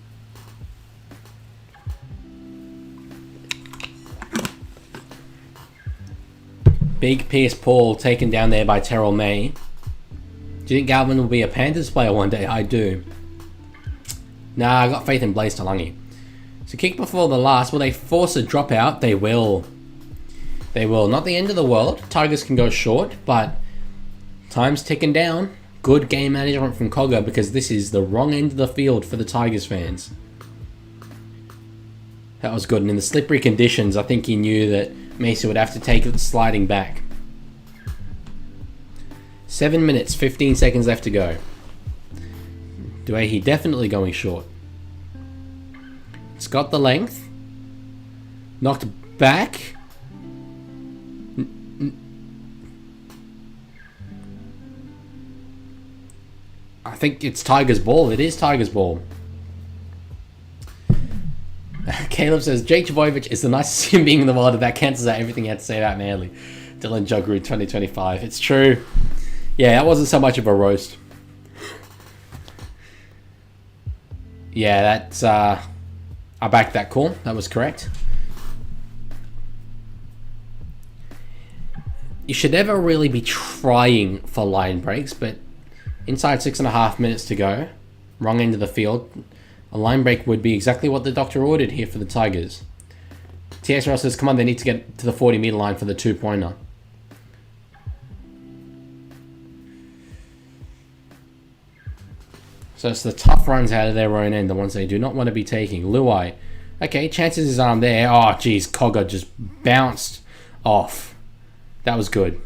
Big Pierce Paul taken down there by Terrell May. Do you think Galvin will be a Panthers player one day? I do. Nah, I got faith in Blaze Talangi. So kick before the last. Will they force a dropout? They will. They will. Not the end of the world. Tigers can go short, but time's ticking down. Good game management from Cogger because this is the wrong end of the field for the Tigers fans. That was good. And in the slippery conditions, I think he knew that Macy would have to take it sliding back. 7 minutes, 15 seconds left to go. Duehi definitely going short. It's got the length. Knocked back. I think it's Tiger's ball. It is Tiger's ball. Caleb says, Jake Trbojevic is the nicest human being in the world, and that cancels out everything he had to say about Manly. Dylan Jugru 2025. It's true. Yeah, that wasn't so much of a roast. Yeah, that's... I backed that call. That was correct. You should never really be trying for line breaks, but inside 6.5 minutes to go, wrong end of the field, a line break would be exactly what the doctor ordered here for the Tigers. TX Ross says, come on, they need to get to the 40-meter line for the two-pointer. So it's the tough runs out of their own end, the ones they do not want to be taking. Luai. Okay, chances his arm there. Oh, geez, Cogger just bounced off. That was good.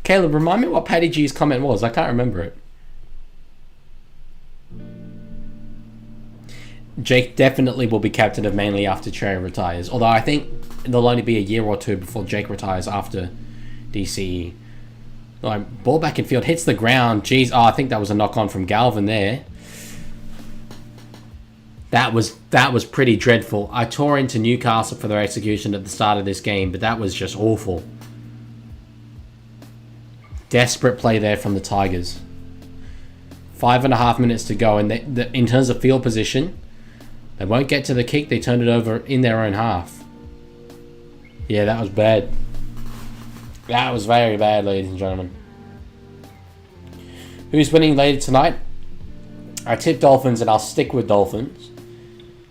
Caleb, remind me what Paddy G's comment was. I can't remember it. Jake definitely will be captain of Manly after Cherry retires. Although I think there'll only be a year or two before Jake retires after DCE. Like, ball back in field, hits the ground. Jeez, I think that was a knock-on from Galvin there. That was pretty dreadful. I tore into Newcastle for their execution at the start of this game, but that was just awful. Desperate play there from the Tigers. 5.5 minutes to go, and in terms of field position, they won't get to the kick. They turned it over in their own half. Yeah, that was bad. That was very bad, ladies and gentlemen. Who's winning later tonight? I tipped Dolphins, and I'll stick with Dolphins.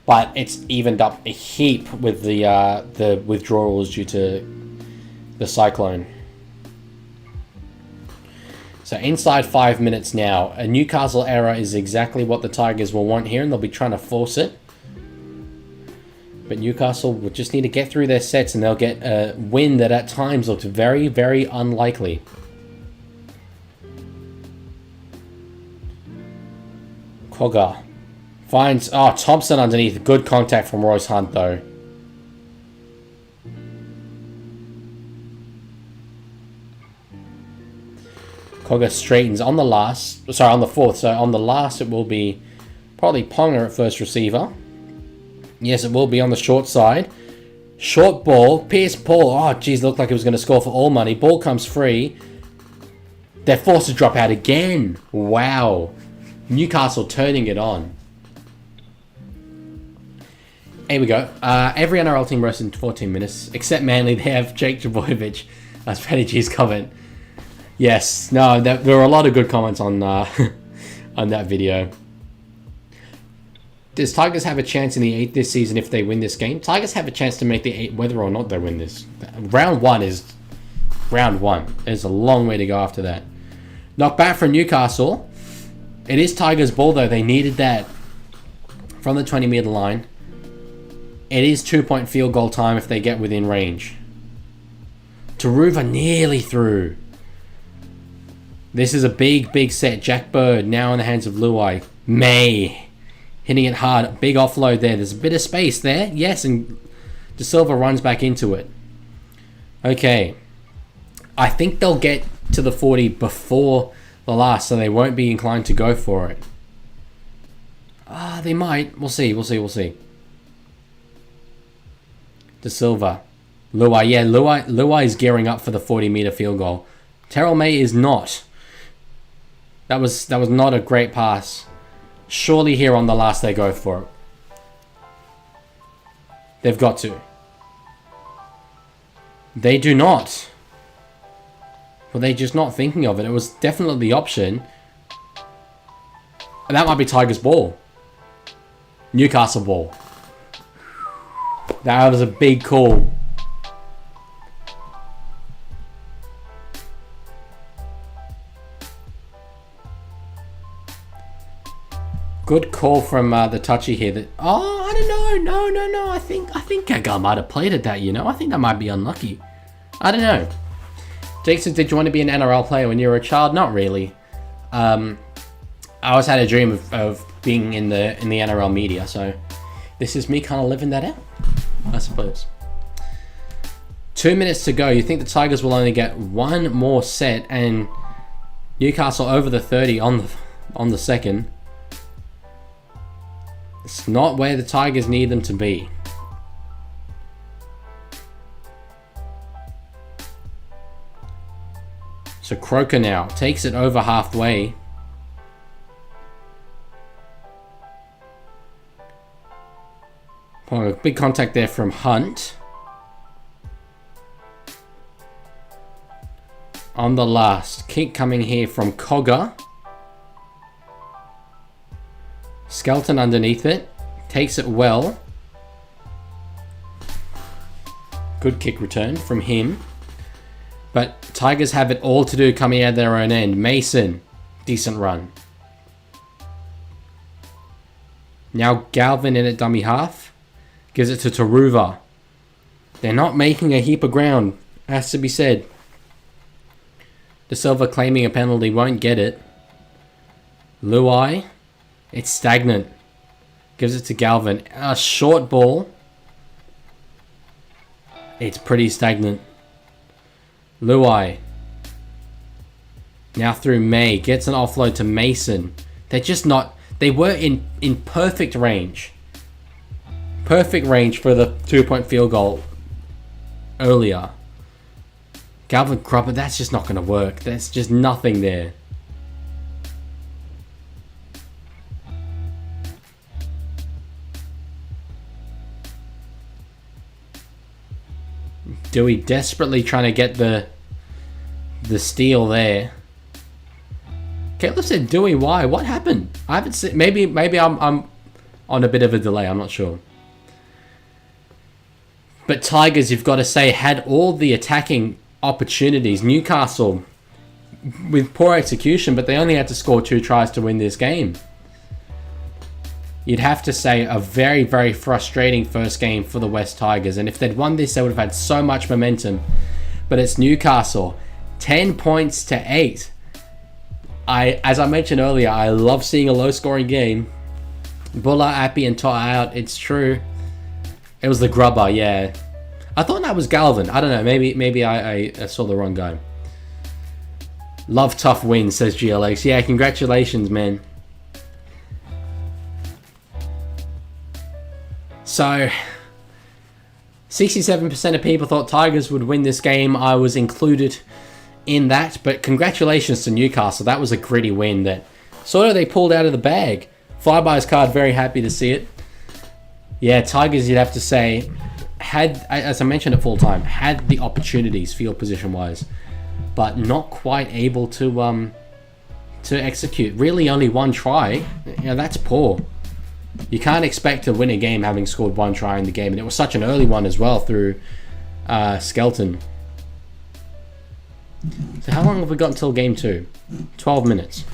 But it's evened up a heap with the withdrawals due to the cyclone. So inside 5 minutes now. A Newcastle error is exactly what the Tigers will want here, and they'll be trying to force it. But Newcastle will just need to get through their sets, and they'll get a win that at times looks very, very unlikely. Cogger finds... Oh, Thompson underneath. Good contact from Royce Hunt, though. Cogger straightens on the last... Sorry, on the fourth. So on the last, it will be probably Ponga at first receiver. Yes, it will be on the short side. Short ball. Pierce Paul. Oh, geez, looked like he was going to score for all money. Ball comes free. They're forced to drop out again. Wow. Newcastle turning it on. Here we go. Every NRL team rests in 14 minutes, except Manly. They have Jake Trbojevic. That's Paddy G's comment. Yes. No, there were a lot of good comments on on that video. Does Tigers have a chance in the 8th this season if they win this game? Tigers have a chance to make the 8th whether or not they win this. Round 1 is round 1. There's a long way to go after that. Knock back from Newcastle. It is Tigers' ball, though. They needed that from the 20-meter line. It is 2-point field goal time if they get within range. Taruva nearly through. This is a big, big set. Jack Bird now in the hands of Luai. May hitting it hard. Big offload there. There's a bit of space there. Yes, and De Silva runs back into it. Okay. I think they'll get to the 40 before the last, so they won't be inclined to go for it. They might. We'll see. We'll see. De Silva. Luai. Yeah, Luai is gearing up for the 40-meter field goal. Terrell May is not. That was not a great pass. Surely here on the last they go for it. They've got to. They do not. Were they just not thinking of it? It was definitely the option. And that might be Tigers' ball. Newcastle ball. That was a big call. Good call from the touchy here. That I don't know. No. I think Gaga might have played at that. I think that might be unlucky. I don't know. Jake says, did you want to be an NRL player when you were a child? Not really. I always had a dream of being in the NRL media, so this is me kind of living that out, I suppose. 2 minutes to go. You think the Tigers will only get one more set, and Newcastle over the 30 on the second. It's not where the Tigers need them to be. So Croker now takes it over halfway. Oh, big contact there from Hunt. On the last. Kick coming here from Cogger. Skelton underneath it. Takes it well. Good kick return from him. But Tigers have it all to do coming out of their own end. Mason. Decent run. Now Galvin in at dummy half. Gives it to Taruva. They're not making a heap of ground. Has to be said. De Silva claiming a penalty. Won't get it. Luai. It's stagnant. Gives it to Galvin. A short ball. It's pretty stagnant. Luai. Now through May. Gets an offload to Mason. They're just not... They were in perfect range. Perfect range for the 2-point field goal earlier. Galvin Cropper, that's just not going to work. There's just nothing there. Dewey desperately trying to get the steal there. Caleb said, Dewey, why? What happened? I haven't seen... Maybe I'm on a bit of a delay. I'm not sure. But Tigers, you've got to say, had all the attacking opportunities. Newcastle, with poor execution, but they only had to score 2 tries to win this game. You'd have to say a very, very frustrating first game for the West Tigers. And if they'd won this, they would have had so much momentum. But it's Newcastle. 10 points to 8. As I mentioned earlier, I love seeing a low-scoring game. Buller, Appy, and Toa out. It's true. It was the grubber, yeah. I thought that was Galvin. I don't know. Maybe I saw the wrong guy. Love tough wins, says GLX. Yeah, congratulations, man. So, 67% of people thought Tigers would win this game. I was included in that. But congratulations to Newcastle. That was a gritty win that sort of they pulled out of the bag. Flyby's card, very happy to see it. Yeah, Tigers, you'd have to say, had, as I mentioned at full time, had the opportunities field position-wise, but not quite able to execute. Really only 1 try. That's poor. You can't expect to win a game having scored 1 try in the game. And it was such an early one as well through Skelton. So how long have we got until game 2? 12 minutes.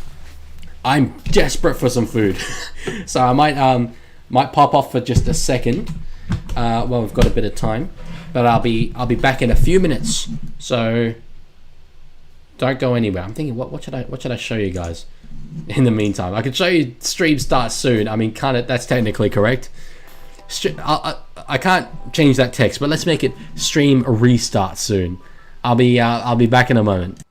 I'm desperate for some food. So I might pop off for just a second. Well, we've got a bit of time. But I'll be back in a few minutes. So don't go anywhere. I'm thinking, what should I show you guys? In the meantime, I could show you stream starts soon. I mean, kind of, that's technically correct. I can't change that text, but let's make it stream restart soon. I'll be back in a moment.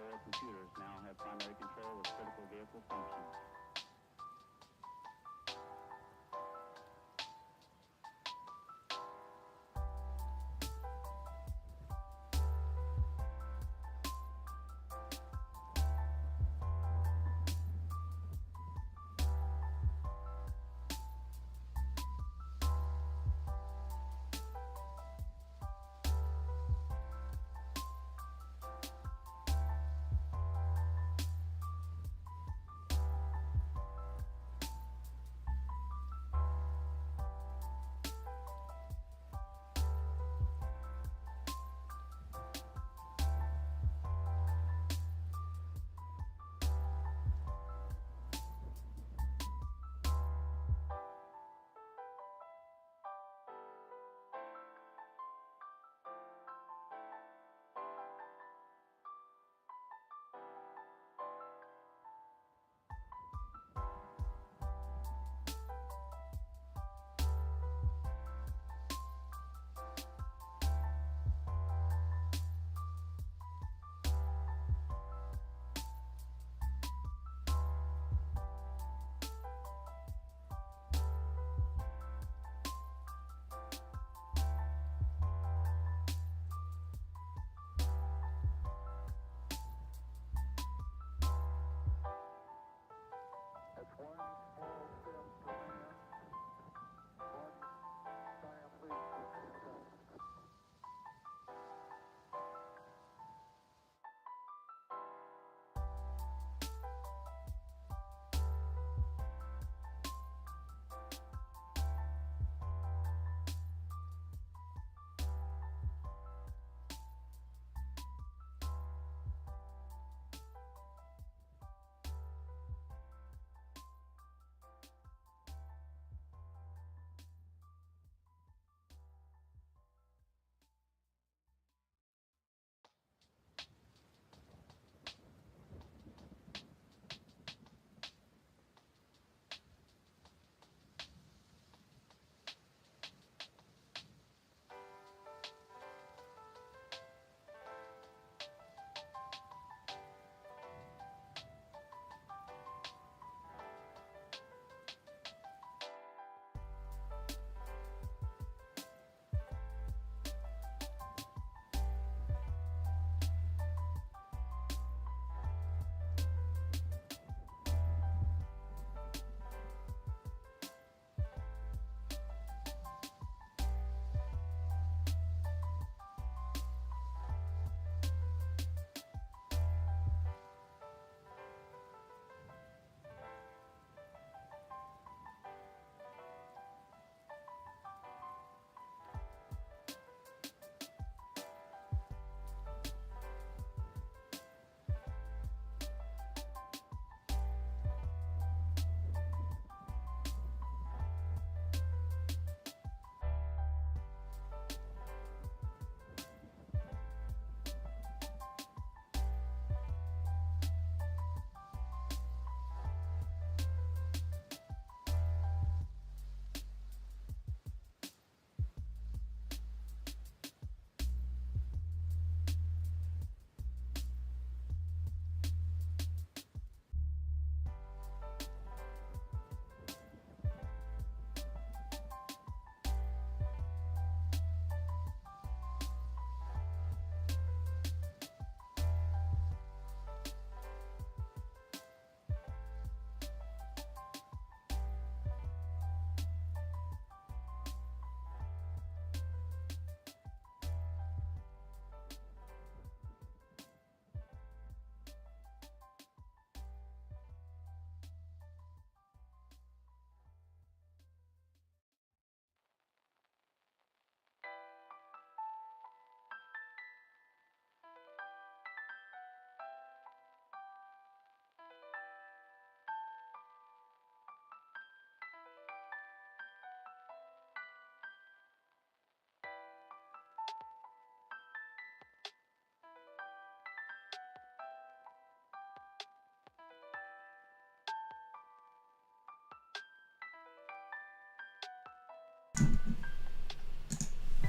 All computers now have primary control of critical vehicle functions.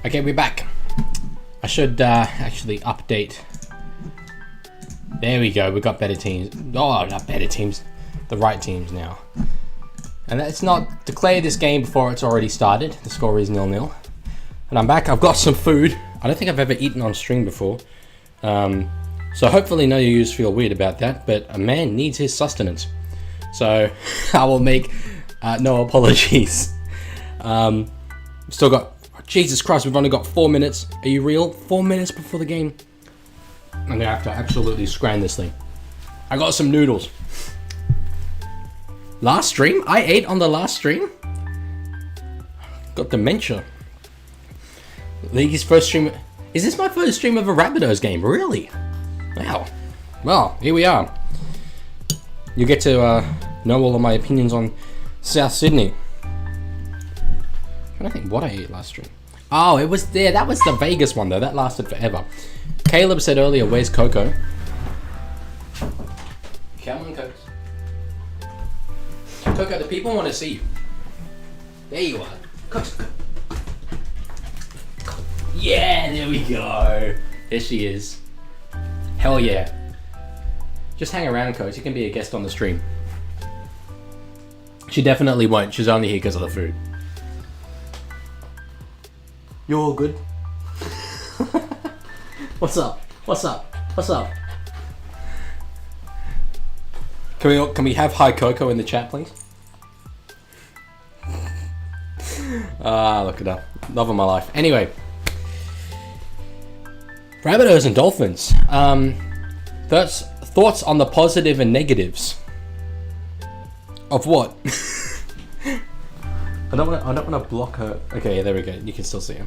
Okay, we're back. I should actually update There we go. We got better teams. Oh, not better teams. The right teams now. And let's not declare this game before it's already started. The score is 0-0. And I'm back. I've got some food. I don't think I've ever eaten on stream before. So hopefully none of you feel weird about that. But a man needs his sustenance. So I will make no apologies. Still got... Jesus Christ, we've only got 4 minutes. Are you real? 4 minutes before the game. I'm going to have to absolutely scran this thing. I got some noodles. Last stream? I ate on the last stream? Got dementia. League's first stream... Is this my first stream of a Rabbitohs game? Really? Wow. Well, here we are. You get to know all of my opinions on South Sydney. I don't think what I ate last stream. Oh, it was there. That was the Vegas one, though. That lasted forever. Caleb said earlier, where's Coco? Come on, Coco. Coco, the people want to see you. There you are. Coco. Yeah, there we go. There she is. Hell yeah. Just hang around, Coach. You can be a guest on the stream. She definitely won't. She's only here because of the food. You're all good? What's up? What's up? What's up? Can we have Hi Coco in the chat, please? Look it up. Love of my life. Anyway. Rabbitohs and Dolphins. Thoughts on the positive and negatives. Of what? I don't want to block her. Okay, there we go. You can still see her.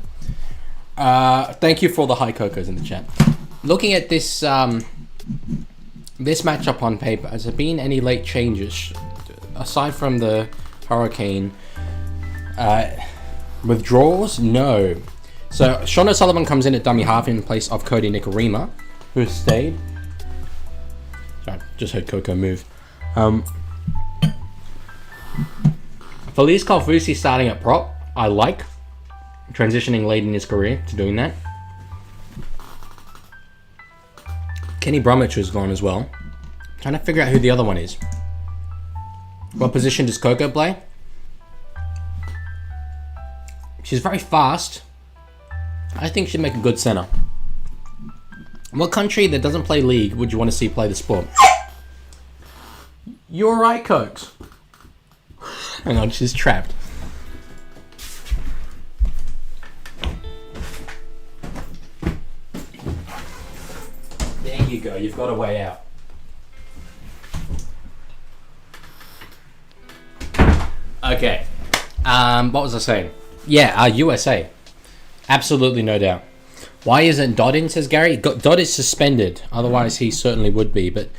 Thank you for all the high cocos in the chat. Looking at this this matchup on paper, has there been any late changes aside from the Hurricane withdrawals? No. So Sean O'Sullivan comes in at dummy half in place of Cody Nikorima, who stayed. Sorry, just heard Coco move. Felice Kalfusi starting at prop. I like transitioning late in his career to doing that. Kenny Bromwich was gone as well. Trying to figure out who the other one is. What position does Coco play? She's very fast. I think she'd make a good center. What country that doesn't play league would you want to see play the sport? You're right, Cokes. Hang on, she's trapped. There you go, you've got a way out. Okay. What was I saying? Yeah, USA. Absolutely, no doubt. Why isn't Dodd in, says Gary? Dodd is suspended. Otherwise, he certainly would be. But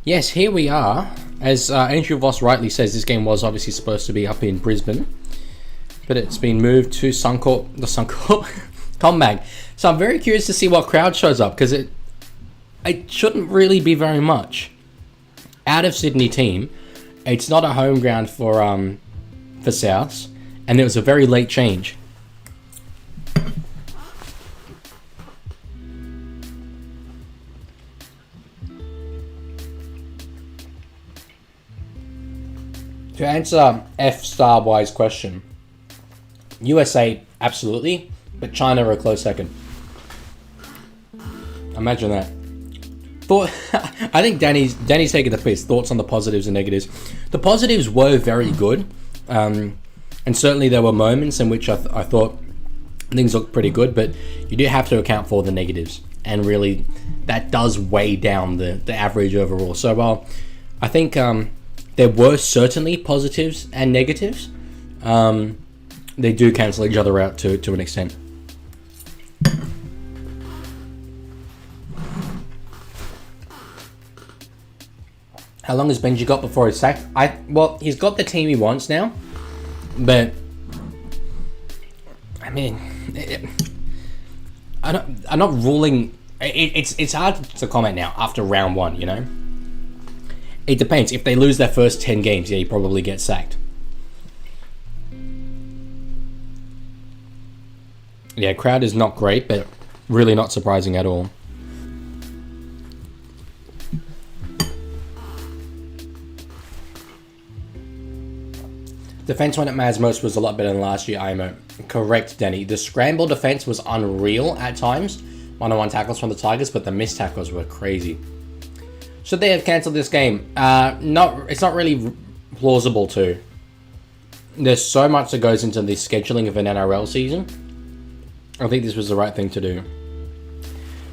yes, here we are. As Andrew Voss rightly says, this game was obviously supposed to be up in Brisbane. But it's been moved to Suncorp, Combag. So I'm very curious to see what crowd shows up. Because it shouldn't really be very much. Out of Sydney team. It's not a home ground for Souths. And it was a very late change. To answer F Star Y's question, USA absolutely, but China are a close second. Imagine that. I think Danny's taking the piss. Thoughts on the positives and negatives. The positives were very good, and certainly there were moments in which I thought things looked pretty good, but you do have to account for the negatives, and really that does weigh down the average overall. So while I think there were certainly positives and negatives, they do cancel each other out to an extent. How long has Benji got before he's sacked? Well, he's got the team he wants now, but I mean, I'm not ruling. It's hard to comment now after round one, you know. It depends. If they lose their first 10 games, yeah, you probably get sacked. Yeah, crowd is not great, but really not surprising at all. Defense when it matters most was a lot better than last year, IMO. Correct, Denny. The scramble defense was unreal at times. One-on-one tackles from the Tigers, but the missed tackles were crazy. Should they have cancelled this game? It's not really plausible to. There's so much that goes into the scheduling of an NRL season. I think this was the right thing to do.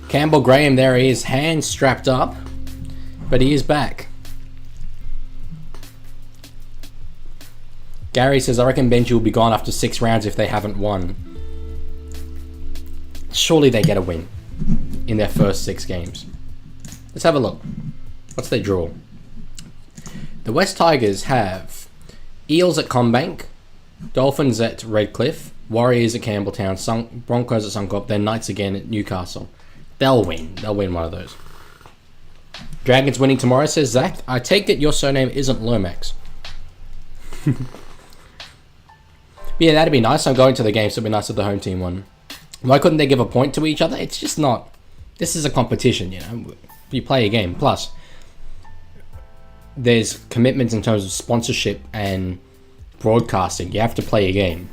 Campbell Graham, there he is, hands strapped up, but he is back. Gary says, I reckon Benji will be gone after 6 rounds if they haven't won. Surely they get a win in their first 6 games. Let's have a look. What's their draw? The West Tigers have Eels at Combank, Dolphins at Redcliffe, Warriors at Campbelltown, Broncos at Suncorp, then Knights again at Newcastle. They'll win. They'll win one of those. Dragons winning tomorrow, says Zach. I take it your surname isn't Lomax. Yeah, that'd be nice. I'm going to the game, so it'd be nice if the home team won. Why couldn't they give a point to each other? It's just not. This is a competition, you know. You play a game. Plus, there's commitments in terms of sponsorship and broadcasting. You have to play a game.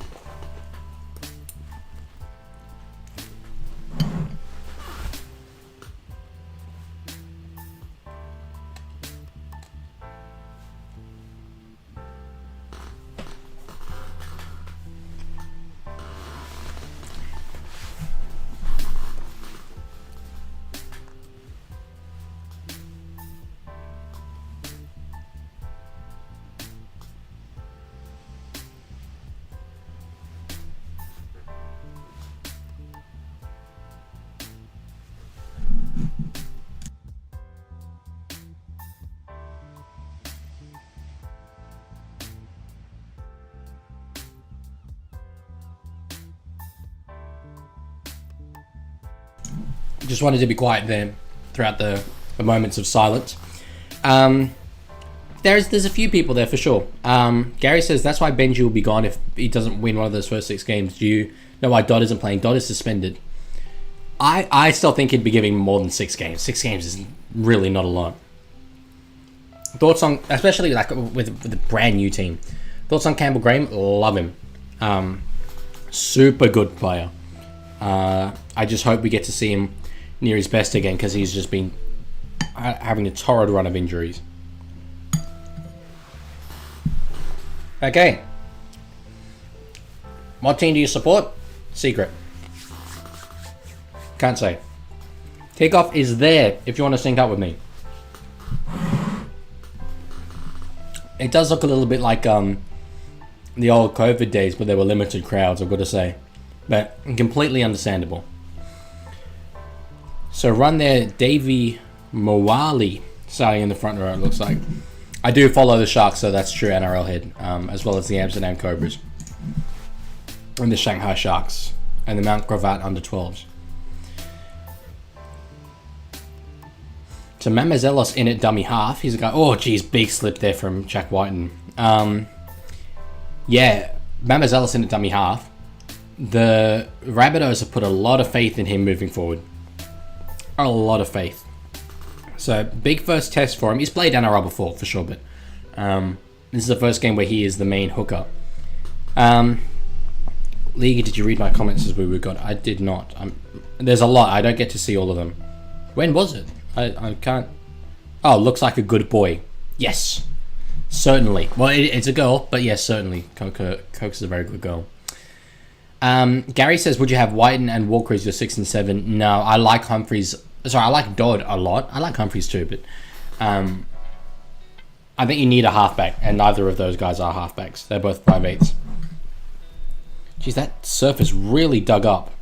Just wanted to be quiet there throughout the moments of silence. There's a few people there for sure. Gary says that's why Benji will be gone if he doesn't win one of those first 6 games. Do you know why Dodd isn't playing? Dodd is suspended. I still think he'd be giving more than 6 games. 6 games is really not a lot. Thoughts on, especially like with a brand new team. Thoughts on Campbell Graham? Love him. Super good player. I just hope we get to see him near his best again because he's just been having a torrid run of injuries. Okay. What team do you support? Secret. Can't say. Kickoff is there if you want to sync up with me. It does look a little bit like the old COVID days where there were limited crowds, I've got to say. But completely understandable. So run there, Davey Moali starting in the front row, it looks like. I do follow the Sharks, so that's true, NRL head, as well as the Amsterdam Cobras. And the Shanghai Sharks. And the Mount Gravatt under 12s. So Mamazelos in at dummy half. He's a guy, oh geez, big slip there from Jack Whiten. Yeah, Mamazelos in at dummy half. The Rabbitohs have put a lot of faith in him moving forward. A lot of faith. So, big first test for him. He's played NRL before, for sure, but this is the first game where he is the main hooker. Leaguie, did you read my comments as we were gone? I did not. There's a lot. I don't get to see all of them. When was it? I can't... Oh, looks like a good boy. Yes. Certainly. Well, it's a girl, but yes, certainly. Coke's is a very good girl. Gary says, would you have Whiten and Walker as your 6 and 7? No, I like Humphries. Sorry, I like Dodd a lot. I like Humphries too, but I think you need a halfback, and neither of those guys are halfbacks. They're both 5'8". Geez, that surface really dug up.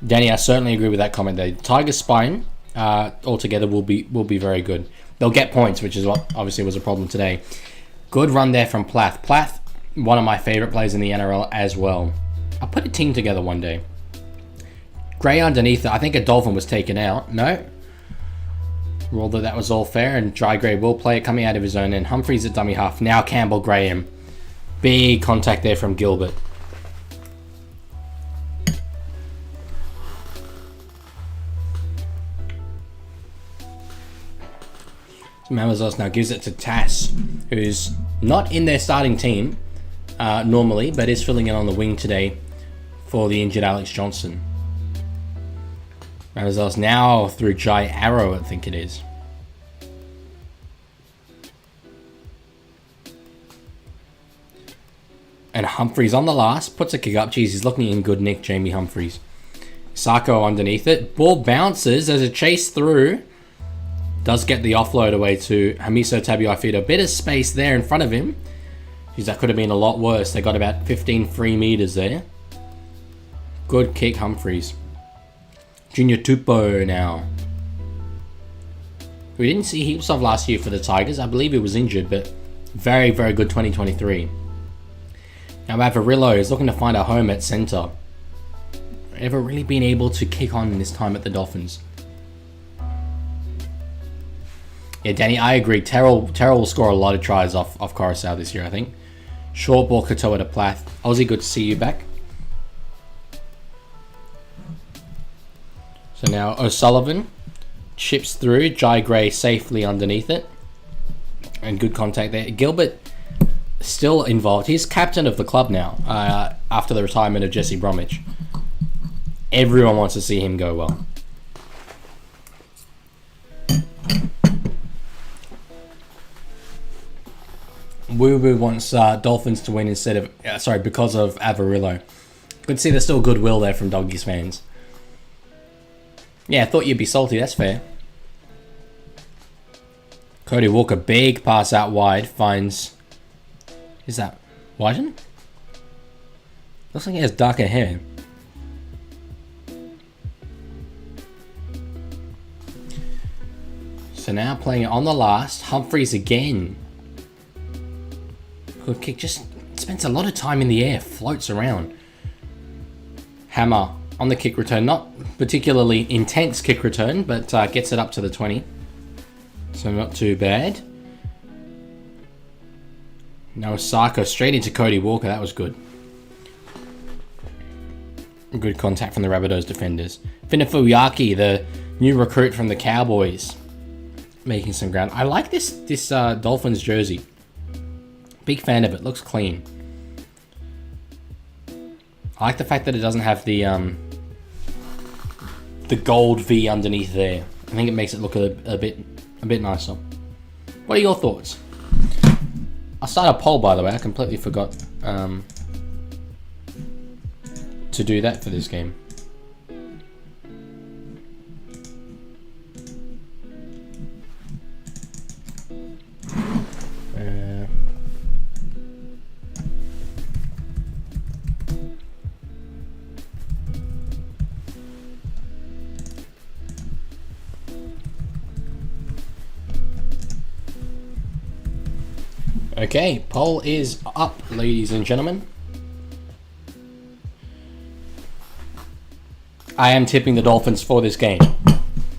Danny, I certainly agree with that comment there. Tiger's spine altogether will be very good. They'll get points, which is what obviously was a problem today. Good run there from Plath. Plath, one of my favourite players in the NRL as well. I'll put a team together one day. Gray underneath it. I think a Dolphin was taken out. No. Ruled that was all fair, and Dry Gray will play it coming out of his own end. Humphries at dummy half. Now Campbell Graham. Big contact there from Gilbert. Mamazos now gives it to Tass, who's Not in their starting team normally, but is filling in on the wing today for the injured Alex Johnson. Rabbitohs now through Jai Arrow, I think it is. And Humphreys on the last, puts a kick up. Geez, he's looking in good nick, Jamie Humphreys. Sarko underneath it. Ball bounces as a chase through. Does get the offload away to Hamiso Tabuai-Fidow. A bit of space there in front of him. Geez, that could have been a lot worse. They got about 15 free meters there. Good kick, Humphreys. Junior Tupou now. We didn't see heaps of last year for the Tigers. I believe he was injured, but very, very good 2023. Now Avarillo is looking to find a home at centre. Ever really been able to kick on in his time at the Dolphins? Yeah, Danny, I agree. Terrell will score a lot of tries off Coruscant this year, I think. Short ball, Katoa to Plath. Aussie, good to see you back. So now O'Sullivan chips through. Jai Gray safely underneath it. And good contact there. Gilbert still involved. He's captain of the club now after the retirement of Jesse Bromwich. Everyone wants to see him go well. Woo Woo wants Dolphins to win instead of because of Avarillo. Good to see there's still goodwill there from Doggies fans. Yeah, I thought you'd be salty. That's fair. Cody Walker, big pass out wide, finds. Is that Whiten? Looks like he has darker hair. So now playing it on the last. Humphreys again. Good kick. Just spends a lot of time in the air. Floats around. Hammer on the kick return. Not particularly intense kick return, but gets it up to the 20. So not too bad. Now Sarko straight into Cody Walker. That was good. Good contact from the Rabbitohs defenders. Finafuyaki, the new recruit from the Cowboys, making some ground. I like this Dolphins jersey. Big fan of it. Looks clean. I like the fact that it doesn't have the gold V underneath there. I think it makes it look a bit nicer. What are your thoughts? I'll start a poll, by the way. I completely forgot to do that for this game. Okay, poll is up, ladies and gentlemen. I am tipping the Dolphins for this game,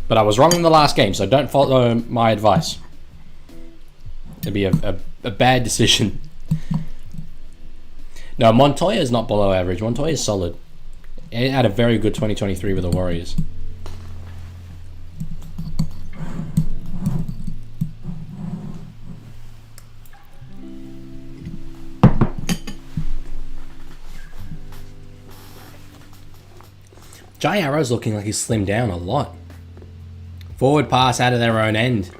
but I was wrong in the last game, so don't follow my advice. It'd be a bad decision. No, Montoya is not below average. Montoya is solid. He had a very good 2023 with the Warriors. Jai Arrow's looking like he's slimmed down a lot. Forward pass out of their own end.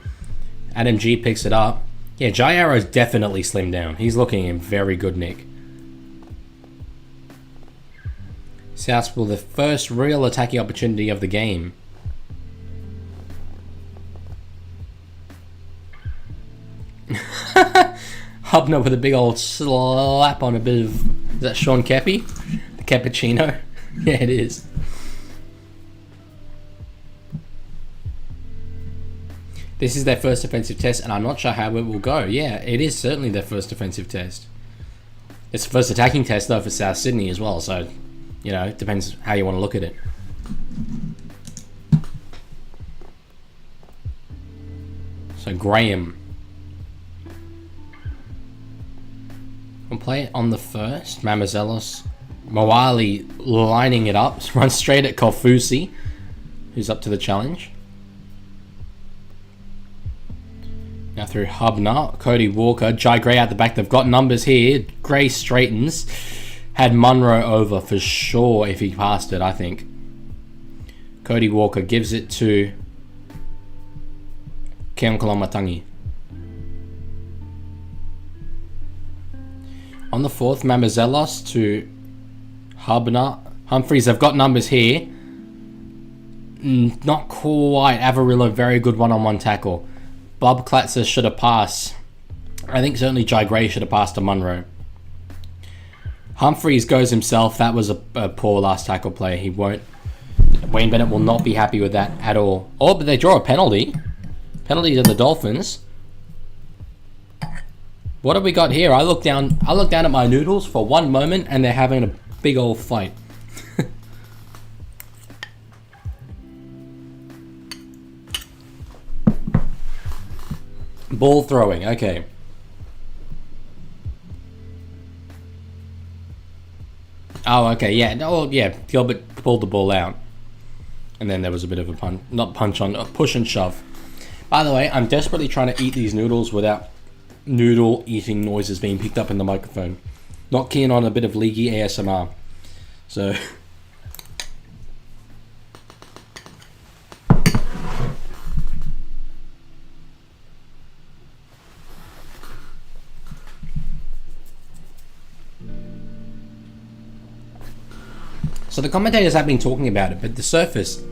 Adam G picks it up. Yeah, Jai Arrow's definitely slimmed down. He's looking in very good nick. Souths will the first real attacking opportunity of the game. Hubner with a big old slap on a bit of... Is that Sean Kepi? The cappuccino? Yeah, it is. This is their first offensive test, and I'm not sure how it will go. Yeah, it is certainly their first offensive test. It's the first attacking test, though, for South Sydney as well, so, you know, it depends how you want to look at it. So, Graham. We'll play it on the first. Mamazelos. Moali lining it up. Runs straight at Kofusi, who's up to the challenge. Now through Hubner. Cody Walker. Jai Gray out the back. They've got numbers here. Gray straightens. Had Munro over for sure if he passed it, I think. Cody Walker gives it to Keon Kalamatangi. On the fourth, Mamazelos to Hubner. Humphreys have got numbers here. Not quite. Avarillo, very good one-on-one tackle. Bob Klatzer should have passed. I think certainly Jai Gray should have passed to Munro. Humphreys goes himself. That was a poor last tackle play. He won't. Wayne Bennett will not be happy with that at all. Oh, but they draw a penalty. Penalty to the Dolphins. What have we got here? I look down at my noodles for one moment and they're having a big old fight. Ball throwing, okay. Oh, okay, yeah. No, yeah, Gilbert pulled the ball out. And then there was a bit of a push and shove. By the way, I'm desperately trying to eat these noodles without noodle eating noises being picked up in the microphone. Not keen on a bit of Leaguie ASMR. So... So the commentators have been talking about it, but the surface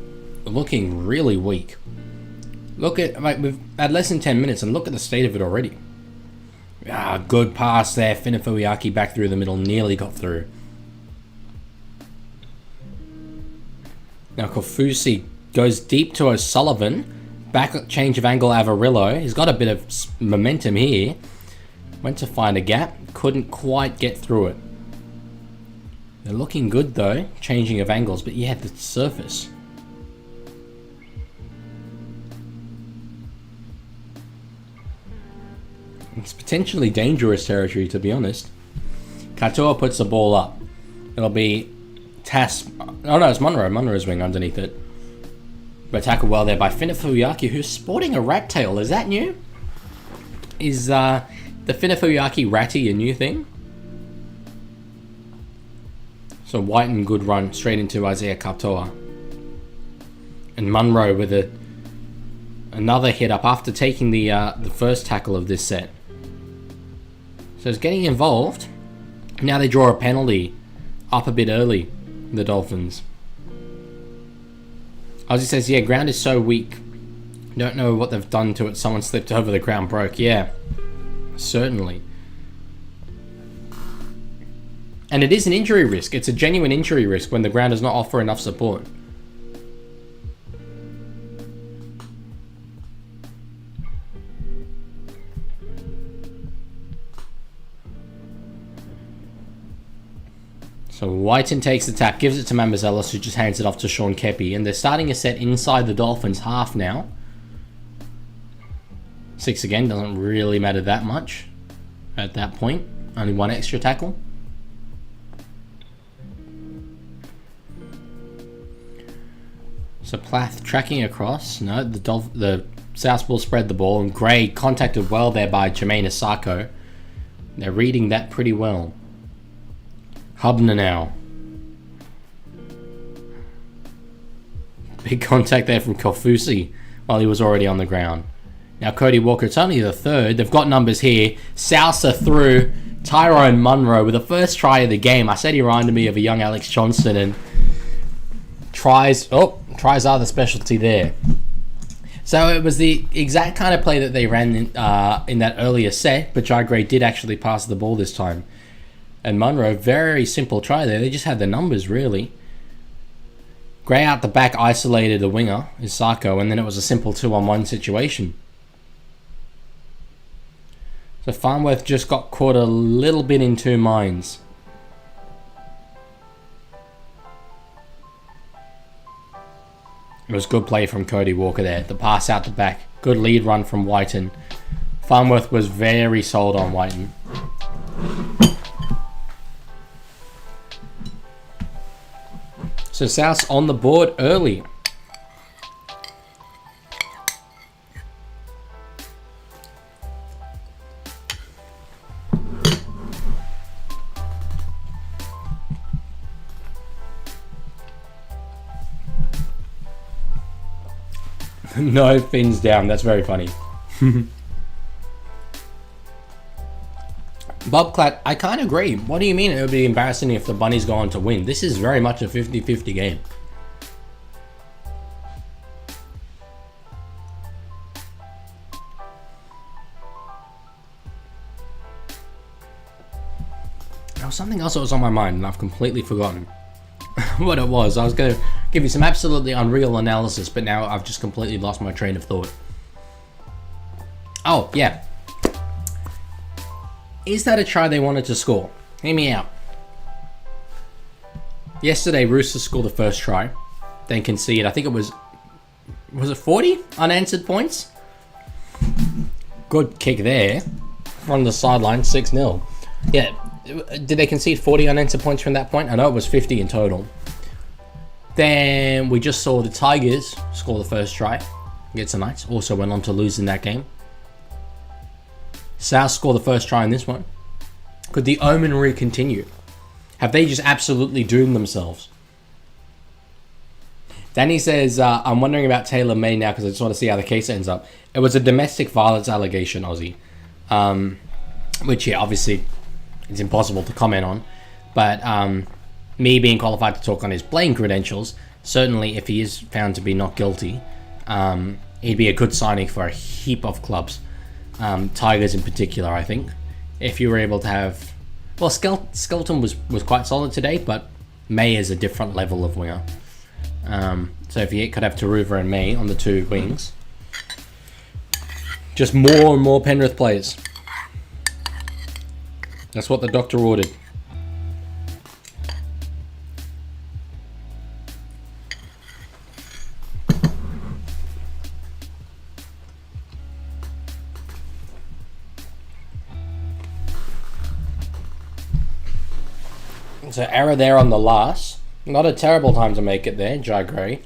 looking really weak. Look at, like, we've had less than 10 minutes and look at the state of it already. Good pass there. Finafuiaki back through the middle, nearly got through. Now Kofusi goes deep to O'Sullivan. Back change of angle, Avarillo. He's got a bit of momentum here. Went to find a gap, couldn't quite get through it. They're looking good though, changing of angles, but yeah, the surface. It's potentially dangerous territory, to be honest. Katoa puts the ball up. It'll be Tas. Oh no, it's Munro. Munro's wing underneath it. But tackled well there by Finafuiaki, who's sporting a rat tail. Is that new? Is the Finafuiaki ratty a new thing? So Whiten, good run straight into Isaiah Katoa. And Munro with another hit up after taking the first tackle of this set. So it's getting involved. Now they draw a penalty up a bit early, the Dolphins. Ozzy says, yeah, ground is so weak. Don't know what they've done to it. Someone slipped over, the ground broke. Yeah, certainly. And it is an injury risk. It's a genuine injury risk when the ground does not offer enough support. So Whiten takes the tap, gives it to Mambazelos, who just hands it off to Sean Kepi. And they're starting a set inside the Dolphins' half now. 6 again, doesn't really matter that much at that point. Only one extra tackle. So Plath tracking across. No, the South will spread the ball, and Gray contacted well there by Jermaine Asako. They're reading that pretty well. Hubner now. Big contact there from Kofusi while he was already on the ground. Now Cody Walker, it's only the third. They've got numbers here. Sousa through. Tyrone Munro with the first try of the game. I said he reminded me of a young Alex Johnston, and tries are the specialty there. So it was the exact kind of play that they ran in that earlier set, but Jai Gray did actually pass the ball this time. And Munro, very simple try there. They just had the numbers, really. Gray out the back isolated the winger, Isako, and then it was a simple 2-on-1 situation. So Farnworth just got caught a little bit in two minds. It was good play from Cody Walker there. The pass out the back. Good lead run from Whiten. Farnworth was very sold on Whiten. So South's on the board early. No fins down. That's very funny. Bob Clatt, I can't agree. What do you mean it would be embarrassing if the Bunnies go on to win? This is very much a 50-50 game. There was something else that was on my mind and I've completely forgotten what it was. I was going to give you some absolutely unreal analysis, but now I've just completely lost my train of thought. Oh, yeah. Is that a try they wanted to score? Hear me out. Yesterday, Roosters scored the first try, then conceded. I think it was it 40 unanswered points? Good kick there from the sideline, 6-0. Yeah, did they concede 40 unanswered points from that point? I know it was 50 in total. Then we just saw the Tigers score the first try against the Knights. Also went on to lose in that game. South score the first try in this one. Could the omen continue? Have they just absolutely doomed themselves? Danny says, I'm wondering about Taylor May now because I just want to see how the case ends up. It was a domestic violence allegation, Aussie. Which, yeah, obviously it's impossible to comment on. But me being qualified to talk on his playing credentials, certainly if he is found to be not guilty, he'd be a good signing for a heap of clubs. Tigers in particular, I think. If you were able to have... Well, Skelton was quite solid today, but May is a different level of winger. So if you could have Taruva and May on the two wings, just more and more Penrith players. That's what the doctor ordered. So error there on the last. Not a terrible time to make it there, Jai Gray.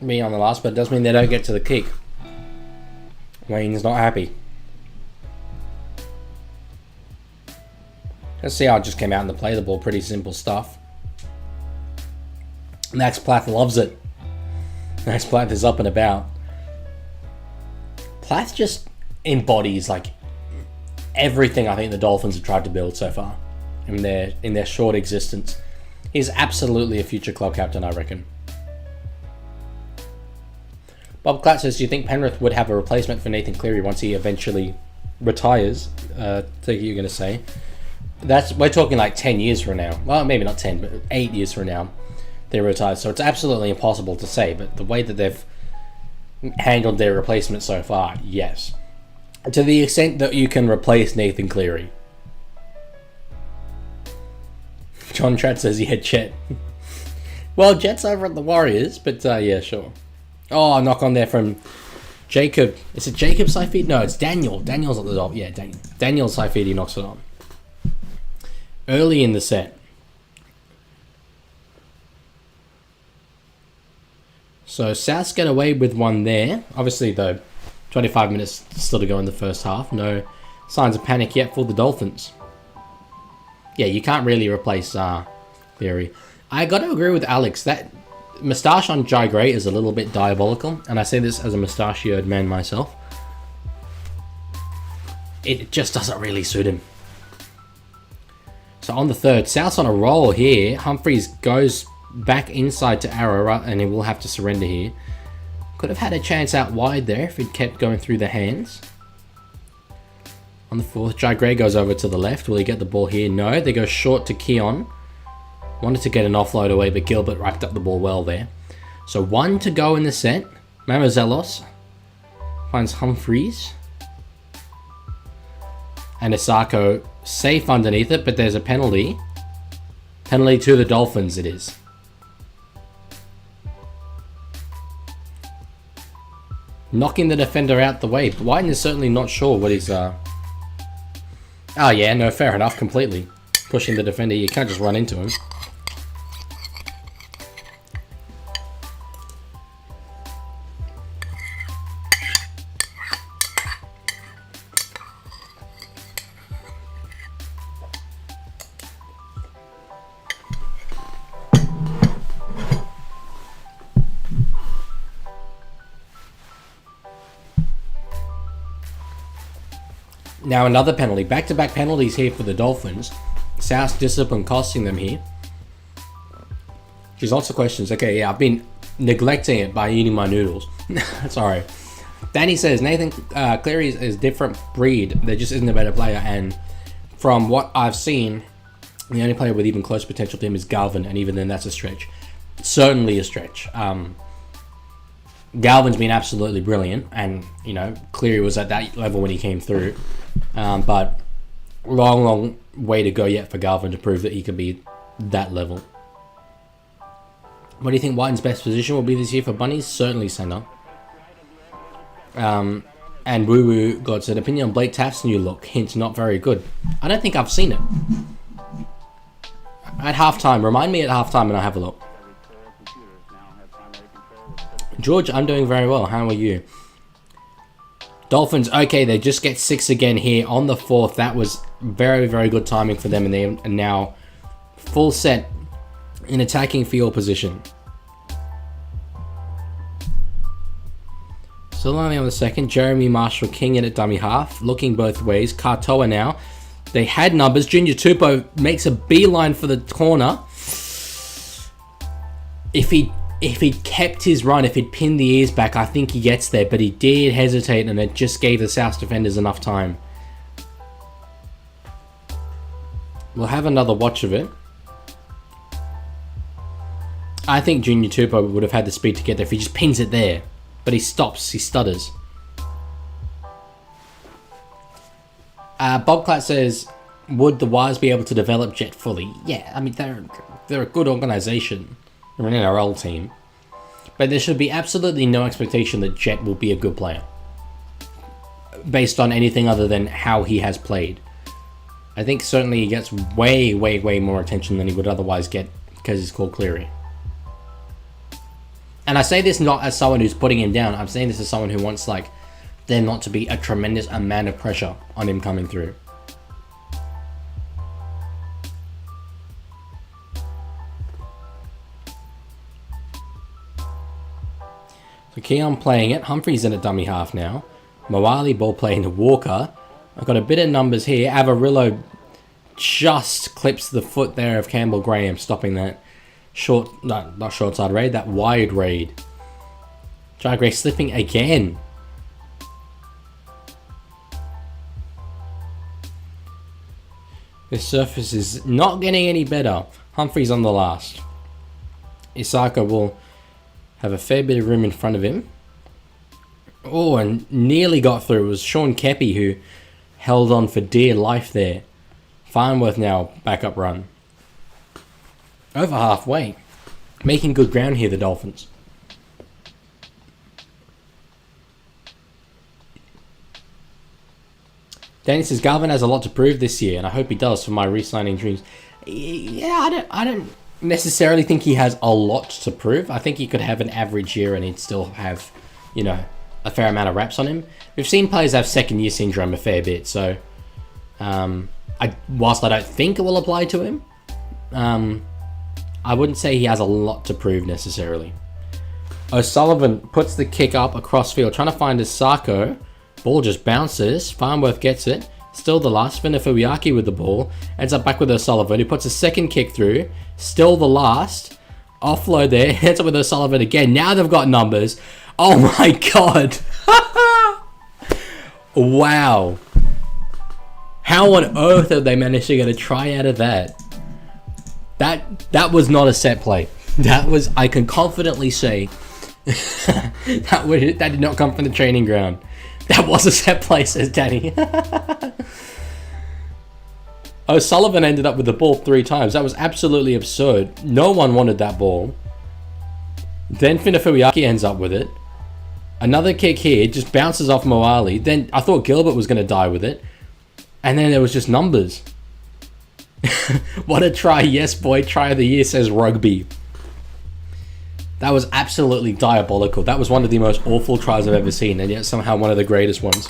Me on the last, but it does mean they don't get to the kick. Wayne's not happy. Let's see how it just came out in the play the ball. Pretty simple stuff. Max Plath loves it. Max Plath is up and about. Plath just embodies like everything I think the Dolphins have tried to build so far in their short existence. He's absolutely a future club captain, I reckon. Bob Clatt says, do you think Penrith would have a replacement for Nathan Cleary once he eventually retires? I think you're going to say. We're talking like 10 years from now. Well, maybe not 10, but 8 years from now they retire. So it's absolutely impossible to say, but the way that they've handled their replacement so far, yes. To the extent that you can replace Nathan Cleary. John Tratt says, yeah, Chet. Well, Jet's over at the Warriors, but yeah, sure. Oh, a knock on there from Jacob. Is it Jacob Saifidi? No, it's Daniel. Daniel's at the top. Yeah, Daniel Saifidi knocks it on. Early in the set. So Souths get away with one there. Obviously, though, 25 minutes still to go in the first half. No signs of panic yet for the Dolphins. Yeah, you can't really replace Theory. I got to agree with Alex. That moustache on Jai Gray is a little bit diabolical. And I say this as a mustachioed man myself. It just doesn't really suit him. So on the third, South's on a roll here. Humphries goes back inside to Arrow, and he will have to surrender here. Could have had a chance out wide there if he'd kept going through the hands. On the fourth, Jai Gray goes over to the left. Will he get the ball here? No, they go short to Keon. Wanted to get an offload away, but Gilbert racked up the ball well there. So 1 to go in the set. Mamazelos finds Humphries. And Asako safe underneath it, but there's a penalty. Penalty to the Dolphins it is. Knocking the defender out the way. Whiten is certainly not sure what he's... Oh yeah, no, fair enough, completely. Pushing the defender, you can't just run into him. Now another penalty. Back-to-back penalties here for the Dolphins. South's discipline costing them here. There's lots of questions. Okay, yeah, I've been neglecting it by eating my noodles. Sorry. Danny says, Nathan Cleary is a different breed. There just isn't a better player. And from what I've seen, the only player with even close potential to him is Galvin. And even then, that's a stretch. Certainly a stretch. Galvin's been absolutely brilliant. And, you know, Cleary was at that level when he came through. But long way to go yet for Galvin to prove that he can be that level. What do you think Whiten's best position will be this year for Bunnies? Certainly centre. And Woo Woo got an opinion on Blake Taft's new look. Hint, not very good. I don't think I've seen it. At halftime. Remind me at halftime and I'll have a look. George, I'm doing very well. How are you? Dolphins, okay, they just get 6 again here on the 4th. That was very, very good timing for them. And they are now full set in attacking field position. Still only on the second. Jeremy Marshall King in at dummy half. Looking both ways. Katoa now. They had numbers. Junior Tupou makes a beeline for the corner. If he'd kept his run, if he'd pinned the ears back, I think he gets there. But he did hesitate and it just gave the South defenders enough time. We'll have another watch of it. I think Junior Tupou would have had the speed to get there if he just pins it there. But he stops, he stutters. Bobclat says, would the Wires be able to develop Jet fully? Yeah, I mean, they're a good organisation. They're an NRL team. But there should be absolutely no expectation that Jet will be a good player. Based on anything other than how he has played. I think certainly he gets way more attention than he would otherwise get because he's called Cleary. And I say this not as someone who's putting him down. I'm saying this as someone who wants there not to be a tremendous amount of pressure on him coming through. So Keon playing it. Humphrey's in a dummy half now. Moali ball playing to Walker. I've got a bit of numbers here. Avarillo just clips the foot there of Campbell Graham, stopping that not short side raid, that wide raid. Jai Gray slipping again. This surface is not getting any better. Humphrey's on the last. Isaka will have a fair bit of room in front of him. Oh, and nearly got through. It was Sean Kepi who held on for dear life there. Farnworth now back up run. Over halfway. Making good ground here, the Dolphins. Danny says Galvin has a lot to prove this year, and I hope he does for my re-signing dreams. Yeah, I don't necessarily think he has a lot to prove. I think he could have an average year and he'd still have, a fair amount of reps on him. We've seen players have second-year syndrome a fair bit, so whilst I don't think it will apply to him, I wouldn't say he has a lot to prove necessarily. O'Sullivan puts the kick up across field, trying to find Isako. Ball just bounces. Farnworth gets it. Still the last. Vinafuiaki with the ball. Ends up back with O'Sullivan, who puts a second kick through. Still the last. Offload there. Ends up with O'Sullivan again. Now they've got numbers. Oh my god. Wow. How on earth have they managed to get a try out of that? That was not a set play. That was, I can confidently say, that did not come from the training ground. That was a set play, says Danny. O'Sullivan ended up with the ball 3 times. That was absolutely absurd. No one wanted that ball. Then Vinafuiaki ends up with it. Another kick here, just bounces off Moali. Then I thought Gilbert was going to die with it. And then there was just numbers. What a try. Yes, boy. Try of the year, says Rugby. That was absolutely diabolical. That was one of the most awful tries I've ever seen, and yet somehow one of the greatest ones.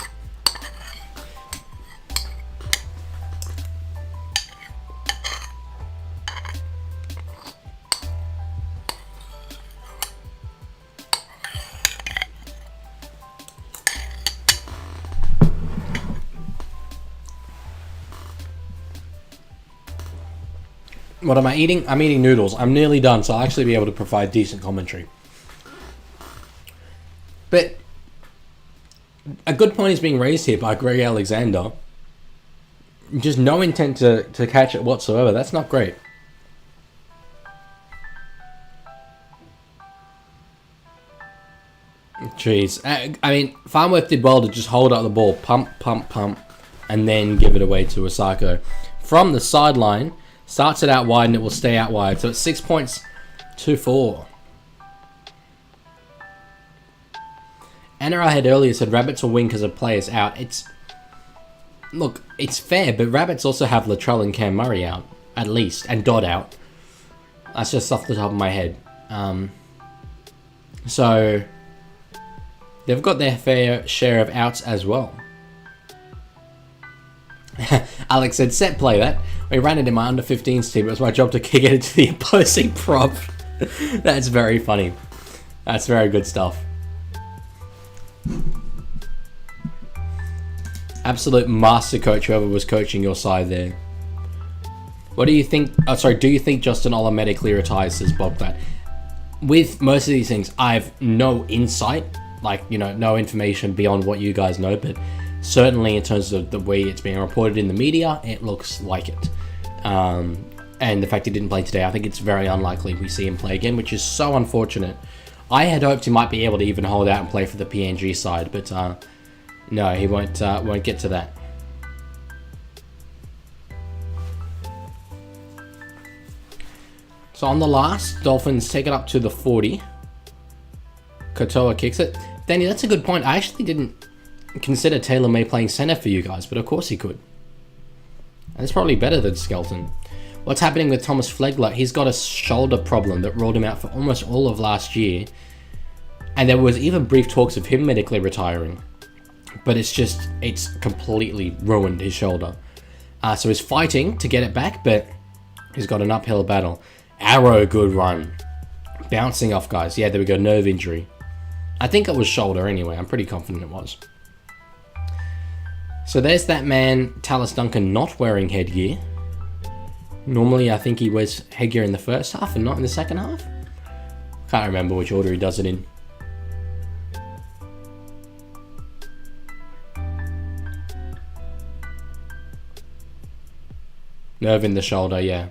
What am I eating? I'm eating noodles. I'm nearly done, so I'll actually be able to provide decent commentary. But a good point is being raised here by Greg Alexander. Just no intent to catch it whatsoever. That's not great. Jeez. I mean, Farnworth did well to just hold up the ball, pump, pump, pump, and then give it away to Osako. From the sideline, starts it out wide and it will stay out wide. So it's 6 points to 4. NRL had earlier said Rabbits will win because of players out. Look, it's fair, but Rabbits also have Latrell and Cam Murray out, at least, and Dodd out. That's just off the top of my head. So they've got their fair share of outs as well. Alex said, set play that. We ran it in my under-15s team. It was my job to kick it into the opposing prop. That's very funny. That's very good stuff. Absolute master coach, whoever was coaching your side there. What do you think? Oh, sorry, do you think Justin automatically retires, says Bob Glad? With most of these things, I have no insight. Like, you know, no information beyond what you guys know. But certainly in terms of the way it's being reported in the media, it looks like it. And the fact he didn't play today, I think it's very unlikely we see him play again, which is so unfortunate. I had hoped he might be able to even hold out and play for the PNG side, but no, he won't get to that. So on the last, Dolphins take it up to the 40. Kotoa kicks it. Danny, that's a good point. I actually didn't consider Taylor May playing center for you guys, but of course he could. And it's probably better than Skelton. What's happening with Thomas Flegler? He's got a shoulder problem that ruled him out for almost all of last year. And there was even brief talks of him medically retiring. But it's completely ruined his shoulder. So he's fighting to get it back, but he's got an uphill battle. Arrow, good run. Bouncing off, guys. Yeah, there we go, nerve injury. I think it was shoulder anyway. I'm pretty confident it was. So there's that man, Tallis Duncan, not wearing headgear. Normally, I think he wears headgear in the first half and not in the second half. Can't remember which order he does it in. Nerve in the shoulder, yeah.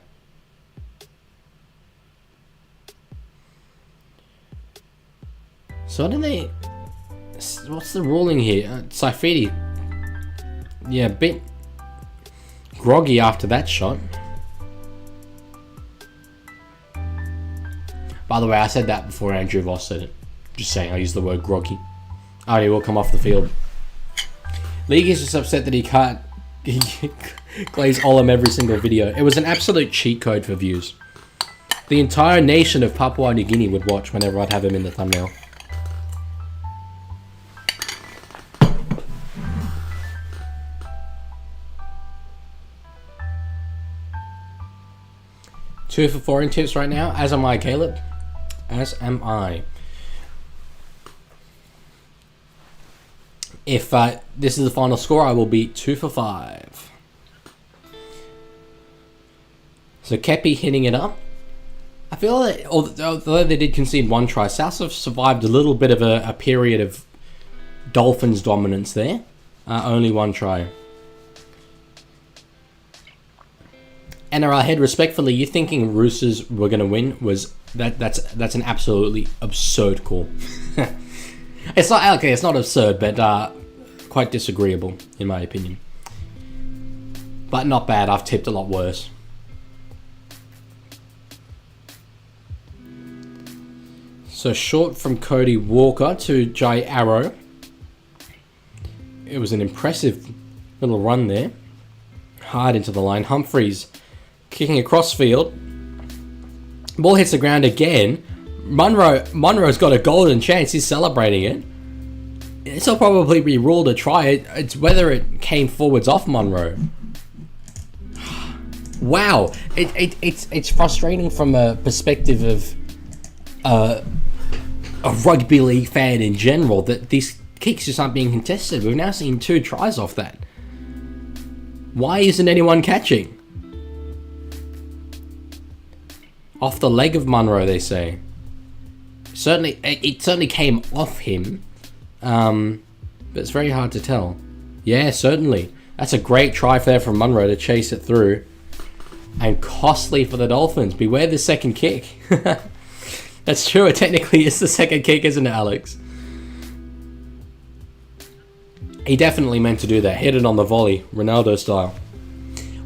So what do they... What's the ruling here? Saifidi. Yeah, a bit groggy after that shot. By the way, I said that before Andrew Voss said it. Just saying, I used the word groggy. Oh, he will come off the field. League is just upset that he can't glaze Olam every single video. It was an absolute cheat code for views. The entire nation of Papua New Guinea would watch whenever I'd have him in the thumbnail. Two for 4 in tips right now, as am I, Caleb. As am I. If this is the final score, I will be 2 for 5. So Kepi hitting it up. I feel that although they did concede 1 try, South have survived a little bit of a period of Dolphins dominance there. Only 1 try. NRL head, respectfully, you thinking Roosters were going to win was that's an absolutely absurd call. It's not okay. It's not absurd, but quite disagreeable in my opinion. But not bad. I've tipped a lot worse. So short from Cody Walker to Jai Arrow. It was an impressive little run there. Hard into the line. Humphreys kicking across field. Ball hits the ground again. Munro's got a golden chance. He's celebrating it. This will probably be ruled a try. It's whether it came forwards off Munro. Wow. It's frustrating from a perspective of a rugby league fan in general that these kicks just aren't being contested. We've now seen 2 tries off that. Why isn't anyone catching? Off the leg of Munro, they say. Certainly, it certainly came off him. But it's very hard to tell. Yeah, certainly. That's a great try there from Munro to chase it through. And costly for the Dolphins. Beware the second kick. That's true. It technically is the second kick, isn't it, Alex? He definitely meant to do that. Hit it on the volley, Ronaldo style.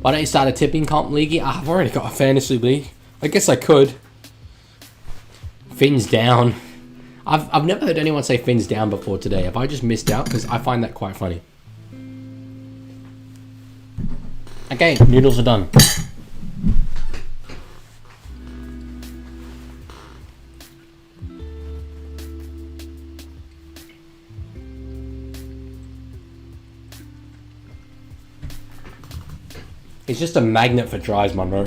Why don't you start a tipping comp, Leaguie? I've already got a fantasy league. I guess I could. Fins down. I've never heard anyone say fins down before today. Have I just missed out? Because I find that quite funny. Okay, noodles are done. He's just a magnet for tries, Munro.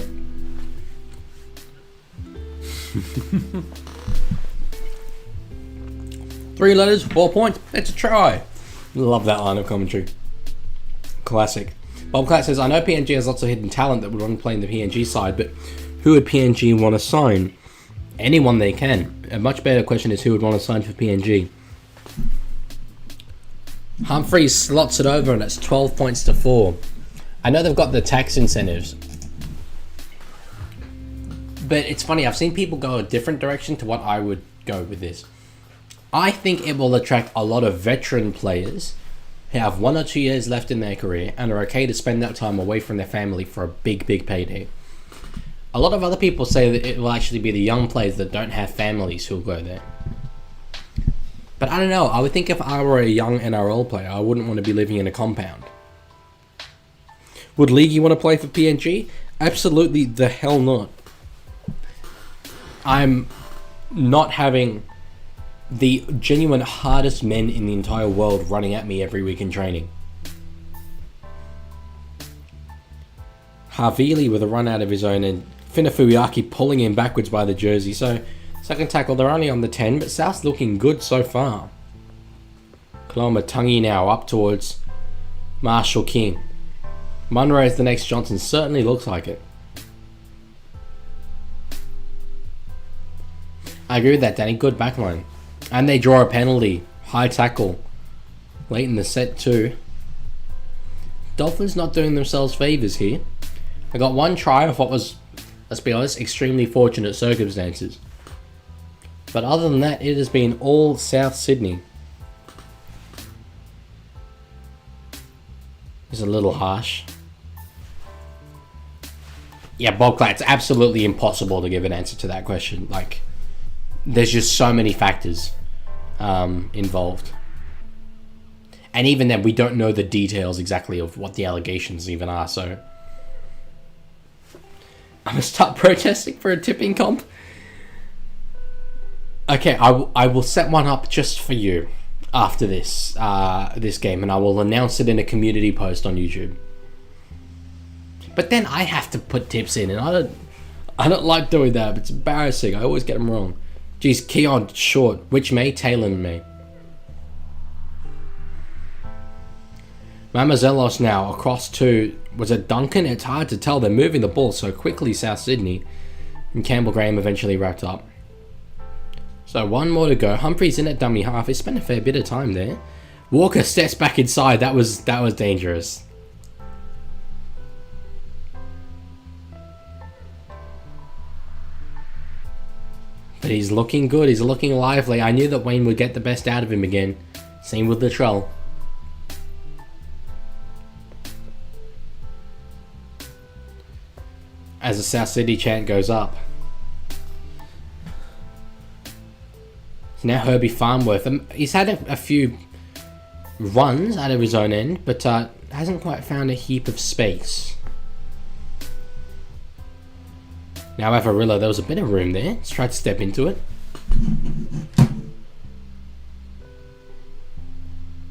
3 letters, 4 points. It's a try. Love that line of commentary. Classic. Bob Clatt says, I know PNG has lots of hidden talent that would want to play in the PNG side, but who would PNG want to sign? Anyone they can. A much better question is who would want to sign for PNG. Humphreys slots it over and it's 12 points to 4. I know they've got the tax incentives, but it's funny, I've seen people go a different direction to what I would go with this. I think it will attract a lot of veteran players who have 1 or 2 years left in their career and are okay to spend that time away from their family for a big, big payday. A lot of other people say that it will actually be the young players that don't have families who'll go there. But I don't know, I would think if I were a young NRL player, I wouldn't want to be living in a compound. Would Leaguie want to play for PNG? Absolutely the hell not. I'm not having the genuine hardest men in the entire world running at me every week in training. Havili with a run out of his own and Finafuyaki pulling him backwards by the jersey. So, second tackle, they're only on the 10, but South's looking good so far. Koloamatangi now up towards Marshall King. Munro is the next Johnson, certainly looks like it. I agree with that, Danny. Good backline. And they draw a penalty. High tackle. Late in the set too. Dolphins not doing themselves favours here. They got 1 try of what was, let's be honest, extremely fortunate circumstances. But other than that, it has been all South Sydney. It's a little harsh. Yeah, Bob Clatt, it's absolutely impossible to give an answer to that question. Like, there's just so many factors involved. And even then, we don't know the details exactly of what the allegations even are, so... I'm gonna start protesting for a tipping comp. Okay, I will set one up just for you after this this game, and I will announce it in a community post on YouTube. But then I have to put tips in, and I don't like doing that. It's embarrassing. I always get them wrong. Geez, Keon short. Which May? Taylor May. Mamazelos now across to, was it Duncan? It's hard to tell. They're moving the ball so quickly, South Sydney. And Campbell Graham eventually wrapped up. So 1 more to go. Humphreys in at dummy half. He spent a fair bit of time there. Walker steps back inside. That was dangerous. But he's looking good. He's looking lively. I knew that Wayne would get the best out of him again. Same with Latrell. As the South Sydney chant goes up. So now Herbie Farnworth. He's had a few runs out of his own end, but hasn't quite found a heap of space. Now Avarillo, there was a bit of room there. Let's try to step into it.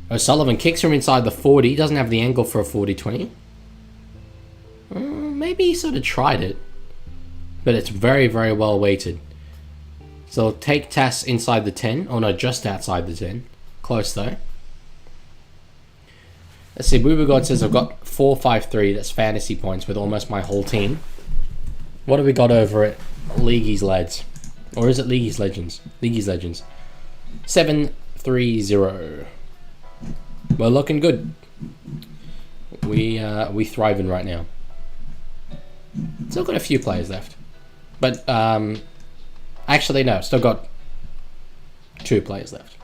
O'Sullivan kicks from inside the 40. He doesn't have the angle for a 40-20. Maybe he sort of tried it. But it's very, very well weighted. So I'll take Tass inside the 10. Oh no, just outside the 10. Close though. Let's see, Booba God says I've got 4-5-3. That's fantasy points with almost my whole team. What have we got over at Leaguie's lads. Or is it Leaguie's legends? Leaguie's legends. 7-3-0. We're looking good. We thriving right now. Still got a few players left. But, actually, no. Still got 2 players left.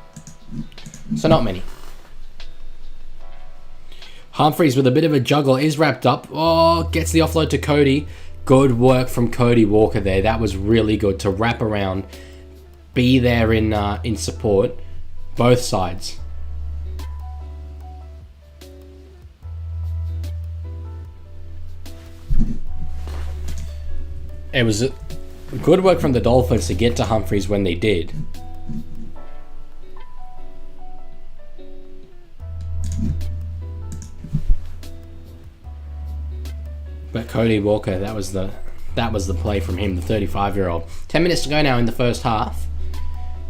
So not many. Humphries with a bit of a juggle is wrapped up. Oh, gets the offload to Cody. Good work from Cody Walker there. That was really good to wrap around, be there in support, both sides. It was good work from the Dolphins to get to Humphries when they did. But Cody Walker, that was the play from him, the 35-year-old. 10 minutes to go now in the first half.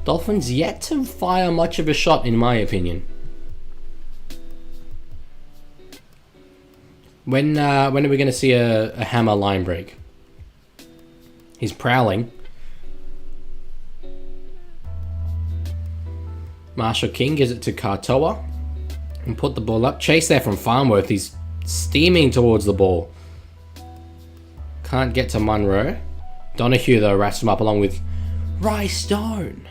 Dolphins yet to fire much of a shot, in my opinion. When are we going to see a Hammer line break? He's prowling. Marshall King gives it to Katoa and put the ball up. Chase there from Farnworth. He's steaming towards the ball. Can't get to Munro. Donahue, though, wraps him up along with Rice Stone.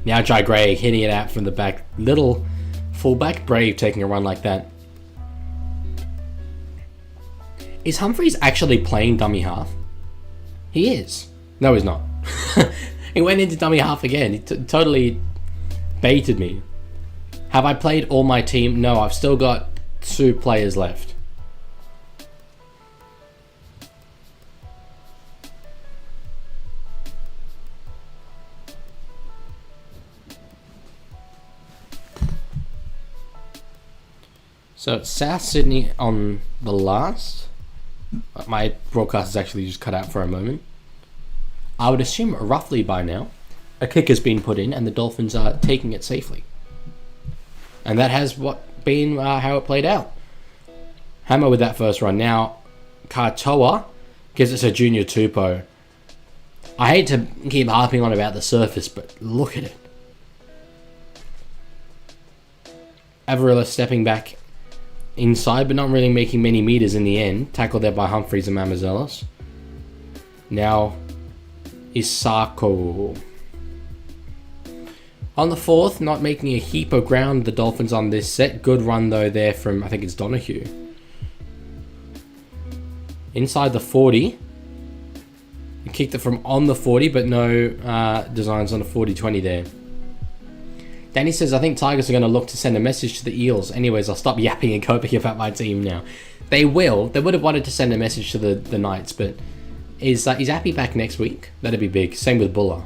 Now Jai Gray hitting it out from the back. Little fullback. Brave taking a run like that. Is Humphries actually playing dummy half? He is. No, he's not. He went into dummy half again. He totally baited me. Have I played all my team? No, I've still got 2 players left. So it's South Sydney on the last. My broadcast is actually just cut out for a moment. I would assume roughly by now a kick has been put in and the Dolphins are taking it safely. And that has been how it played out. Hammer with that first run. Now Katoa gives it to Junior Tupou. I hate to keep harping on about the surface, but look at it. Avarilla stepping back inside, but not really making many meters in the end. Tackled there by Humphries and Mamazelos. Now Isako. On the fourth, not making a heap of ground, the Dolphins on this set. Good run, though, there from, I think it's Donahue. Inside the 40. He kicked it from on the 40, but no designs on the 40-20 there. Danny says, I think Tigers are going to look to send a message to the Eels. Anyways, I'll stop yapping and coping about my team now. They will. They would have wanted to send a message to the Knights, but is Appy back next week? That'd be big. Same with Buller.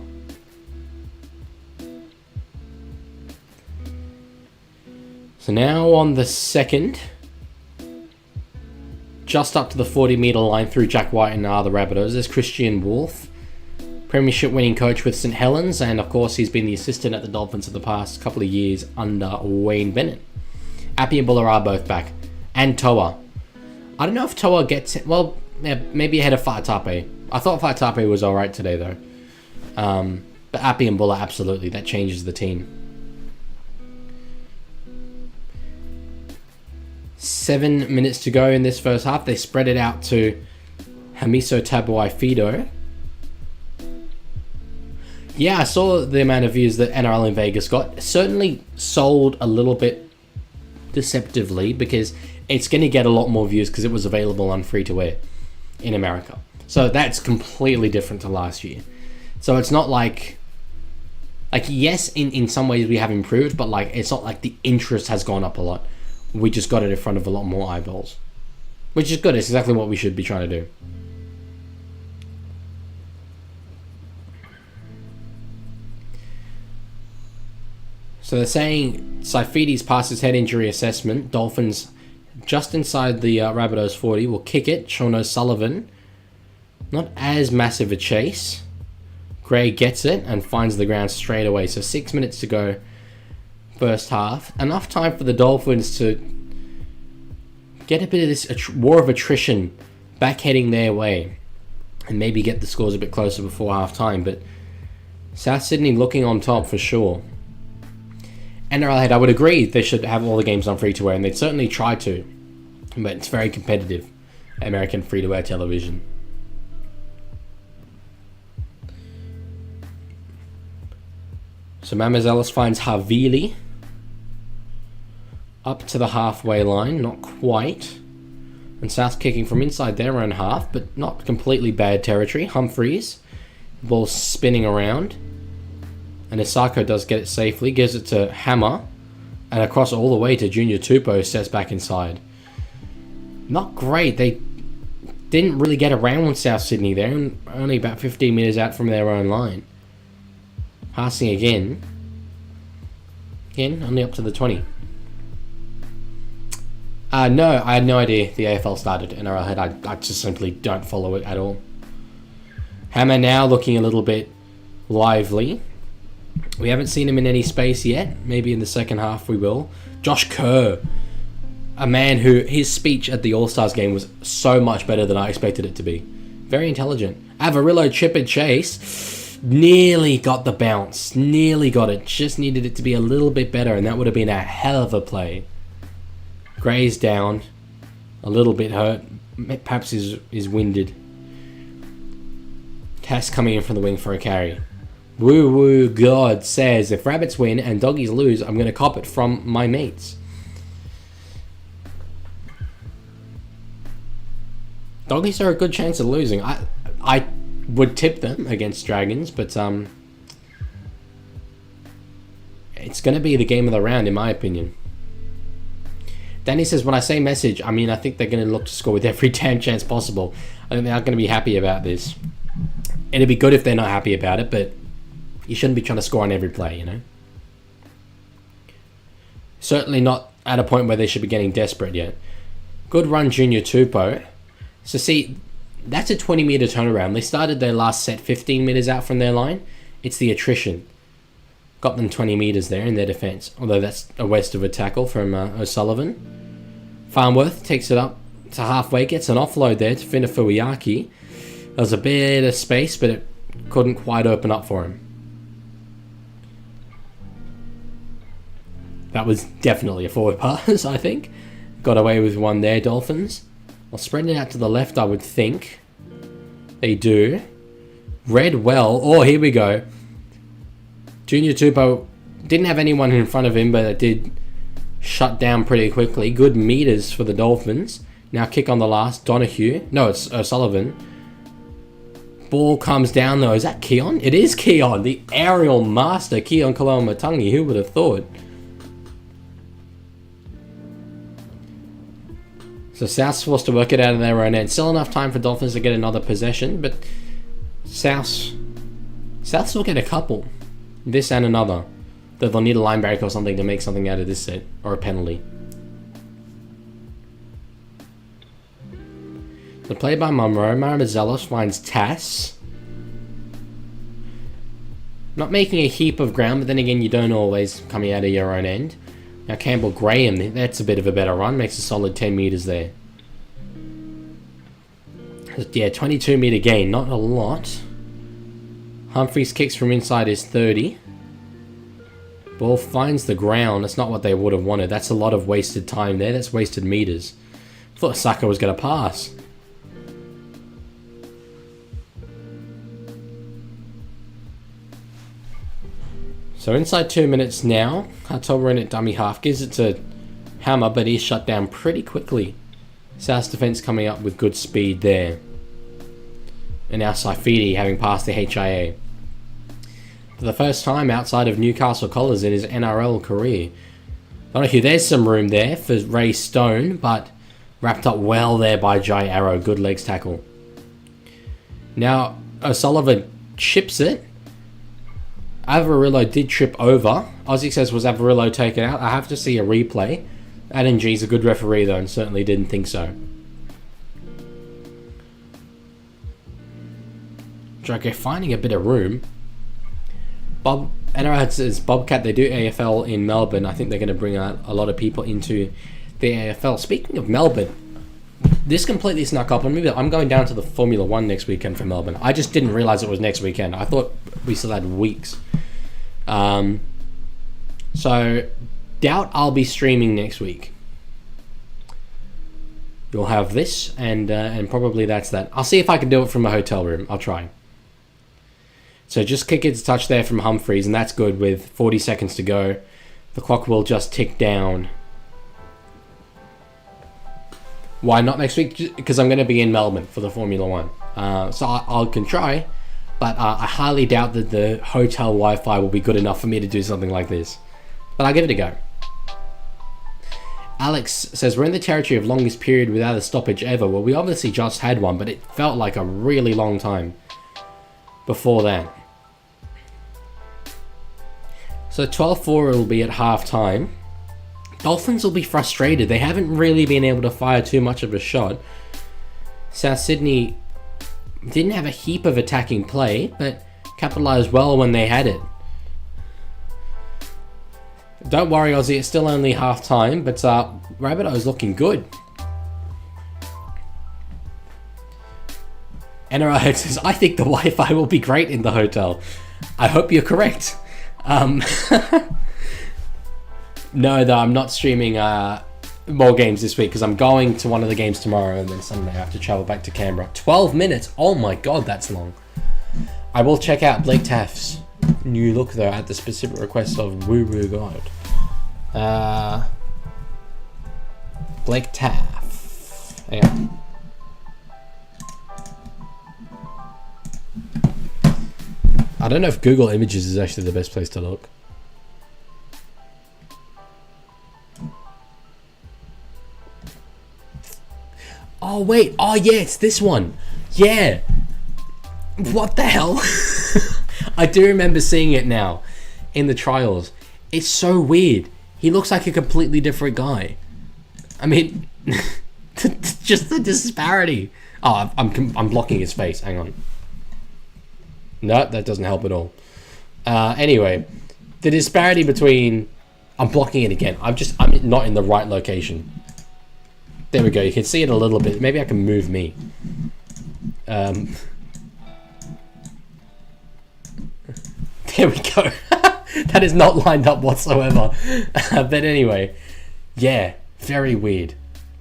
So now on the second, just up to the 40-meter line through Jack White and the Rabbitohs, there's Christian Wolf. Premiership winning coach with St Helens, and of course he's been the assistant at the Dolphins for the past couple of years under Wayne Bennett. Appy and Buller are both back. And Toa. I don't know if Toa gets it. Well, yeah, maybe ahead of Faatape. I thought Faatape was alright today though. But Appy and Buller, absolutely. That changes the team. 7 minutes to go in this first half. They spread it out to Hamiso Tabuai Fido. Yeah, I saw the amount of views that NRL in Vegas got. Certainly sold a little bit deceptively because it's going to get a lot more views because it was available on free-to-air in America. So that's completely different to last year. So it's not like yes, in some ways we have improved, but like it's not like the interest has gone up a lot. We just got it in front of a lot more eyeballs, which is good. It's exactly what we should be trying to do. So they're saying Saifidi's passed his head injury assessment. Dolphins just inside the Rabbitohs 40 will kick it. Sean O'Sullivan, not as massive a chase. Gray gets it and finds the ground straight away. So 6 minutes to go, first half. Enough time for the Dolphins to get a bit of this war of attrition back heading their way. and maybe get the scores a bit closer before half time. But South Sydney looking on top for sure. NRL head, I would agree they should have all the games on free-to-air, and they'd certainly try to, but it's very competitive, American free-to-air television. So Mamazelis finds Havili up to the halfway line, not quite. And South kicking from inside their own half, but not completely bad territory. Humphreys, ball spinning around. And Isako does get it safely, gives it to Hammer, and across all the way to Junior Tupou, sets back inside. Not great. They didn't really get around with South Sydney there, only about 15 metres out from their own line. Passing again. Again, only up to the 20. No, I had no idea the AFL started. NRL head, I just simply don't follow it at all. Hammer now looking a little bit lively. We haven't seen him in any space yet. Maybe in the second half we will. Josh Kerr, a man who his speech at the All-Stars game was so much better than I expected it to be. Very intelligent. Avarillo chip and chase. Nearly got the bounce. Nearly got it. Just needed it to be a little bit better, and that would have been a hell of a play. Gray's down. A little bit hurt. Perhaps is winded. Cass coming in from the wing for a carry. Woo Woo God says, if Rabbits win and Doggies lose, I'm going to cop it from my mates. Doggies are a good chance of losing. I would tip them against Dragons, but it's going to be the game of the round in my opinion. Danny says, when I say message, I mean I think they're going to look to score with every damn chance possible. I think they aren't going to be happy about this. It'd be good if they're not happy about it, but you shouldn't be trying to score on every play, you know? Certainly not at a point where they should be getting desperate yet. Good run, Junior Tupou. So see, that's a 20-metre turnaround. They started their last set 15 metres out from their line. It's the attrition. Got them 20 metres there in their defence, although that's a waste of a tackle from O'Sullivan. Farnworth takes it up to halfway, gets an offload there to Finafuiaki. There was a bit of space, but it couldn't quite open up for him. That was definitely a forward pass, I think. Got away with one there, Dolphins. Well, spreading it out to the left, I would think. They do. Read well. Oh, here we go. Junior Tupou didn't have anyone in front of him, but it did shut down pretty quickly. Good meters for the Dolphins. Now kick on the last. Donahue. No, it's O'Sullivan. Ball comes down though. Is that Keon? It is Keon. The aerial master, Keon Kaloamatangi. Who would have thought? So South's forced to work it out of their own end. Still enough time for Dolphins to get another possession, but South will get a couple. This and another. That they'll need a line break or something to make something out of this set. Or a penalty. The play by Munro. Mamazelos finds Tass. Not making a heap of ground, but then again you don't always coming out of your own end. Now Campbell Graham, that's a bit of a better run. Makes a solid 10 metres there. Yeah, 22 metre gain, not a lot. Humphreys kicks from inside is 30. Ball finds the ground. That's not what they would have wanted. That's a lot of wasted time there. That's wasted metres. Thought Saka was going to pass. So inside 2 minutes now. Hartover in at dummy half. Gives it to Hammer, but he's shut down pretty quickly. South's defence coming up with good speed there. And now Saifidi having passed the HIA. For the first time outside of Newcastle colours in his NRL career. Donahue, there's some room there for Ray Stone, but wrapped up well there by Jai Arrow. Good legs tackle. Now O'Sullivan chips it. Avarillo did trip over. Ozzy says, was Avarillo taken out? I have to see a replay. Adam G's a good referee though, and certainly didn't think so. Joker finding a bit of room. NRL says Bobcat, they do AFL in Melbourne. I think they're going to bring out a lot of people into the AFL. Speaking of Melbourne, This completely snuck up on me, but I'm going down to the Formula 1 next weekend for Melbourne. I just didn't realise it was next weekend. I thought we still had weeks. So, doubt I'll be streaming next week. You'll have this, and probably that's that. I'll see if I can do it from a hotel room. I'll try. So just kick it to touch there from Humphreys, and that's good with 40 seconds to go. The clock will just tick down. Why not next week? Because I'm going to be in Melbourne for the Formula 1. So I can try, but I highly doubt that the hotel Wi-Fi will be good enough for me to do something like this. But I'll give it a go. Alex says, we're in the territory of longest period without a stoppage ever. Well, we obviously just had one, but it felt like a really long time before that. So 12-4 will be at half time. Dolphins will be frustrated. They haven't really been able to fire too much of a shot. South Sydney didn't have a heap of attacking play, but capitalised well when they had it. Don't worry, Aussie, it's still only half time, but Rabbitohs looking good. NRL says, I think the Wi-Fi will be great in the hotel. I hope you're correct. No, though, I'm not streaming more games this week because I'm going to one of the games tomorrow, and then Sunday I have to travel back to Canberra. 12 minutes? Oh my god, that's long. I will check out Blake Taft's new look, though, at the specific request of Woo Woo God. Blake Taft. Hang on. I don't know if Google Images is actually the best place to look. Oh, wait. Oh, yeah, it's this one. Yeah. What the hell? I do remember seeing it now in the trials. It's so weird. He looks like a completely different guy. I mean, just the disparity. Oh, I'm blocking his face. Hang on. No, that doesn't help at all. Anyway, the disparity between... I'm blocking it again. I'm not in the right location. There we go. You can see it a little bit. Maybe I can move me. There we go. That is not lined up whatsoever. But anyway, yeah, very weird.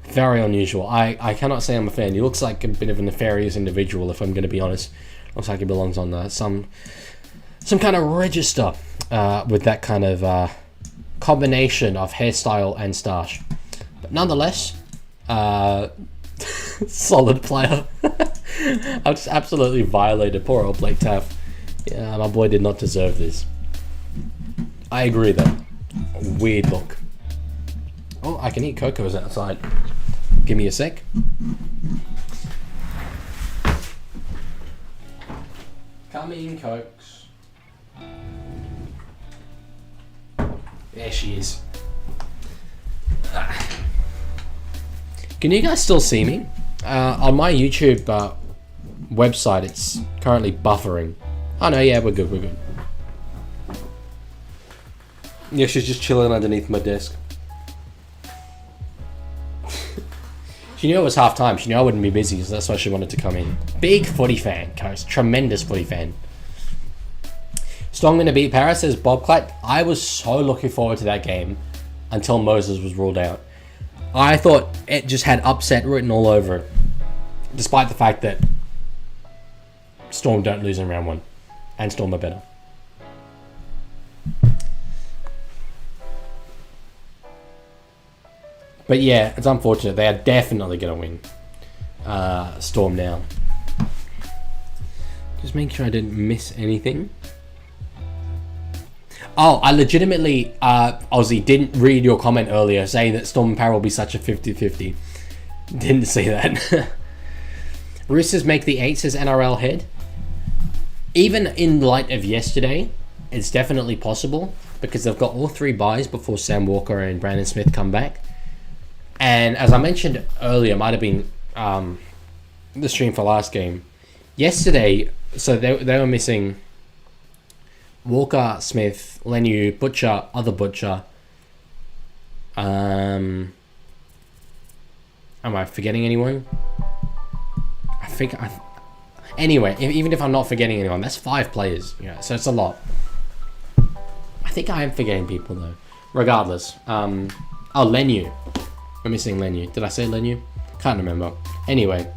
Very unusual. I cannot say I'm a fan. He looks like a bit of a nefarious individual, if I'm going to be honest. Looks like he belongs on some kind of register with that kind of combination of hairstyle and stash. But nonetheless, solid player. I just absolutely violated poor old Blake Taft. Yeah, my boy did not deserve this. I agree though. Weird look. Oh, I can eat Cocos outside. Give me a sec. Coming, Cokes. There she is. Can you guys still see me? On my YouTube website, it's currently buffering. Oh no, yeah, we're good. Yeah, she's just chilling underneath my desk. She knew it was half time. She knew I wouldn't be busy, so that's why she wanted to come in. Big footy fan, guys. Tremendous footy fan. Storm going to beat Paris, says Bob Clatt. I was so looking forward to that game until Moses was ruled out. I thought it just had upset written all over it, despite the fact that Storm don't lose in round one, and Storm are better. But yeah, it's unfortunate. They are definitely going to win Storm now. Just make sure I didn't miss anything. Oh, I legitimately, Aussie, didn't read your comment earlier saying that Storm and Para will be such a 50-50. Didn't see that. Roosters make the 8, says NRL head. Even in light of yesterday, it's definitely possible because they've got all 3 buys before Sam Walker and Brandon Smith come back. And as I mentioned earlier, might have been the stream for last game. Yesterday, so they were missing Walker, Smith, Lenu, Butcher, other Butcher, Am I forgetting anyone? Anyway, even if I'm not forgetting anyone, that's 5 players. Yeah, so it's a lot. I think I am forgetting people though. Regardless. Oh, Lenu. We're missing Lenu. Did I say Lenu? Can't remember. Anyway.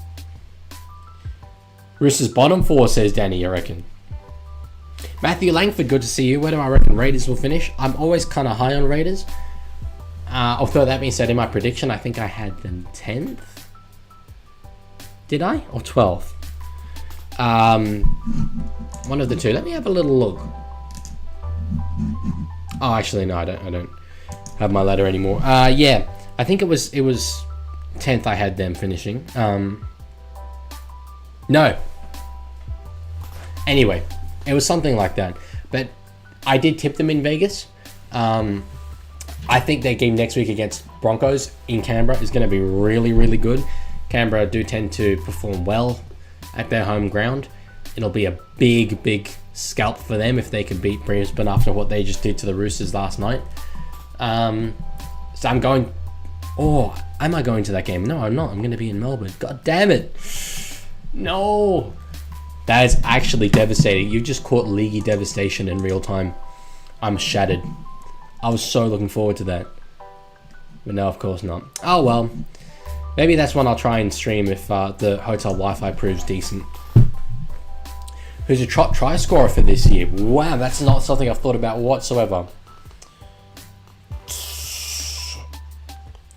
Roosters bottom 4, says Danny, you reckon? Matthew Langford, good to see you. Where do I reckon Raiders will finish? I'm always kind of high on Raiders. Although that being said, in my prediction, I think I had them 10th. Did I? Or 12th? One of the two. Let me have a little look. Oh, actually, no, I don't have my ladder anymore. Yeah, I think it was 10th I had them finishing. No. Anyway, it was something like that. But I did tip them in Vegas. I think their game next week against Broncos in Canberra is going to be really, really good. Canberra do tend to perform well at their home ground. It'll be a big, big scalp for them if they can beat Brisbane after what they just did to the Roosters last night. So I'm going... Oh, am I going to that game? No, I'm not. I'm going to be in Melbourne. God damn it. No. That is actually devastating. You just caught Leaguie devastation in real time. I'm shattered. I was so looking forward to that. But no, of course not. Oh, well. Maybe that's one I'll try and stream if the hotel Wi-Fi proves decent. Who's a top try scorer for this year? Wow, that's not something I've thought about whatsoever.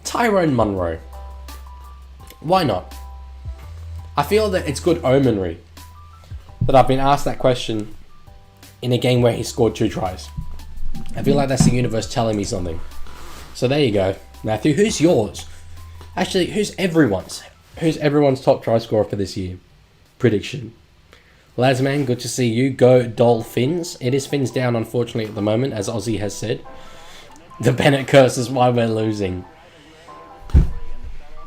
Tyrone Munro. Why not? I feel that it's good omenry that I've been asked that question in a game where he scored 2 tries. I feel like that's the universe telling me something. So there you go. Matthew, who's yours? Actually, who's everyone's? Who's everyone's top try scorer for this year? Prediction. Lazman, good to see you. Go Dolphins. It is fins down, unfortunately, at the moment, as Ozzy has said. The Bennett curse is why we're losing.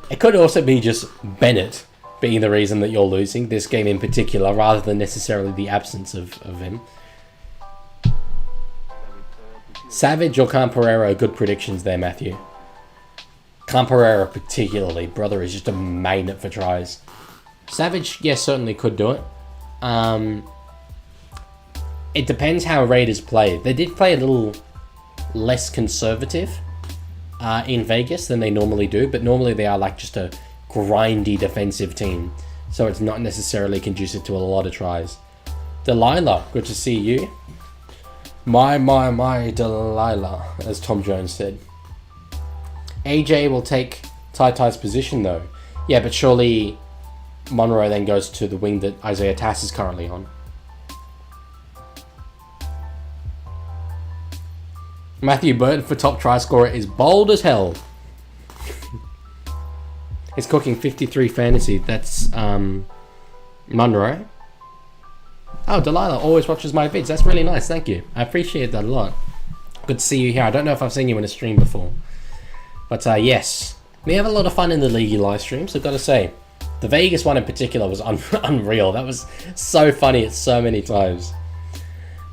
It could also be just Bennett being the reason that you're losing, this game in particular, rather than necessarily the absence of him. Savage or Camperero, good predictions there, Matthew. Camperero particularly, brother is just a magnet for tries. Savage, yes, certainly could do it. It depends how Raiders play. They did play a little less conservative in Vegas than they normally do, but normally they are like just a grindy defensive team, so it's not necessarily conducive to a lot of tries. Delilah, good to see you. My Delilah, as Tom Jones said. AJ will take Tai-Tai's position though. Yeah, but surely Monroe then goes to the wing that Isaiah Tass is currently on. Matthew Burton for top try scorer is bold as hell. He's cooking 53 fantasy. That's Monroe. Oh, Delilah always watches my vids. That's really nice. Thank you. I appreciate that a lot. Good to see you here. I don't know if I've seen you in a stream before. But yes, we have a lot of fun in the Leaguie live streams, I've got to say. The Vegas one in particular was unreal. That was so funny at so many times.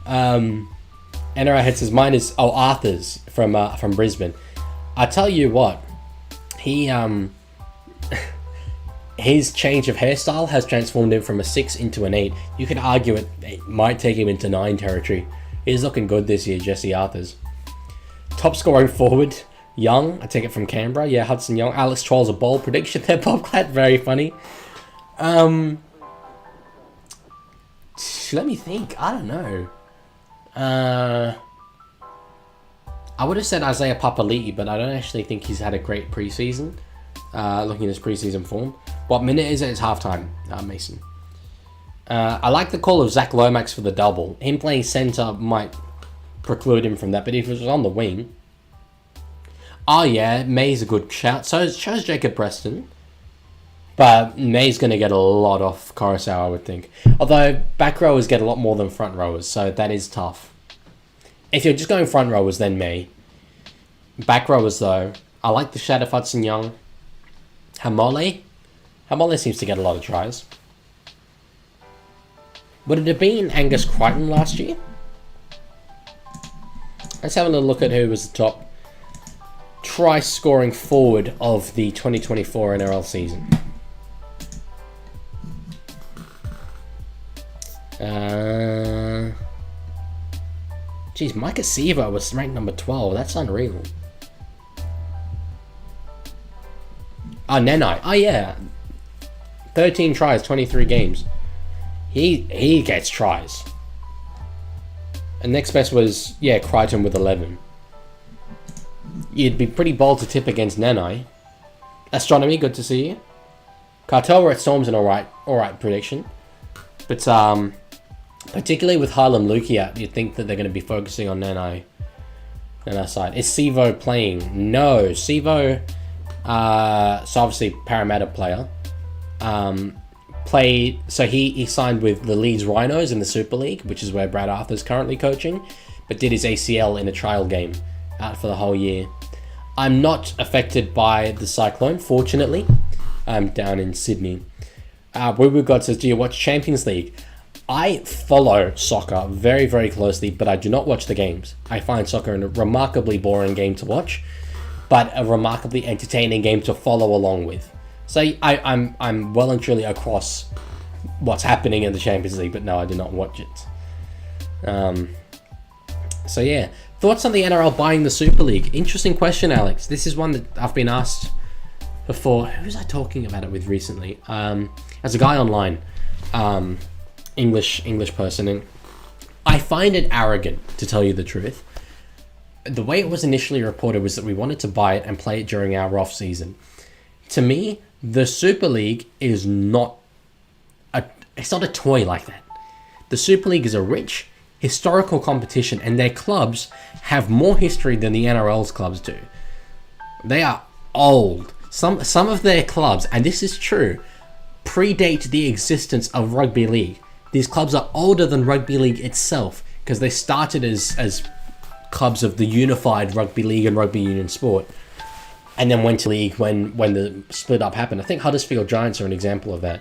NRL Head says mine is Arthur's from Brisbane. I tell you what, he his change of hairstyle has transformed him from a 6 into an 8. You could argue it might take him into 9 territory. He's looking good this year, Jesse Arthurs. Top scoring forward, Young. I take it from Canberra. Yeah, Hudson Young. Alex Troll's a bold prediction there, Bob Clatt. Very funny. Let me think. I don't know. I would have said Isaiah Papali'i, but I don't actually think he's had a great preseason. Looking at his preseason form. What minute is it? It's halftime, Mason. I like the call of Zach Lomax for the double. Him playing centre might preclude him from that, but if it was on the wing... Oh yeah, May's a good shout. So shows Jacob Preston. But May's going to get a lot off Coruscant, I would think. Although back rowers get a lot more than front rowers, so that is tough. If you're just going front rowers, then May. Back rowers, though, I like the shout of Hudson Young. Hamole seems to get a lot of tries. Would it have been Angus Crichton last year? Let's have a little look at who was the top. try scoring forward of the 2024 NRL season. Geez, Micah Sivo was ranked number 12. That's unreal. Oh, Nenai. Oh, yeah. 13 tries, 23 games. He gets tries. And next best was, yeah, Crichton with 11. You'd be pretty bold to tip against Nenai. Astronomy, good to see you. Cartel at Storm's an alright prediction. But particularly with Harlem Lukey out, you'd think that they're going to be focusing on Nenai side. Is Sivo playing? No. Sivo, so obviously Parramatta player, played, so he signed with the Leeds Rhinos in the Super League, which is where Brad Arthur's currently coaching, but did his ACL in a trial game, out for the whole year. I'm not affected by the cyclone, fortunately. I'm down in Sydney. Woo God says, do you watch Champions League? I follow soccer very, very closely, but I do not watch the games. I find soccer a remarkably boring game to watch, but a remarkably entertaining game to follow along with. So I'm well and truly across what's happening in the Champions League, but no, I do not watch it. So yeah, thoughts on the NRL buying the Super League? Interesting question, Alex. This is one that I've been asked before. Who was I talking about it with recently? As a guy online, English person, and I find it arrogant, to tell you the truth. The way it was initially reported was that we wanted to buy it and play it during our off season. To me, the Super League is not a toy like that. The Super League is a rich, historical competition, and their clubs have more history than the NRL's clubs do. They are old. Some of their clubs, and this is true, predate the existence of rugby league. These clubs are older than rugby league itself because they started as clubs of the unified rugby league and rugby union sport, and then went to league when the split up happened. I think Huddersfield Giants are an example of that.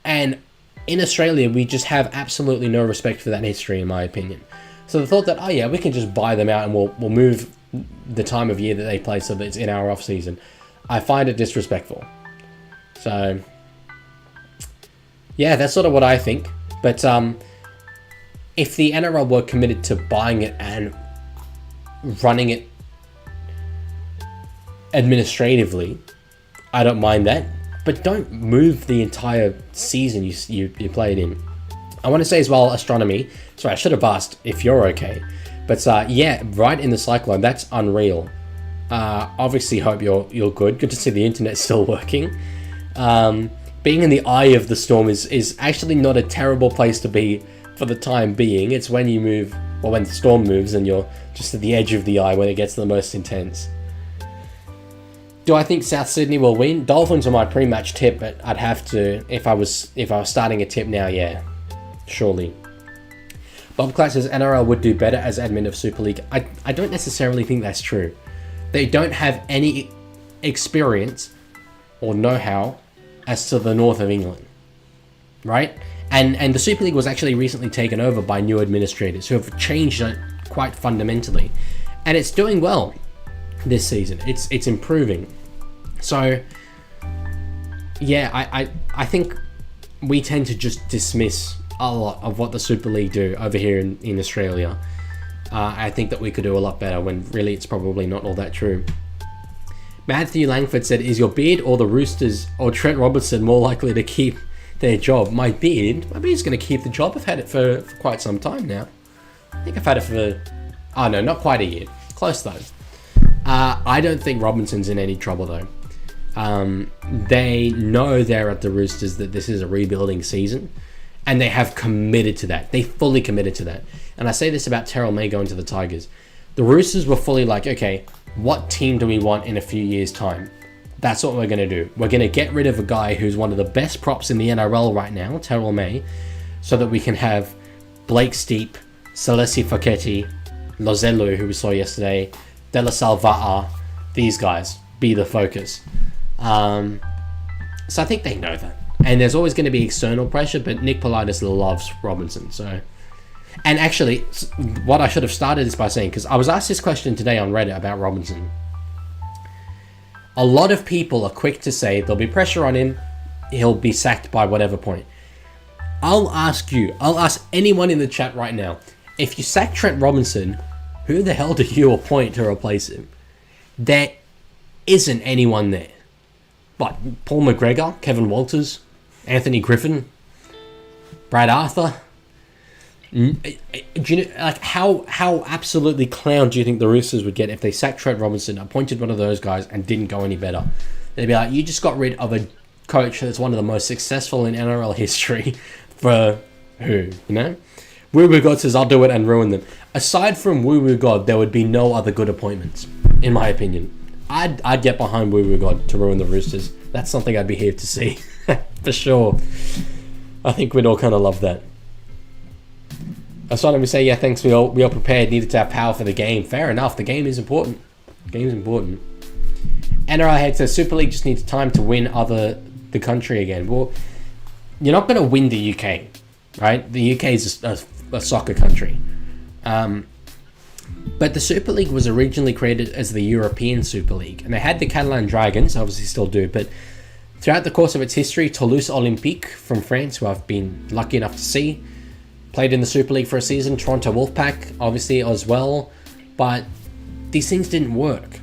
And in Australia, we just have absolutely no respect for that history, in my opinion. So the thought that, oh yeah, we can just buy them out and we'll move the time of year that they play so that it's in our off season, I find it disrespectful. So yeah, that's sort of what I think. But if the NRL were committed to buying it and running it administratively, I don't mind that. But don't move the entire season you played in. I want to say as well, Astronomy. Sorry, I should have asked if you're okay. But yeah, right in the cyclone. That's unreal. Obviously, hope you're good. Good to see the internet still working. Being in the eye of the storm is actually not a terrible place to be for the time being. It's when you move, or when the storm moves and you're just at the edge of the eye when it gets the most intense. Do I think South Sydney will win? Dolphins are my pre-match tip, but I'd have to, if I was starting a tip now, yeah, surely. Bob Clark says NRL would do better as admin of Super League. I don't necessarily think that's true. They don't have any experience or know-how as to the north of England, right? And the Super League was actually recently taken over by new administrators who have changed it quite fundamentally, and it's doing well this season. It's improving. So yeah, I think we tend to just dismiss a lot of what the Super League do over here in Australia. I think that we could do a lot better when really it's probably not all that true. Matthew Langford said, is your beard or the Roosters or Trent Robertson more likely to keep their job? My beard's going to keep the job. I've had it for quite some time now. I think I've had it for, oh no, not quite a year. Close though. I don't think Robinson's in any trouble though. They know they're at the Roosters that this is a rebuilding season, and they have committed to that. They fully committed to that. And I say this about Terrell May going to the Tigers. The Roosters were fully like, okay, what team do we want in a few years' time? That's what we're going to do. We're going to get rid of a guy who's one of the best props in the NRL right now, Terrell May, so that we can have Blake Steep, Salesi Foketi, Lozelu, who we saw yesterday, De La Salva'a, these guys be the focus. So I think they know that. And there's always going to be external pressure, but Nick Politis loves Robinson. So, and actually, what I should have started is by saying, because I was asked this question today on Reddit about Robinson. a lot of people are quick to say there'll be pressure on him, he'll be sacked by whatever point. I'll ask anyone in the chat right now, if you sack Trent Robinson, who the hell do you appoint to replace him? There isn't anyone there. But Paul McGregor, Kevin Walters, Anthony Griffin, Brad Arthur. Do you know, like, how absolutely clown do you think the Roosters would get if they sacked Trent Robinson, appointed one of those guys, and didn't go any better? They'd be like, you just got rid of a coach that's one of the most successful in NRL history for who, you know? Woo Woo God says, I'll do it and ruin them. Aside from Woo Woo God, there would be no other good appointments, in my opinion. I'd get behind Woo Woo God to ruin the Roosters. That's something I'd be here to see, for sure. I think we'd all kind of love that. I saw them say, yeah, thanks, we all prepared, needed to have power for the game. Fair enough, the game is important. The game's important. NRL head says, Super League just needs time to win the country again. Well, you're not going to win the UK, right? The UK is a soccer country. But the Super League was originally created as the European Super League. And they had the Catalan Dragons, obviously still do, but throughout the course of its history, Toulouse Olympique from France, who I've been lucky enough to see, played in the Super League for a season. Toronto Wolfpack, obviously, as well. But these things didn't work.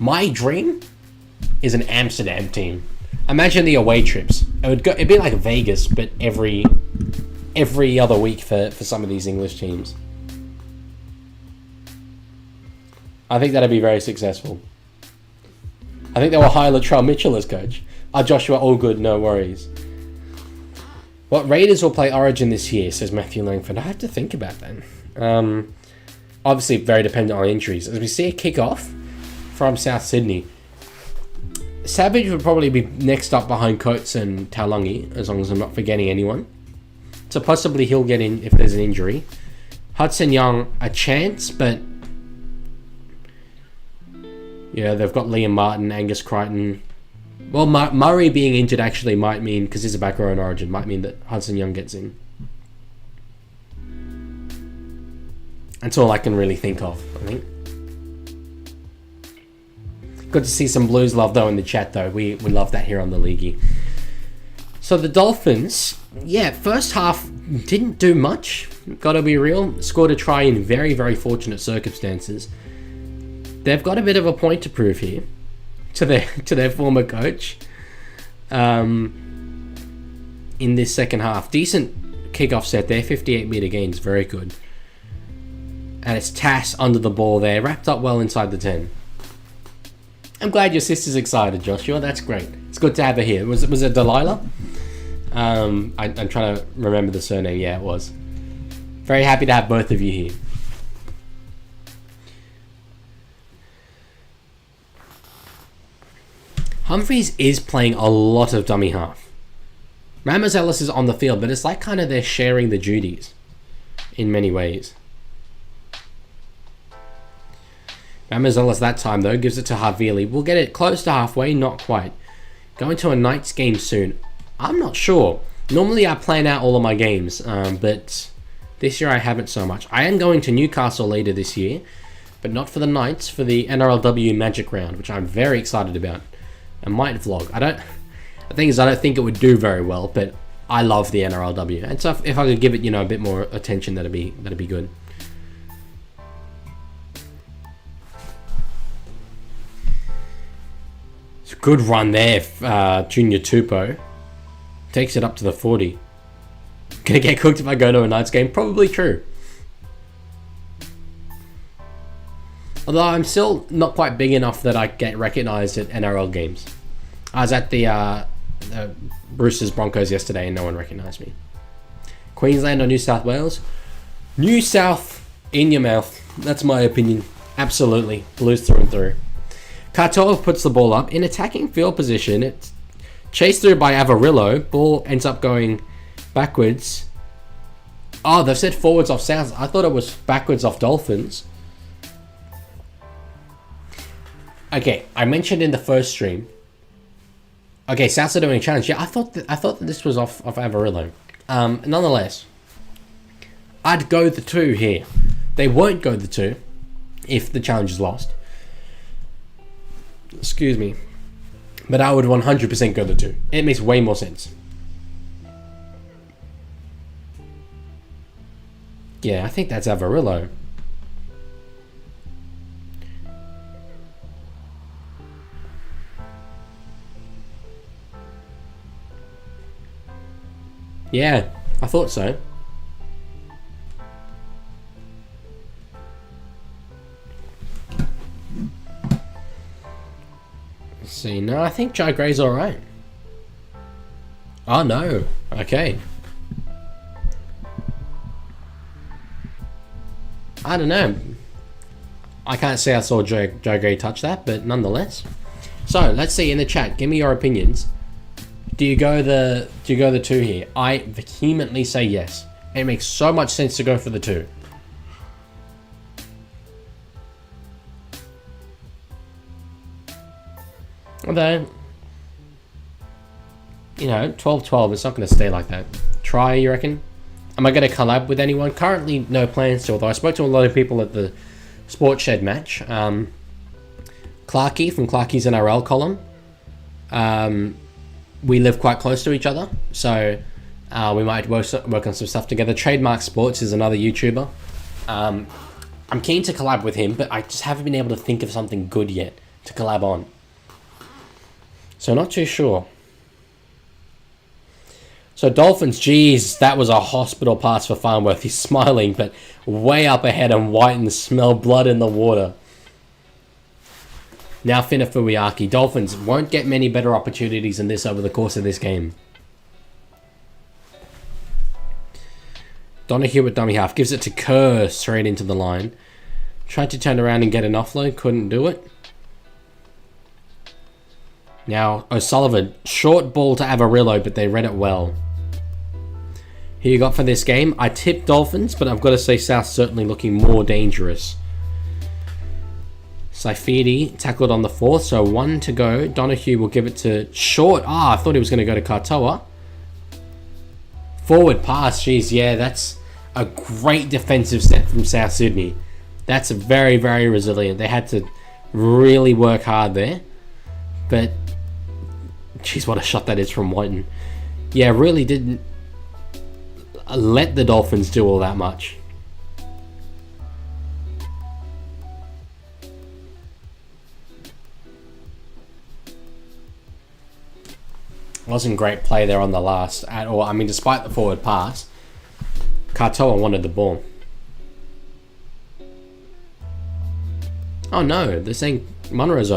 My dream is an Amsterdam team. Imagine the away trips. It'd be like Vegas, but every other week for some of these English teams. I think that'd be very successful. I think they will hire Latrell Mitchell as coach. Joshua, all good, no worries. What Raiders will play Origin this year, says Matthew Langford. I have to think about that. Obviously, very dependent on injuries. As we see a kick-off from South Sydney, Savage would probably be next up behind Coates and Taulagi, as long as I'm not forgetting anyone. So possibly he'll get in if there's an injury. Hudson Young, a chance, but yeah, they've got Liam Martin, Angus Crichton. Well, Murray being injured actually might mean, because he's a back row in Origin, might mean that Hudson Young gets in. That's all I can really think of, I think. Good to see some Blues love, though, in the chat, though. We love that here on the Leaguie. So the Dolphins, yeah, first half didn't do much. Gotta be real. Scored a try in very, very fortunate circumstances. They've got a bit of a point to prove here to their former coach in this second half. Decent kickoff set there, 58-meter gains, very good. And it's Tass under the ball there, wrapped up well inside the 10. I'm glad your sister's excited, Joshua. That's great. It's good to have her here. Was it Delilah? I'm trying to remember the surname. Yeah, it was. Very happy to have both of you here. Humphries is playing a lot of dummy half. Ramazellis is on the field, but it's like kind of they're sharing the duties in many ways. Ramazellis that time, though, gives it to Havili. We'll get it close to halfway, not quite. Going to a Knights game soon. I'm not sure. Normally I plan out all of my games, but this year I haven't so much. I am going to Newcastle later this year, but not for the Knights, for the NRLW Magic Round, which I'm very excited about. I might vlog. The thing is, I don't think it would do very well, but I love the NRLW, and so if I could give it, a bit more attention, that'd be good. It's a good run there, Junior Tupou takes it up to the 40. Gonna get cooked if I go to a Knights game? Probably true. Although I'm still not quite big enough that I get recognised at NRL games. I was at the Roosters Broncos yesterday and no one recognised me. Queensland or New South Wales? New South in your mouth. That's my opinion. Absolutely. Blues through and through. Katoa puts the ball up in attacking field position. It's chased through by Avarillo. Ball ends up going backwards. Oh, they've said forwards off South. I thought it was backwards off Dolphins. Okay, I mentioned in the first stream. Okay, Souths are doing a challenge. Yeah, I thought that this was off Avarillo. Nonetheless, I'd go the 2 here. They won't go the 2 if the challenge is lost. Excuse me. But I would 100% go the 2. It makes way more sense. Yeah, I think that's Avarillo. Yeah, I thought so. Let's see, no, I think Jai Gray's alright. Oh no, okay. I don't know. I can't say I saw Joe Gray touch that, but nonetheless. So let's see in the chat. Give me your opinions. Do you go the 2 here? I vehemently say yes. It makes so much sense to go for the 2. Although, you know, 12-12, it's not going to stay like that. Try, you reckon? Am I going to collab with anyone? Currently, no plans to, although I spoke to a lot of people at the Sports Shed match. Clarky from Clarky's NRL column. We live quite close to each other, so we might work on some stuff together. Trademark Sports is another YouTuber. I'm keen to collab with him, but I just haven't been able to think of something good yet to collab on. So not too sure. So Dolphins, geez, that was a hospital pass for Farnworth. He's smiling, but way up ahead and white and smell blood in the water. Now Finna Fuiaki. Dolphins won't get many better opportunities than this over the course of this game. Donahue with dummy half. Gives it to Kerr straight into the line. Tried to turn around and get an offload. Couldn't do it. Now O'Sullivan. Short ball to Avarillo, but they read it well. Who you got for this game? I tipped Dolphins, but I've got to say South certainly looking more dangerous. Saifidi tackled on the 4th, so 1 to go. Donahue will give it to Short. I thought he was going to go to Katoa. Forward pass, geez, yeah, that's a great defensive set from South Sydney. That's very, very resilient. They had to really work hard there. But, geez, what a shot that is from Whiten. Yeah, really didn't let the Dolphins do all that much. Wasn't great play there on the last at all. I mean, despite the forward pass, Katoa wanted the ball. Oh no, they're saying Monroe's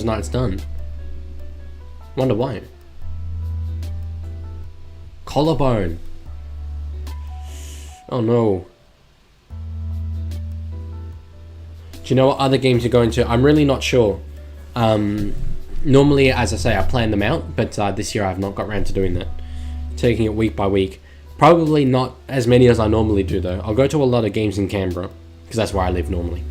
night's done. Wonder why. Collarbone. Oh no. Do you know what other games you're going to? I'm really not sure. Normally, as I say, I plan them out, but this year I've not got around to doing that. Taking it week by week. Probably not as many as I normally do, though. I'll go to a lot of games in Canberra, because that's where I live normally.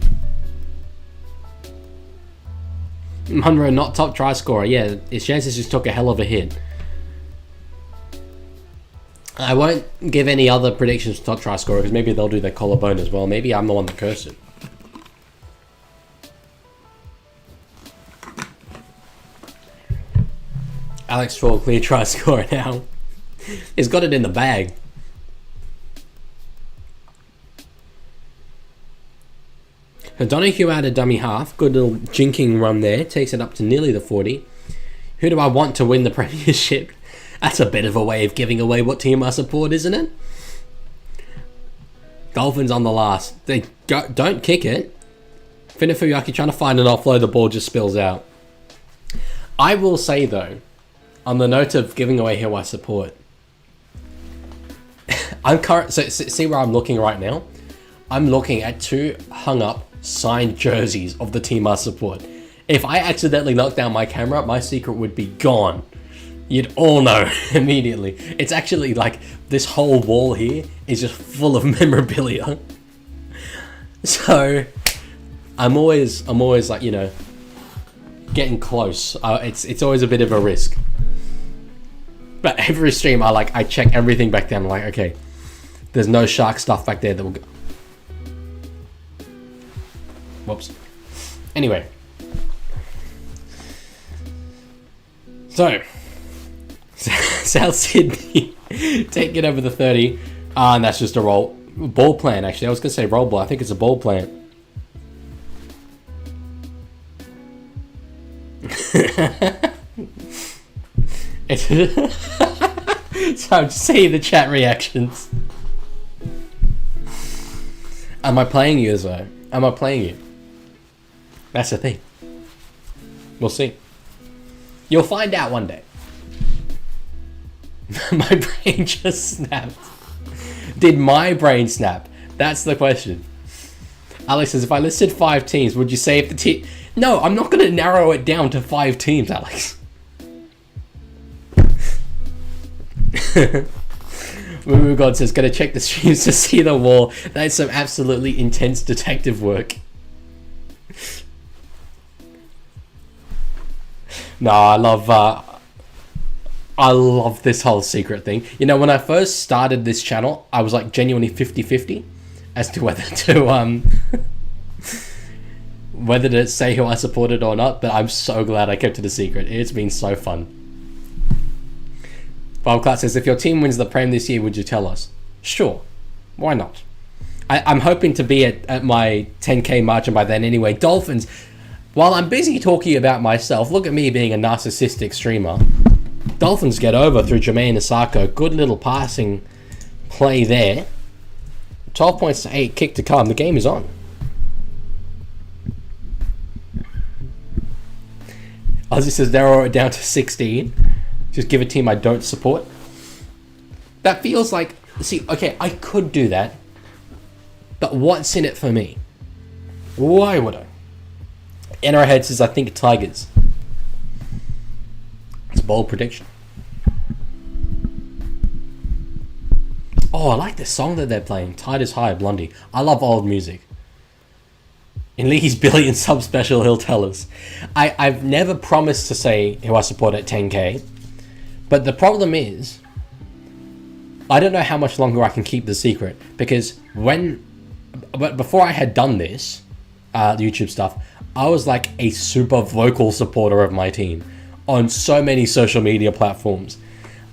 Munro, not top try scorer. Yeah, his chances just took a hell of a hit. I won't give any other predictions for top try scorer, because maybe they'll do their collarbone as well. Maybe I'm the one that cursed it. Alex Troll, clear try scorer now. He's got it in the bag. Donahue out a dummy half. Good little jinking run there. Takes it up to nearly the 40. Who do I want to win the premiership? That's a bit of a way of giving away what team I support, isn't it? Dolphins on the last. They don't kick it. Finafuyaki trying to find an offload. The ball just spills out. I will say, though, on the note of giving away who I support, so see where I'm looking right now? I'm looking at 2 hung up signed jerseys of the team I support. If I accidentally knock down my camera, my secret would be gone. You'd all know immediately. It's actually like this whole wall here is just full of memorabilia. So I'm always like, you know, getting close. It's always a bit of a risk. But every stream, I check everything back down. I'm like, okay, there's no shark stuff back there that will go. Whoops. Anyway, So, South Sydney taking over the 30. And that's just a ball plan, actually. I was going to say roll ball. I think it's a ball plan. So I'm just seeing the chat reactions. Am I playing you, though? Am I playing you? That's the thing. We'll see. You'll find out one day. My brain just snapped. Did my brain snap? That's the question. Alex says, if I listed 5 teams, would you say if the team... No, I'm not going to narrow it down to 5 teams, Alex. Moo God says, gotta check the streams to see the wall. That's some absolutely intense detective work. No, I love this whole secret thing. You know, when I first started this channel, I was like genuinely 50-50 as to whether to whether to say who I supported or not, but I'm so glad I kept it a secret. It's been so fun. Bob Clark says, if your team wins the Prem this year, would you tell us? Sure. Why not? I'm hoping to be at my 10k margin by then anyway. Dolphins, while I'm busy talking about myself, look at me being a narcissistic streamer. Dolphins get over through Jermaine Asako. Good little passing play there. 12 points to 8, kick to come. The game is on. Ozzy says, narrow it down to 16. Just give a team I don't support. That feels like... See, okay, I could do that. But what's in it for me? Why would I? NRL Head says, I think Tigers. It's a bold prediction. Oh, I like the song that they're playing. Tide is High, Blondie. I love old music. In League's billion sub special, he'll tell us. I've never promised to say who I support at 10k. But the problem is, I don't know how much longer I can keep the secret, because before I had done this, YouTube stuff, I was like a super vocal supporter of my team on so many social media platforms.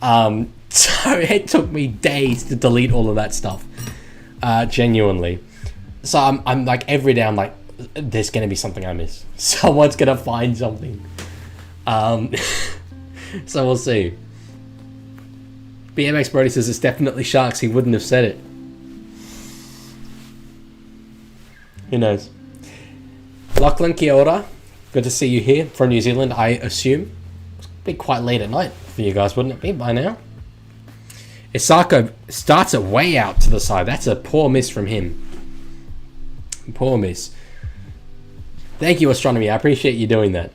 So it took me days to delete all of that stuff, genuinely. So I'm like every day I'm like, there's gonna be something I miss. Someone's gonna find something. So we'll see. BMX Brody says it's definitely Sharks. He wouldn't have said it. Who knows? Lachlan, kia ora. Good to see you here from New Zealand, I assume. It's be quite late at night for you guys, wouldn't it be, by now? Isako starts it way out to the side. That's a poor miss from him. Poor miss. Thank you, Astronomy. I appreciate you doing that.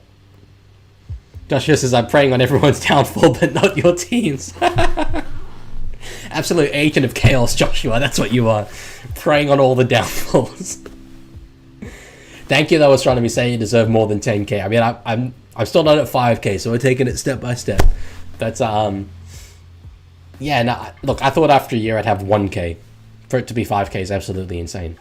Joshua says, I'm preying on everyone's downfall, but not your team's. Absolute agent of chaos, Joshua. That's what you are. Preying on all the downfalls. Thank you, though, Astronomy, saying you deserve more than 10k. I mean, I'm still not at 5k, so we're taking it step by step. But, yeah, no, look, I thought after a year I'd have 1k. For it to be 5k is absolutely insane.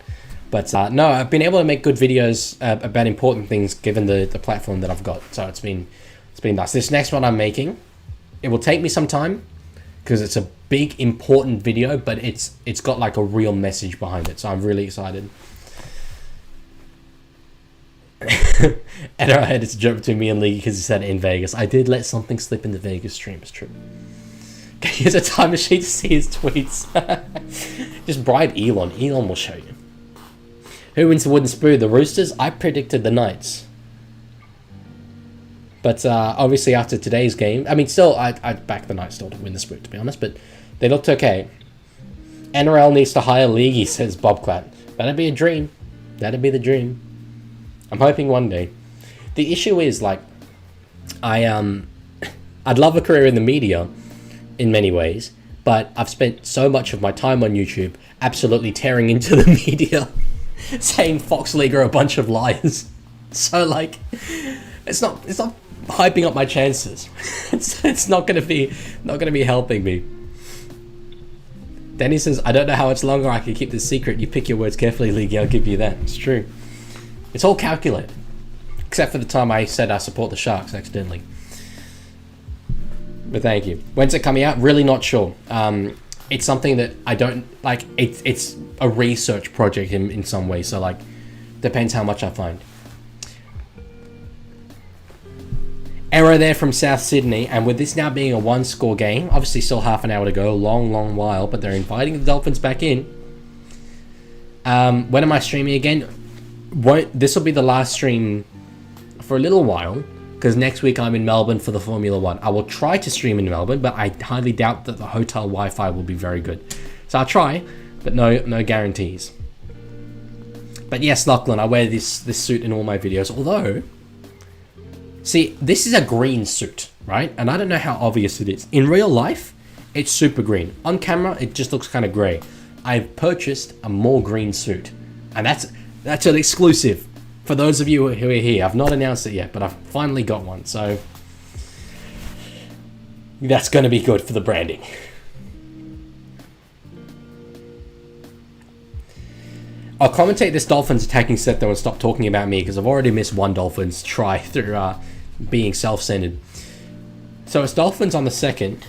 But, no, I've been able to make good videos about important things given the platform that I've got. So it's been nice. This next one I'm making, it will take me some time because it's a big, important video, but it's got like a real message behind it. So I'm really excited. And I had this joke between me and League because he said it in Vegas. I did let something slip in the Vegas stream. It's true. Okay, here's a time machine to see his tweets. Just bribe Elon. Elon will show you. Who wins the wooden spoon? The Roosters? I predicted the Knights. But obviously after today's game, I mean, still, I'd back the Knights still to win the spoon, to be honest, but they looked okay. NRL needs to hire Leaguie, says Bob Clatt. That'd be a dream. That'd be the dream. I'm hoping one day. The issue is, like, I'd love a career in the media in many ways, but I've spent so much of my time on YouTube absolutely tearing into the media, saying Fox League are a bunch of liars. So, like, it's not hyping up my chances. it's not gonna be helping me. Danny says, I don't know how much longer I can keep this secret. You pick your words carefully, League. I'll give you that. It's true. It's all calculated. Except for the time I said I support the Sharks accidentally. But thank you. When's it coming out? Really not sure. It's something that I don't like. It's a research project in some way. So like, depends how much I find. Error there from South Sydney, and with this now being a 1-score game, obviously still half an hour to go, long while, but they're inviting the Dolphins back in. When am I streaming again? This will be the last stream for a little while, because next week I'm in Melbourne for the Formula 1. I will try to stream in Melbourne, but I highly doubt that the hotel Wi-Fi will be very good. So I'll try, but no guarantees. But yes, Lachlan, I wear this suit in all my videos, although... See, this is a green suit, right? And I don't know how obvious it is. In real life, it's super green. On camera, it just looks kind of grey. I've purchased a more green suit. And that's an exclusive for those of you who are here. I've not announced it yet, but I've finally got one. So that's going to be good for the branding. I'll commentate this Dolphins attacking set though and stop talking about me because I've already missed one Dolphins try through being self-centered. So it's Dolphins on the second.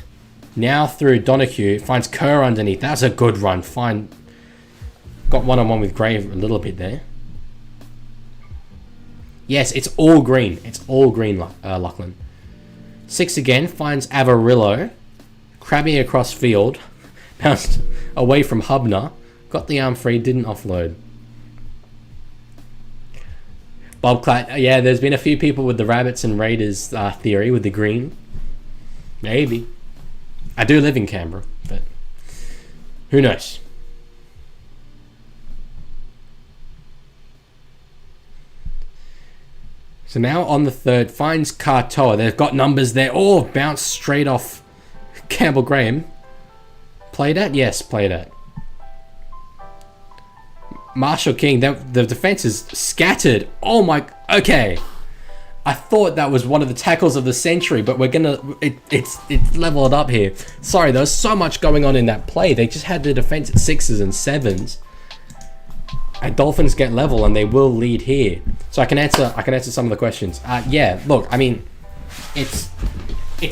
Now through Donahue. Finds Kerr underneath. That's a good run. Fine. Got one-on-one with Gray a little bit there. Yes, it's all green. It's all green, Lachlan. 6 again. Finds Avarillo. Crabbing across field. Bounced away from Hubner. Got the arm free. Didn't offload. Bob Clatt, yeah, there's been a few people with the Rabbits and Raiders theory with the green. Maybe. I do live in Canberra, but who knows? So now on the third, finds Katoa. They've got numbers there. Oh, bounced straight off Campbell Graham. Played at? Yes, played at. Marshall King, the defense is scattered. Oh my, okay. I thought that was one of the tackles of the century, but we're gonna, it's leveled up here. Sorry, there was so much going on in that play. They just had the defense at 6s and 7s. And Dolphins get level and they will lead here. So I can answer some of the questions. Yeah, look, I mean, it's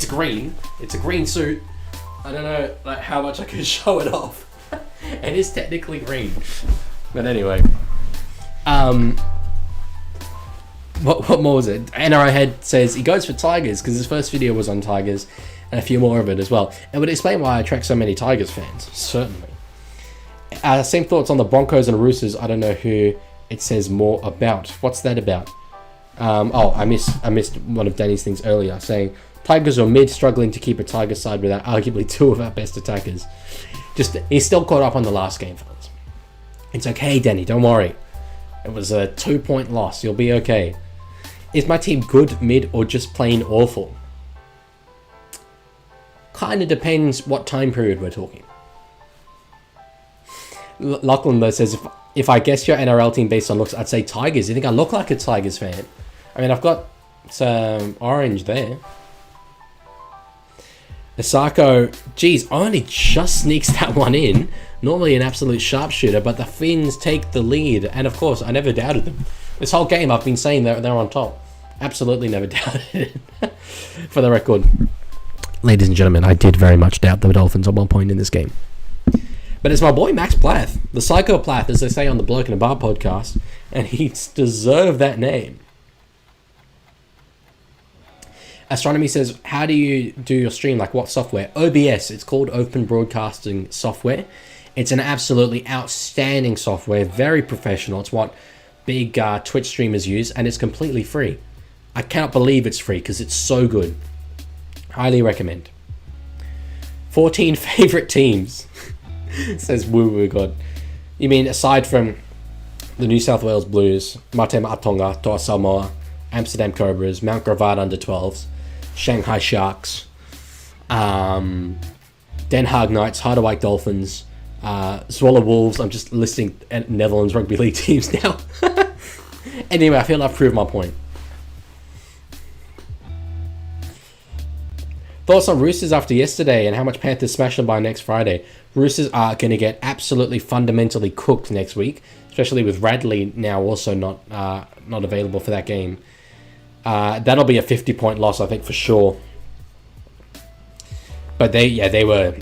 green. It's a green suit. I don't know like how much I can show it off. It is technically green. But anyway, what more was it? NRL Head says he goes for Tigers because his first video was on Tigers and a few more of it as well. It would explain why I attract so many Tigers fans, certainly. Same thoughts on the Broncos and Roosters. I don't know who it says more about. What's that about? I missed one of Danny's things earlier saying Tigers are mid, struggling to keep a Tiger side without arguably 2 of our best attackers. He's still caught up on the last game, fellas. It's okay, Danny, don't worry. It was a 2-point loss. You'll be okay. Is my team good, mid, or just plain awful? Kind of depends what time period we're talking. Lachlan though says, if I guess your NRL team based on looks, I'd say Tigers. You think I look like a Tigers fan? I mean, I've got some orange there. Asako, geez, only just sneaks that one in. Normally an absolute sharpshooter, but the Finns take the lead. And of course, I never doubted them. This whole game, I've been saying they're on top. Absolutely never doubted it. For the record, ladies and gentlemen, I did very much doubt the Dolphins at one point in this game. But it's my boy Max Plath, the Psychoplath, as they say on the Bloke in a Bar podcast, and he's deserved that name. Astronomy says, how do you do your stream? Like what software? OBS. It's called Open Broadcasting Software. It's an absolutely outstanding software, very professional. It's what big Twitch streamers use, and it's completely free. I cannot believe it's free because it's so good. Highly recommend. 14 favorite teams, says Woo Woo God. You mean aside from the New South Wales Blues, Matema Atonga, Toa Samoa, Amsterdam Cobras, Mount Gravatt under 12s, Shanghai Sharks, Den Haag Knights, Harderwijk Dolphins, Swallow Wolves. I'm just listing Netherlands Rugby League teams now. Anyway, I feel I've proved my point. Thoughts on Roosters after yesterday and how much Panthers smash them by next Friday? Roosters are going to get absolutely fundamentally cooked next week, especially with Radley now also not available for that game. That'll be a 50-point loss, I think, for sure. But they were.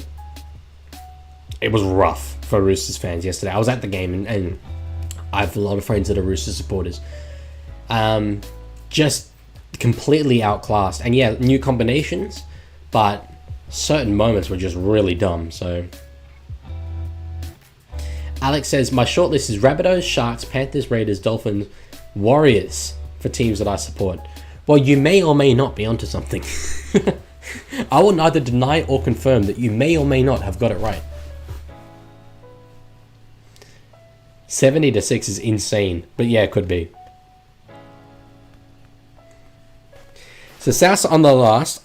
It was rough for Roosters fans yesterday. I was at the game, and I have a lot of friends that are Roosters supporters. Just completely outclassed, and yeah, new combinations, but certain moments were just really dumb. So Alex says, my shortlist is Rabbitohs, Sharks, Panthers, Raiders, Dolphins, Warriors for teams that I support. Well, you may or may not be onto something. I will neither deny or confirm that you may or may not have got it right. 70-6 is insane, but yeah, it could be. So South on the last.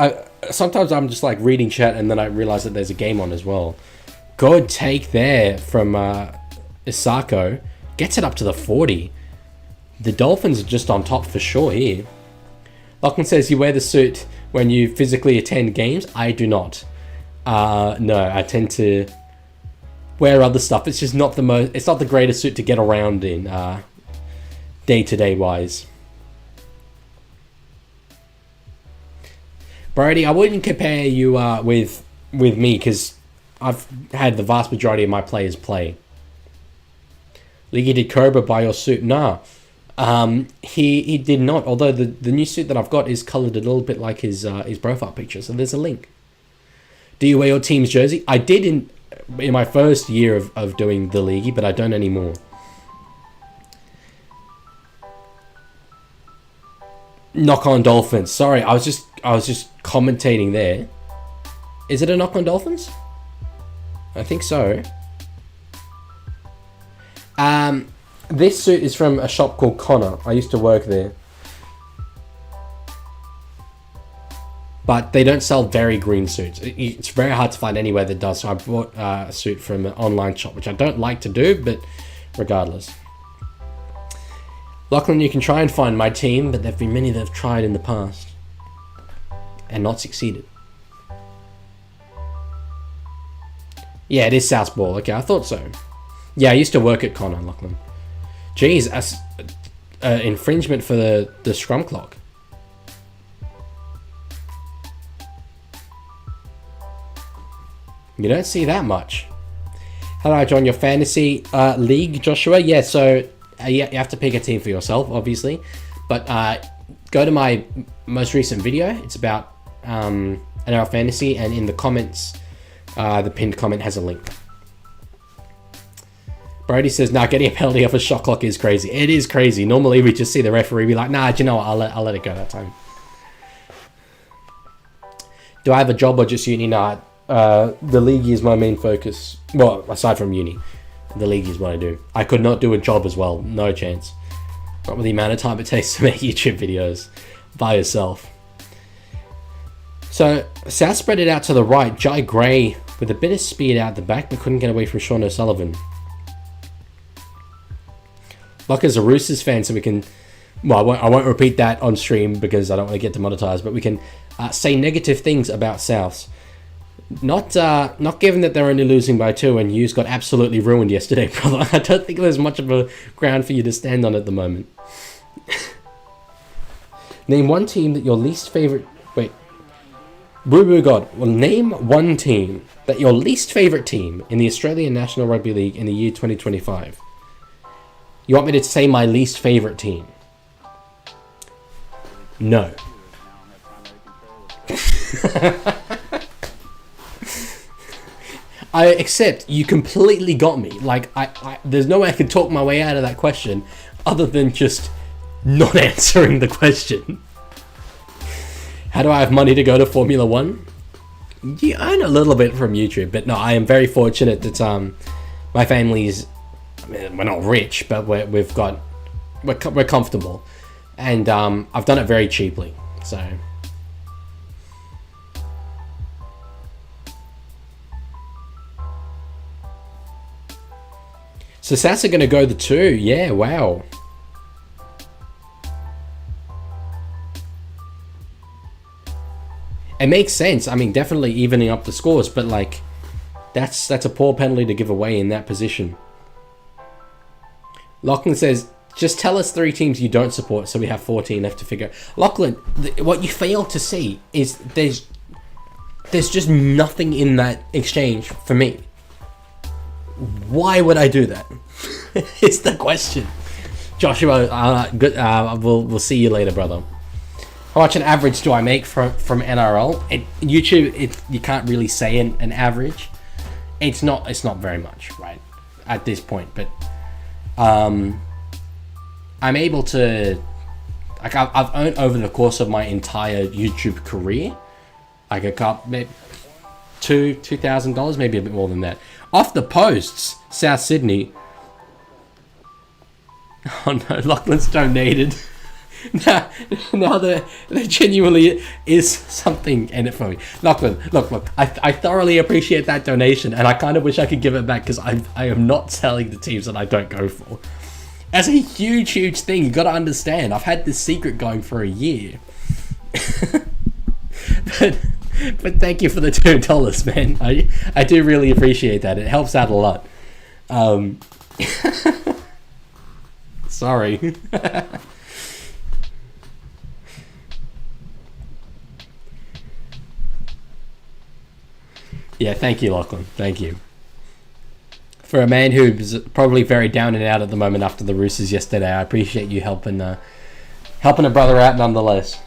Sometimes I'm just like reading chat and then I realize that there's a game on as well. Good take there from Isako. Gets it up to the 40. The Dolphins are just on top for sure here. Lachlan says, you wear the suit when you physically attend games? I do not. No, I tend to wear other stuff. It's just not the most. It's not the greatest suit to get around in day-to-day wise. Brody, I wouldn't compare you with me because I've had the vast majority of my players play. Leaguie, did Cobra buy your suit? Nah. He did not, although the new suit that I've got is coloured a little bit like his profile picture, so there's a link. Do you wear your team's jersey? I did in my first year of doing the Leaguie, but I don't anymore. Knock on Dolphins. Sorry, I was just commentating there. Is it a knock on Dolphins? I think so. This suit is from a shop called Connor. I used to work there. But they don't sell very green suits. It's very hard to find anywhere that does. So I bought a suit from an online shop, which I don't like to do, but regardless. Lachlan, you can try and find my team, but there have been many that have tried in the past and not succeeded. Yeah, it is South Ball. Okay, I thought so. Yeah, I used to work at Connor, Lachlan. Jeez, infringement for the scrum clock. You don't see that much. How do I join your fantasy league, Joshua? Yeah, so you have to pick a team for yourself, obviously. But go to my most recent video. It's about NRL Fantasy, and in the comments, the pinned comment has a link. Brody says, nah, getting a penalty off a shot clock is crazy. It is crazy. Normally, we just see the referee be like, nah, do you know what? I'll let it go that time. Do I have a job or just uni? Nah, the league is my main focus. Well, aside from uni, the league is what I do. I could not do a job as well. No chance. Not with the amount of time it takes to make YouTube videos by yourself. So, South spread it out to the right. Jai Gray with a bit of speed out the back, but couldn't get away from Sean O'Sullivan. Lucker's a Roosters fan, so we can... Well, I won't repeat that on stream because I don't want to get demonetized, but we can say negative things about Souths. Not given that they're only losing by 2 and Hughes got absolutely ruined yesterday, brother. I don't think there's much of a ground for you to stand on at the moment. Name one team that your least favorite... Wait. Boo Boo God. Well, name one team that your least favorite team in the Australian National Rugby League in the year 2025. You want me to say my least favorite team? No. I accept you completely got me. Like, there's no way I can talk my way out of that question other than just not answering the question. How do I have money to go to Formula 1? You earn a little bit from YouTube, but no, I am very fortunate that my family's... I mean, we're not rich, but we're comfortable, and I've done it very cheaply. So Sats are going to go the 2. Yeah, wow. It makes sense. I mean, definitely evening up the scores, but like, that's a poor penalty to give away in that position. Lachlan says, just tell us 3 teams you don't support so we have 14 left to figure out. Lachlan, what you fail to see is There's just nothing in that exchange for me. Why would I do that? It's the question. Joshua, good. We'll see you later, brother. How much an average do I make from NRL? YouTube, you can't really say an average. It's not very much, right, at this point. But I'm able to, like, I've earned over the course of my entire YouTube career, like a couple, maybe $2,000, maybe a bit more than that, off the posts. South Sydney. Oh no, Lachlan's donated. now there genuinely is something in it for me. Lachlan, look, I thoroughly appreciate that donation, and I kind of wish I could give it back, because I am not selling the teams that I don't go for. That's a huge thing. You got to understand. I've had this secret going for a year. but thank you for the $2, man. I do really appreciate that. It helps out a lot. Sorry. Yeah, thank you, Lachlan. Thank you. For a man who's probably very down and out at the moment after the Roosters yesterday, I appreciate you helping a brother out nonetheless.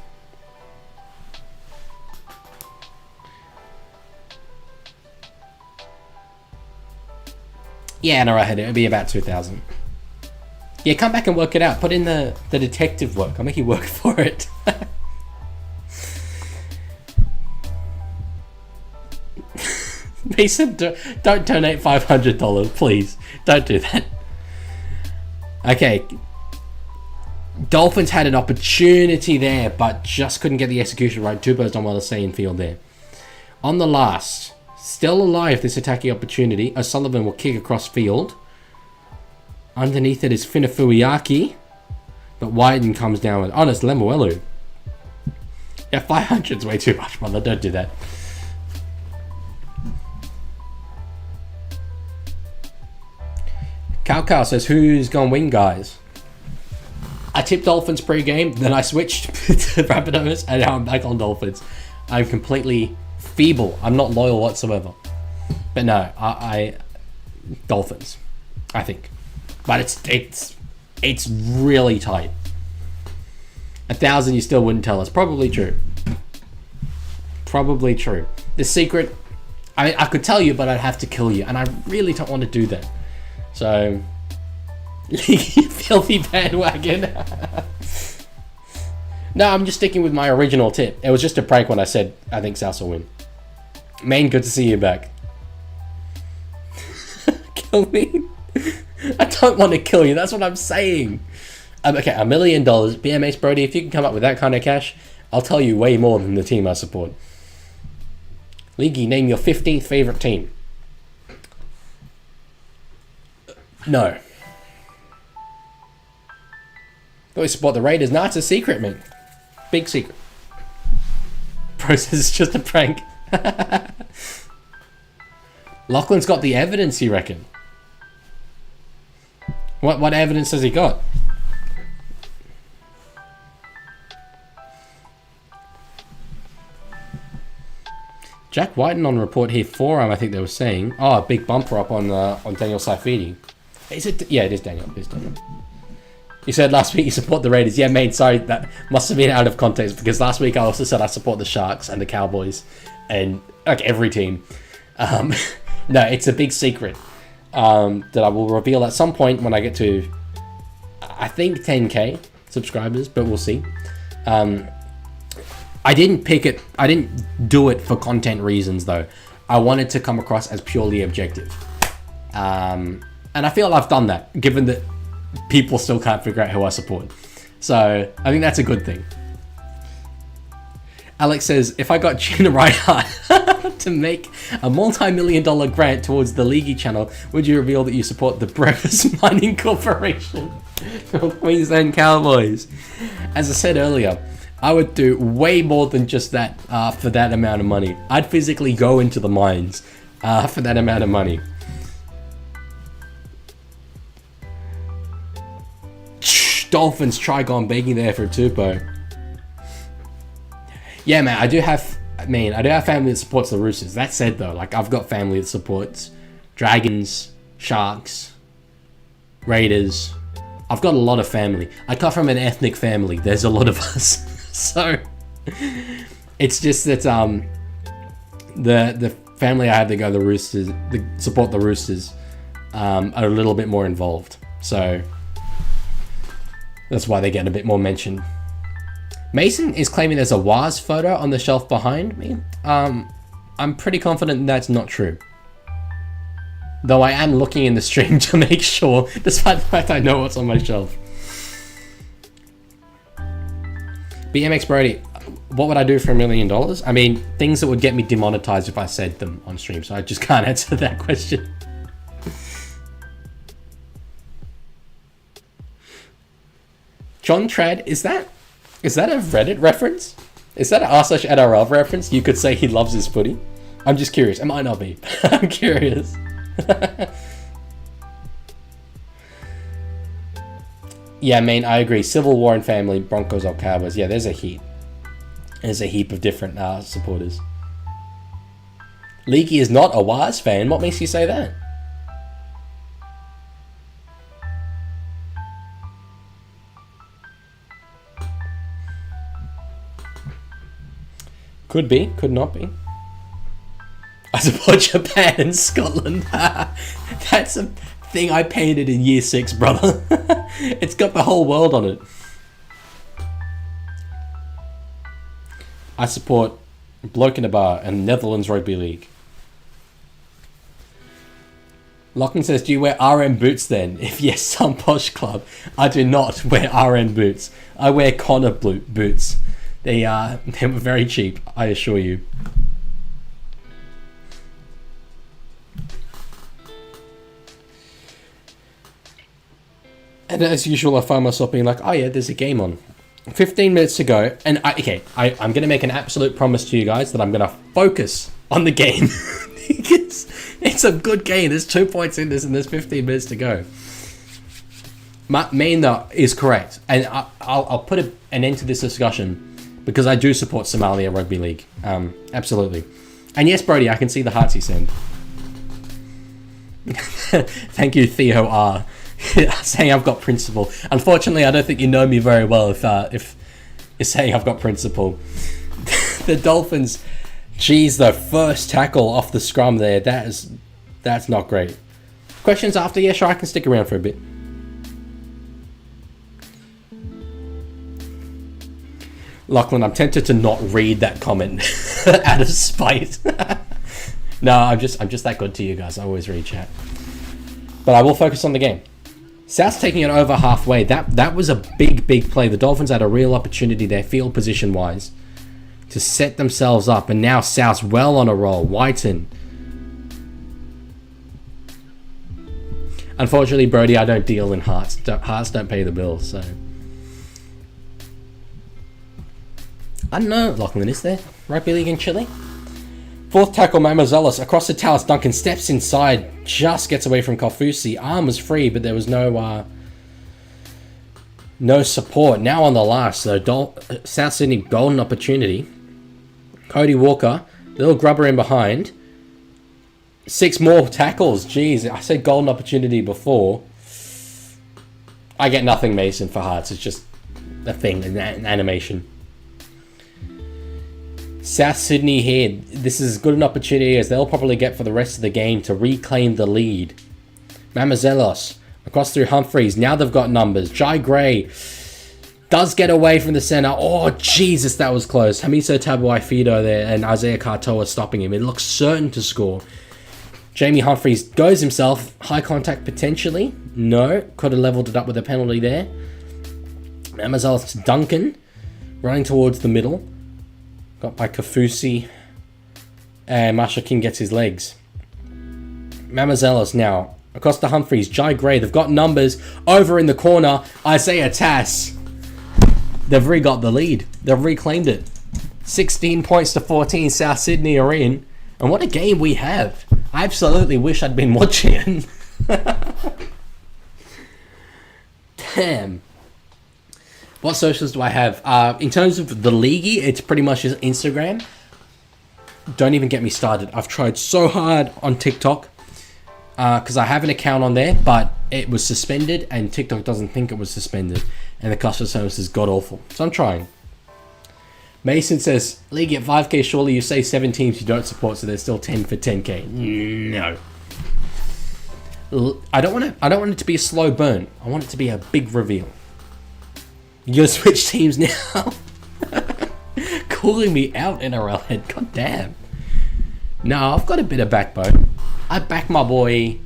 Yeah, no, right, it'll be about 2,000. Yeah, come back and work it out. Put in the detective work. I'll make you work for it. Mason, don't donate $500, please. Don't do that. Okay. Dolphins had an opportunity there, but just couldn't get the execution right. Tupou's done well to stay in field there. On the last, still alive, this attacking opportunity. O'Sullivan will kick across field. Underneath it is Finafuiaki, but Wyden comes down with... Oh, no, it's Lemuelu. Yeah, 500's way too much, brother. Don't do that. Cal says, who's gonna win, guys? I tipped Dolphins pre-game, then I switched to Rabbitohs, and now I'm back on Dolphins. I'm completely feeble. I'm not loyal whatsoever. But no, I Dolphins, I think. But it's really tight. 1,000 you still wouldn't tell us. Probably true. Probably true. The secret, I could tell you, but I'd have to kill you, and I really don't want to do that. So, filthy bandwagon. No, I'm just sticking with my original tip. It was just a prank when I said I think South will win. Main, good to see you back. Kill me? I don't want to kill you. That's what I'm saying. Okay, $1 million. BMH Brody, if you can come up with that kind of cash, I'll tell you way more than the team I support. Leaguie, name your 15th favorite team. No. Thought we support the Raiders. No, it's a secret, man. Big secret. Process is just a prank. Lachlan's got the evidence, you reckon? What evidence has he got? Jack Whiten on report here, forearm, I think they were saying. Oh, a big bumper up on Daniel Saifidi. Is it? Yeah, it is Daniel. It is Daniel. You said last week you support the Raiders. Yeah, mate, sorry, that must have been out of context, because last week I also said I support the Sharks and the Cowboys and like every team. No, it's a big secret that I will reveal at some point when I get to, I think, 10k subscribers, but we'll see. I didn't pick it. I didn't do it for content reasons, though. I wanted to come across as purely objective. And I feel I've done that, given that people still can't figure out who I support. So I think that's a good thing. Alex says, if I got Gina Reinhardt to make a multi-million-dollar grant towards the Leaguie channel, would you reveal that you support the Brevis Mining Corporation from Queensland Cowboys? As I said earlier, I would do way more than just that for that amount of money. I'd physically go into the mines for that amount of money. Dolphins, try gone begging there for Tupou. Yeah, man, I do have I mean, I do have family that supports the Roosters. That said, though, like, I've got family that supports Dragons, Sharks, Raiders. I've got a lot of family. I come from an ethnic family. There's a lot of us. So, it's just that the family I have that go the Roosters, that support the Roosters, are a little bit more involved. So, that's why they get a bit more mention. Mason is claiming there's a Waz photo on the shelf behind me. I'm pretty confident that's not true. Though I am looking in the stream to make sure, despite the fact I know what's on my shelf. BMX Brody, what would I do for $1 million? I mean, things that would get me demonetized if I said them on stream, so I just can't answer that question. John Trad, is that a Reddit reference? Is that an r/NRL reference? You could say he loves his footy. I'm just curious. It might not be. I'm curious. Yeah, man, I agree. Civil War and family, Broncos or Cowboys. Yeah, there's a heap. There's a heap of different supporters. Leaguie is not a Waz fan. What makes you say that? Could be, could not be. I support Japan and Scotland. That's a thing I painted in year 6, brother. It's got the whole world on it. I support Bloke in a Bar and Netherlands Rugby League. Lachlan says, do you wear RM boots then? If yes, some posh club. I do not wear RM boots. I wear Connor boots. They were very cheap, I assure you. And as usual, I find myself being like, oh yeah, there's a game on. 15 minutes to go. And I'm going to make an absolute promise to you guys that I'm going to focus on the game. It's a good game. There's 2 points in this and there's 15 minutes to go. Main, though, is correct. And I'll put an end to this discussion because I do support Somalia Rugby League. Absolutely. And yes, Brody, I can see the hearts you send. Thank you, Theo R. Saying I've got principle. Unfortunately, I don't think you know me very well if you're saying I've got principle. The Dolphins, geez, the first tackle off the scrum there, that's not great. Questions after? Yeah, sure, I can stick around for a bit. Lachlan, I'm tempted to not read that comment out of spite. No, I'm just that good to you guys. I always read chat. But I will focus on the game. South's taking it over halfway. That was a big play. The Dolphins had a real opportunity there, field position wise, to set themselves up. And now South's well on a roll. Whiten. Unfortunately, Brody, I don't deal in hearts. Hearts don't pay the bills, so. I don't know, Lachlan, is there? Rugby League in Chile? Fourth tackle, Mamazelos. Across the Talus, Duncan steps inside, just gets away from Kofusi. Arm was free, but there was no support. Now on the last, so South Sydney, golden opportunity. Cody Walker, little grubber in behind. 6 more tackles. Jeez, I said golden opportunity before. I get nothing, Mason, for hearts. It's just a thing, an animation. South Sydney here, this is as good an opportunity as they'll probably get for the rest of the game to reclaim the lead. Mamazelos, across through Humphreys, now they've got numbers. Jai Gray does get away from the centre. Oh, Jesus, that was close. Hamiso Tabuai-Fido there and Isaiah Katoa stopping him. It looks certain to score. Jamie Humphreys goes himself. High contact potentially. No, could have levelled it up with a penalty there. Mamazelos to Duncan, running towards the middle. Got by Kafusi. And Marshall King gets his legs. Mamazelos now. Across to Humphreys. Jai Gray. They've got numbers. Over in the corner. Isaiah Tass. They've re-got the lead. They've reclaimed it. 16 points to 14. South Sydney are in. And what a game we have. I absolutely wish I'd been watching it. Damn. What socials do I have? In terms of the Leaguie, it's pretty much just Instagram. don't even get me started. I've tried so hard on TikTok because I have an account on there, but it was suspended and TikTok doesn't think it was suspended, and the customer service is god awful. So I'm trying. Mason says, League at 5k, surely you say 7 teams you don't support, so there's still 10 for 10k. No. I don't want it to be a slow burn. I want it to be a big reveal. You're gonna switch teams now? Calling me out, NRL head. God damn. No, I've got a bit of backbone. I back my boy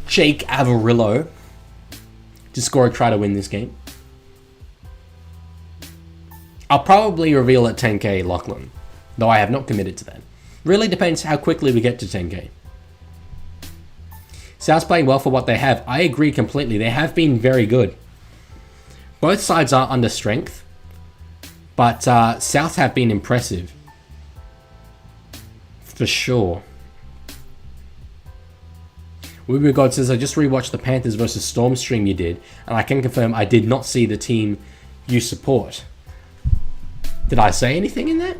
Jake Averillo to score a try to win this game. I'll probably reveal at 10k Lachlan, though I have not committed to that. Really depends how quickly we get to 10k. South's playing well for what they have. I agree completely. They have been very good. Both sides are under strength, but South have been impressive. For sure. Weeby God says, I just rewatched the Panthers versus Storm stream you did, and I can confirm I did not see the team you support. Did I say anything in that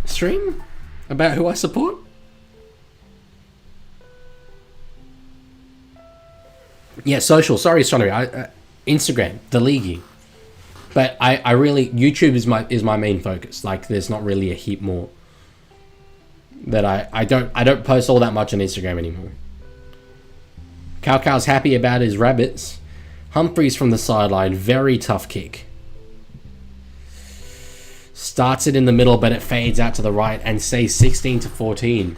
stream about who I support? Yeah, social. Sorry, Instagram, the Leaguie. But I really, YouTube is my main focus. Like, there's not really a heap more that I don't post all that much on Instagram anymore. Cow's happy about his rabbits. Humphreys from the sideline, very tough kick. Starts it in the middle, but it fades out to the right and stays 16-14.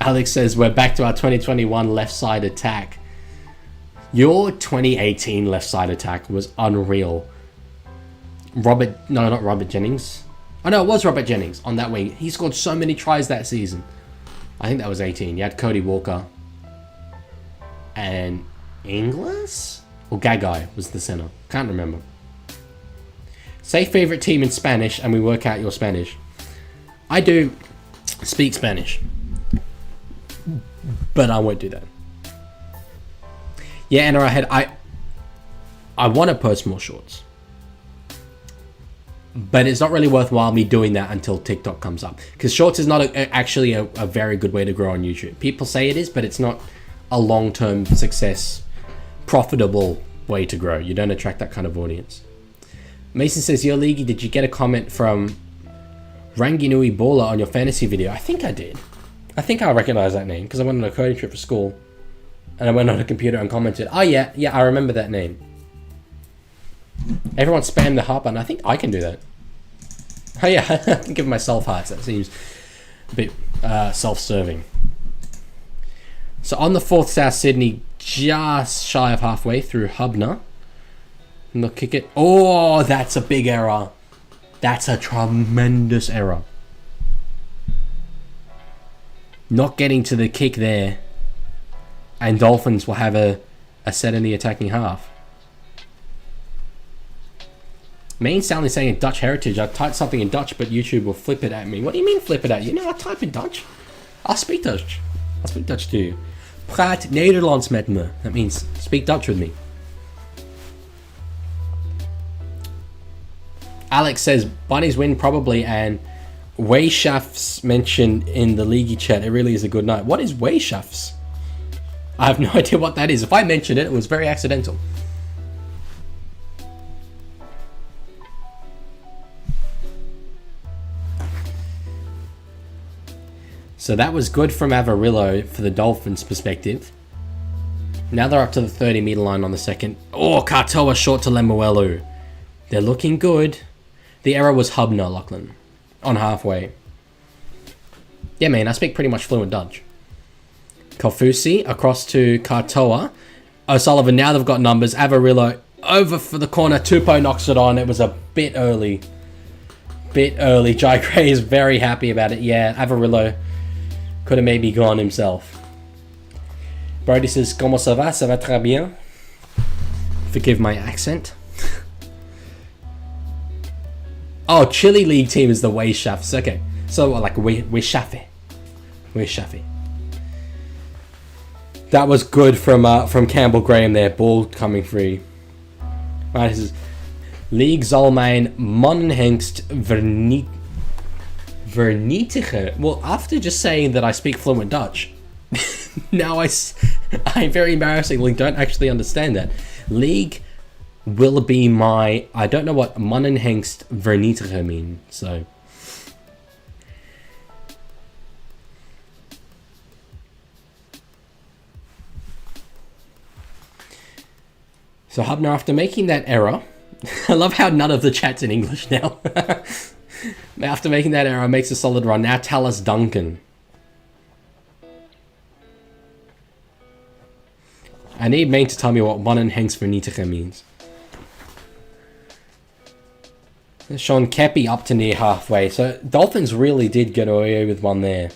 Alex says, we're back to our 2021 left side attack. Your 2018 left side attack was unreal. Not Robert Jennings. Oh no, it was Robert Jennings on that wing. He scored so many tries that season. I think that was 18. You had Cody Walker. And Inglis? Or Gagai was the center. Can't remember. Say favorite team in Spanish and we work out your Spanish. I do speak Spanish, but I won't do that. Yeah, and I want to post more shorts, but it's not really worthwhile me doing that until TikTok comes up, because shorts is not actually a very good way to grow on YouTube. People say it is, but it's not a long-term success, profitable way to grow. You don't attract that kind of audience. Mason says, yo Leaguey, did you get a comment from Ranginui Baller on your fantasy video? I think I did. I think I recognize that name because I went on a coding trip for school and I went on a computer and commented. Oh yeah, I remember that name. Everyone spammed the heart button. I think I can do that. Oh yeah, I can give myself hearts. That seems a bit self-serving. So on the 4th, South Sydney, just shy of halfway through Hubner. And they'll kick it. Oh, that's a big error. That's a tremendous error. Not getting to the kick there. And Dolphins will have a set in the attacking half. Main Stanley saying in Dutch heritage. I typed something in Dutch, but YouTube will flip it at me. What do you mean flip it at you? No, I type in Dutch. I'll speak Dutch. I'll speak Dutch to you. Praat Nederlands met me. That means speak Dutch with me. Alex says Bunnies win probably, and Weishafs mentioned in the Leaguie chat. It really is a good night. What is Weishafs? I have no idea what that is. If I mentioned it, it was very accidental. So that was good from Averillo for the Dolphins' perspective. Now they're up to the 30-meter line on the second. Oh, Katoa short to Lemuelu. They're looking good. The error was Hubner, Lachlan, on halfway. Yeah, man, I speak pretty much fluent Dutch. Kofusi across to Katoa. O'Sullivan, now they've got numbers. Averillo over for the corner. Tupou knocks it on. It was a bit early. Jai Gray is very happy about it. Yeah, Averillo could have maybe gone himself. Brody says, Comment ça va? Ça va très bien. Forgive my accent. Oh, Chile League team is the Weishafs. Okay. So, like, Weishafe. That was good from Campbell Graham there. Ball coming free. Right, this is League zal mijn mannenhengst vernietigen. Well, after just saying that I speak fluent Dutch, now I very embarrassingly don't actually understand that. League will be my... I don't know what mannenhengst vernietigen means, so... So Hubner, after making that error, I love how none of the chat's in English now. After making that error, makes a solid run. Now Tallis Duncan. I need Maine to tell me what mannenhengst vernietigen means. Sean Kepi up to near halfway. So Dolphins really did get away with one there.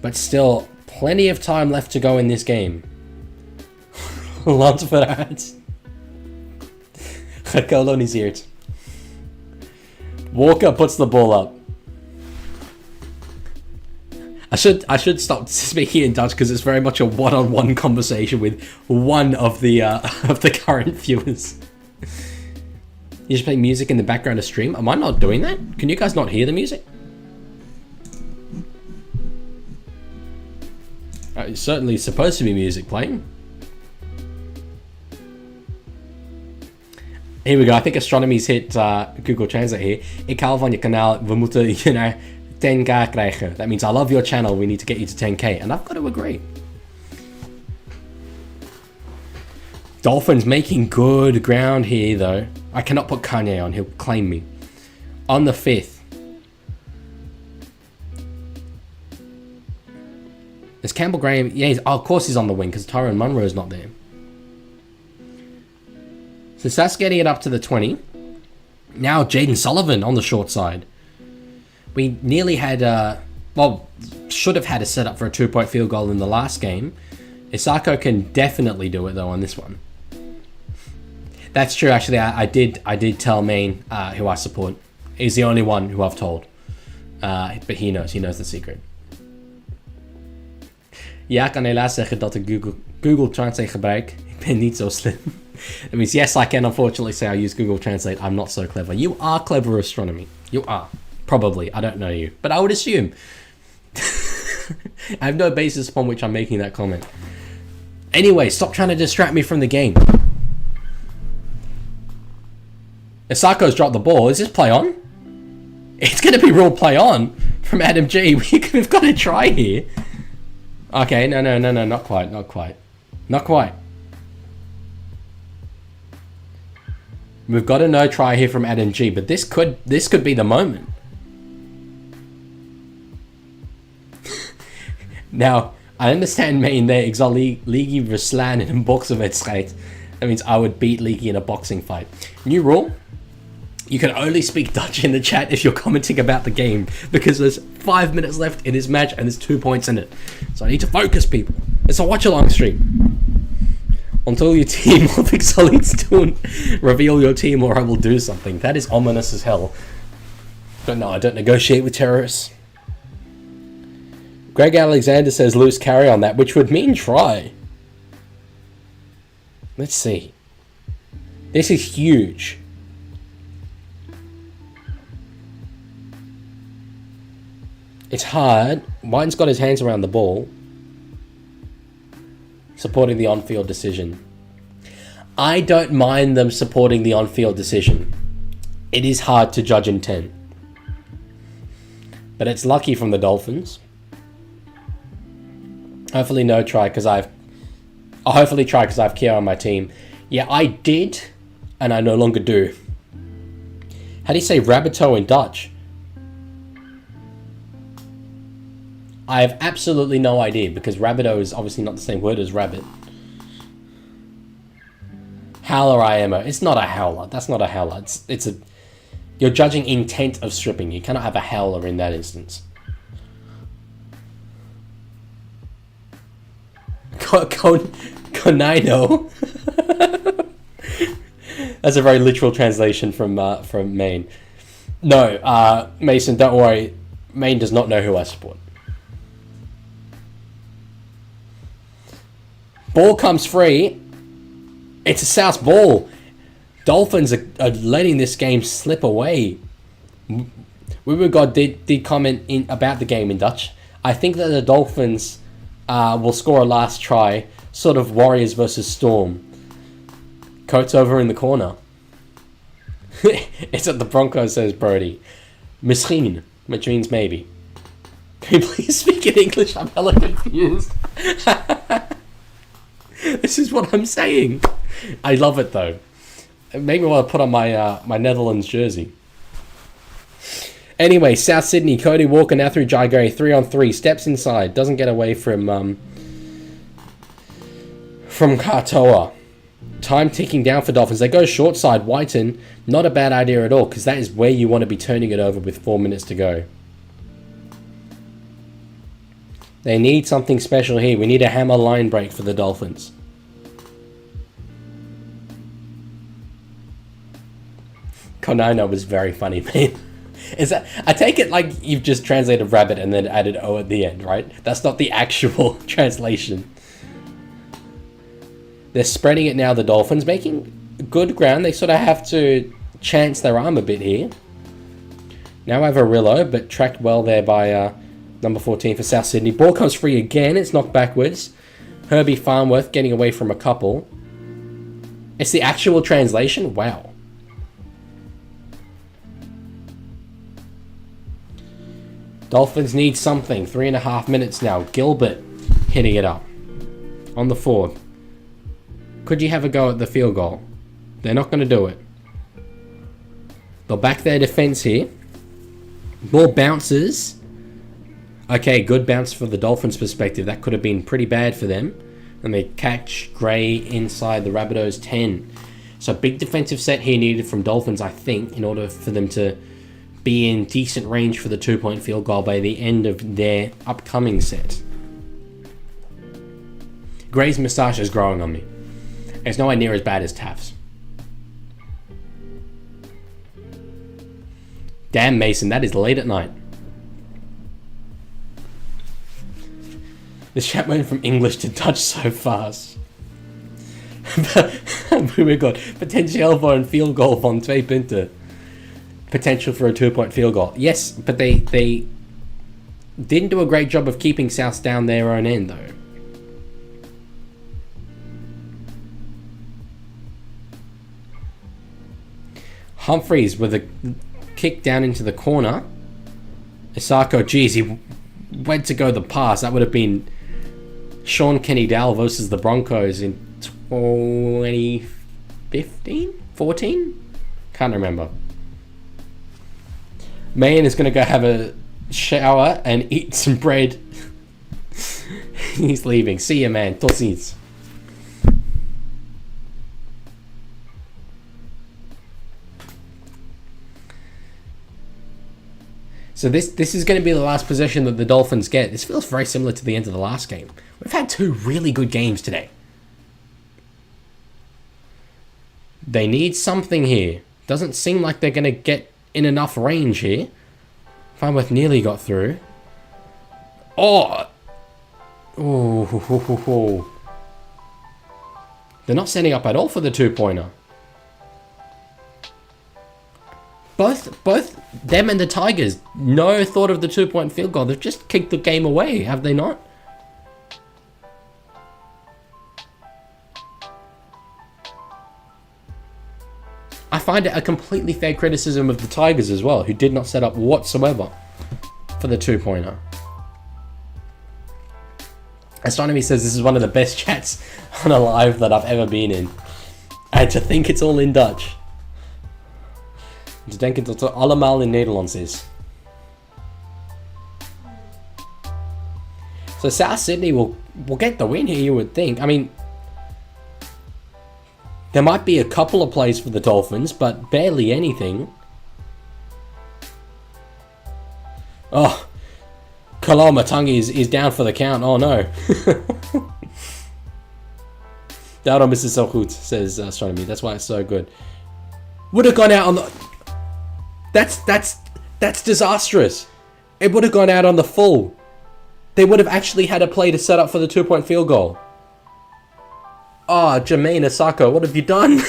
But still, plenty of time left to go in this game. Land vooruit. Gekoloniseerd. Walker puts the ball up. I should stop speaking in Dutch because it's very much a one-on-one conversation with one of the current viewers. You just play music in the background of stream. Am I not doing that? Can you guys not hear the music? It's certainly supposed to be music playing. Here we go. I think Astronomy's hit Google Translate here. Ik hou van je kanaal. We moeten je naar 10k krijgen. That means I love your channel. We need to get you to 10k. And I've got to agree. Dolphins making good ground here, though. I cannot put Kanye on. He'll claim me. On the 5th. Is Campbell Graham... Yeah, of course he's on the wing because Tyrone Munro's not there. So that's getting it up to the 20. Now Jaden Sullivan on the short side. We nearly had should have had a setup for a 2-point field goal in the last game. Isako can definitely do it though on this one. That's true actually. I did tell Maine who I support. He's the only one who I've told. But he knows the secret. Ja, ik kan helaas zeggen dat ik Google Translate gebruik. Ik ben niet zo slim. That means, yes, I can unfortunately say I use Google Translate. I'm not so clever. You are clever, Astronomy. You are. Probably. I don't know you. But I would assume. I have no basis upon which I'm making that comment. Anyway, stop trying to distract me from the game. Isako's dropped the ball. Is this play on? It's going to be real play on from Adam G. We've got to try here. Okay, no, not quite. We've got a no try here from Adam G, but this could be the moment. Now, I understand Maine there. Ik zal Leaguie verslaan in een boxenwedstrijd. That means I would beat Leaguie in a boxing fight. New rule. You can only speak Dutch in the chat if you're commenting about the game, because there's 5 minutes left in this match and there's 2 points in it. So I need to focus, people. It's a watch-along stream. Until your team of Exolites doen, reveal your team or I will do something. That is ominous as hell. But no, I don't negotiate with terrorists. Greg Alexander says loose carry on that, which would mean try. Let's see. This is huge. It's hard. White's got his hands around the ball. Supporting the on-field decision. I don't mind them supporting the on-field decision. It is hard to judge intent. But it's lucky from the Dolphins. Hopefully no try because I'll hopefully try because I have Kia on my team. Yeah, I did, and I no longer do. How do you say Rabbitoh in Dutch? I have absolutely no idea because Rabbitoh is obviously not the same word as rabbit. Howler IMO. It's not a howler. That's not a howler. It's a... You're judging intent of stripping. You cannot have a howler in that instance. Konino. That's a very literal translation from Maine. No, Mason, don't worry. Maine does not know who I support. Ball comes free. It's a South ball. Dolphins are letting this game slip away. Weavergod did comment about the game in Dutch. I think that the Dolphins will score a last try, sort of Warriors versus Storm. Coates over in the corner. It's what the Broncos, says Brody. Misschien, which means maybe. Can you please speak in English? I'm hella confused. This is what I'm saying. I love it though. It made me want to put on my my Netherlands jersey. Anyway, South Sydney, Cody Walker now through Jai 3-on-3, steps inside, doesn't get away from Katoa. Time ticking down for Dolphins. They go short side, Whiten, not a bad idea at all, because that is where you want to be turning it over with 4 minutes to go. They need something special here. We need a hammer line break for the Dolphins. Konino was very funny, man. Is that, I take it like you've just translated rabbit and then added O at the end, right? That's not the actual translation. They're spreading it now, the Dolphins, making good ground. They sort of have to chance their arm a bit here. Now I have Arillo, but tracked well there by number 14 for South Sydney. Ball comes free again. It's knocked backwards. Herbie Farnworth getting away from a couple. It's the actual translation? Wow. Dolphins need something. 3.5 minutes now. Gilbert hitting it up on the 4th. Could you have a go at the field goal? They're not going to do it. They'll back their defense here. Ball bounces. Okay, good bounce for the Dolphins' perspective. That could have been pretty bad for them. And they catch Gray inside the Rabbitohs 10. So big defensive set here needed from Dolphins, I think, in order for them to be in decent range for the 2-point field goal by the end of their upcoming set. Gray's moustache is growing on me. It's nowhere near as bad as Taft's. Damn, Mason, that is late at night. This chat went from English to Dutch so fast. We got potential elbow and field goal von 2 punten. Potential for a 2-point field goal. Yes, but they didn't do a great job of keeping South down their own end, though. Humphreys with a kick down into the corner. Isako, geez, he went to go the pass. That would have been Sean Kenny Dowell versus the Broncos in 2015? 14? Can't remember. Mayan is going to go have a shower and eat some bread. He's leaving. See ya, man. Tossies. So this is going to be the last possession that the Dolphins get. This feels very similar to the end of the last game. We've had 2 really good games today. They need something here. Doesn't seem like they're going to get in enough range here. Farnworth nearly got through. Oh! Ooh. They're not setting up at all for the 2-pointer. Both them and the Tigers, no thought of the 2-point field goal. They've just kicked the game away, have they not? I find it a completely fair criticism of the Tigers as well, who did not set up whatsoever for the 2-pointer. Astronomy says this is one of the best chats on a live that I've ever been in. And to think it's all in Dutch. Te denken dat het allemaal in Nederlands is. So South Sydney will get the win here, you would think. I mean, there might be a couple of plays for the Dolphins, but barely anything. Oh, Kalamatangi is down for the count. Oh no. Daarom is het zo goed, says Astronomy. That's why it's so good. Would have gone out on the... That's disastrous. It would have gone out on the full. They would have actually had a play to set up for the 2-point field goal. Oh, Jermaine Asako, what have you done?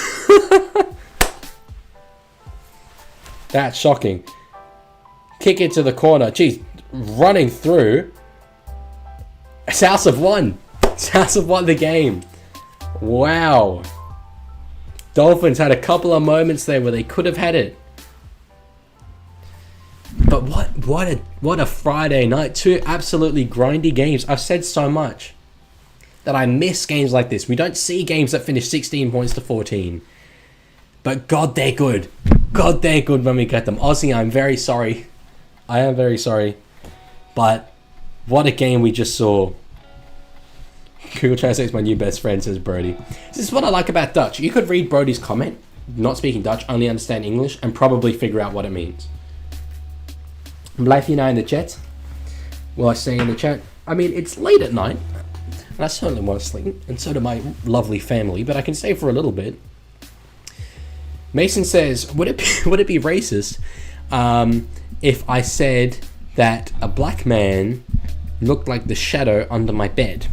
That's shocking. Kick it to the corner. Jeez, running through. South have won. South have won the game. Wow. Dolphins had a couple of moments there where they could have had it. But what a Friday night. Two absolutely grindy games. I've said so much that I miss games like this. We don't see games that finish 16 points to 14. But God, they're good. God, they're good when we get them. Aussie, I'm very sorry. I am very sorry. But what a game we just saw. Google Translate's my new best friend, says Brody. This is what I like about Dutch. You could read Brody's comment, not speaking Dutch, only understand English, and probably figure out what it means. Blijf je nou in the chat? Will I stay in the chat? I mean, it's late at night, and I certainly want to sleep, and so do my lovely family, but I can stay for a little bit. Mason says, would it be racist if I said that a black man looked like the shadow under my bed?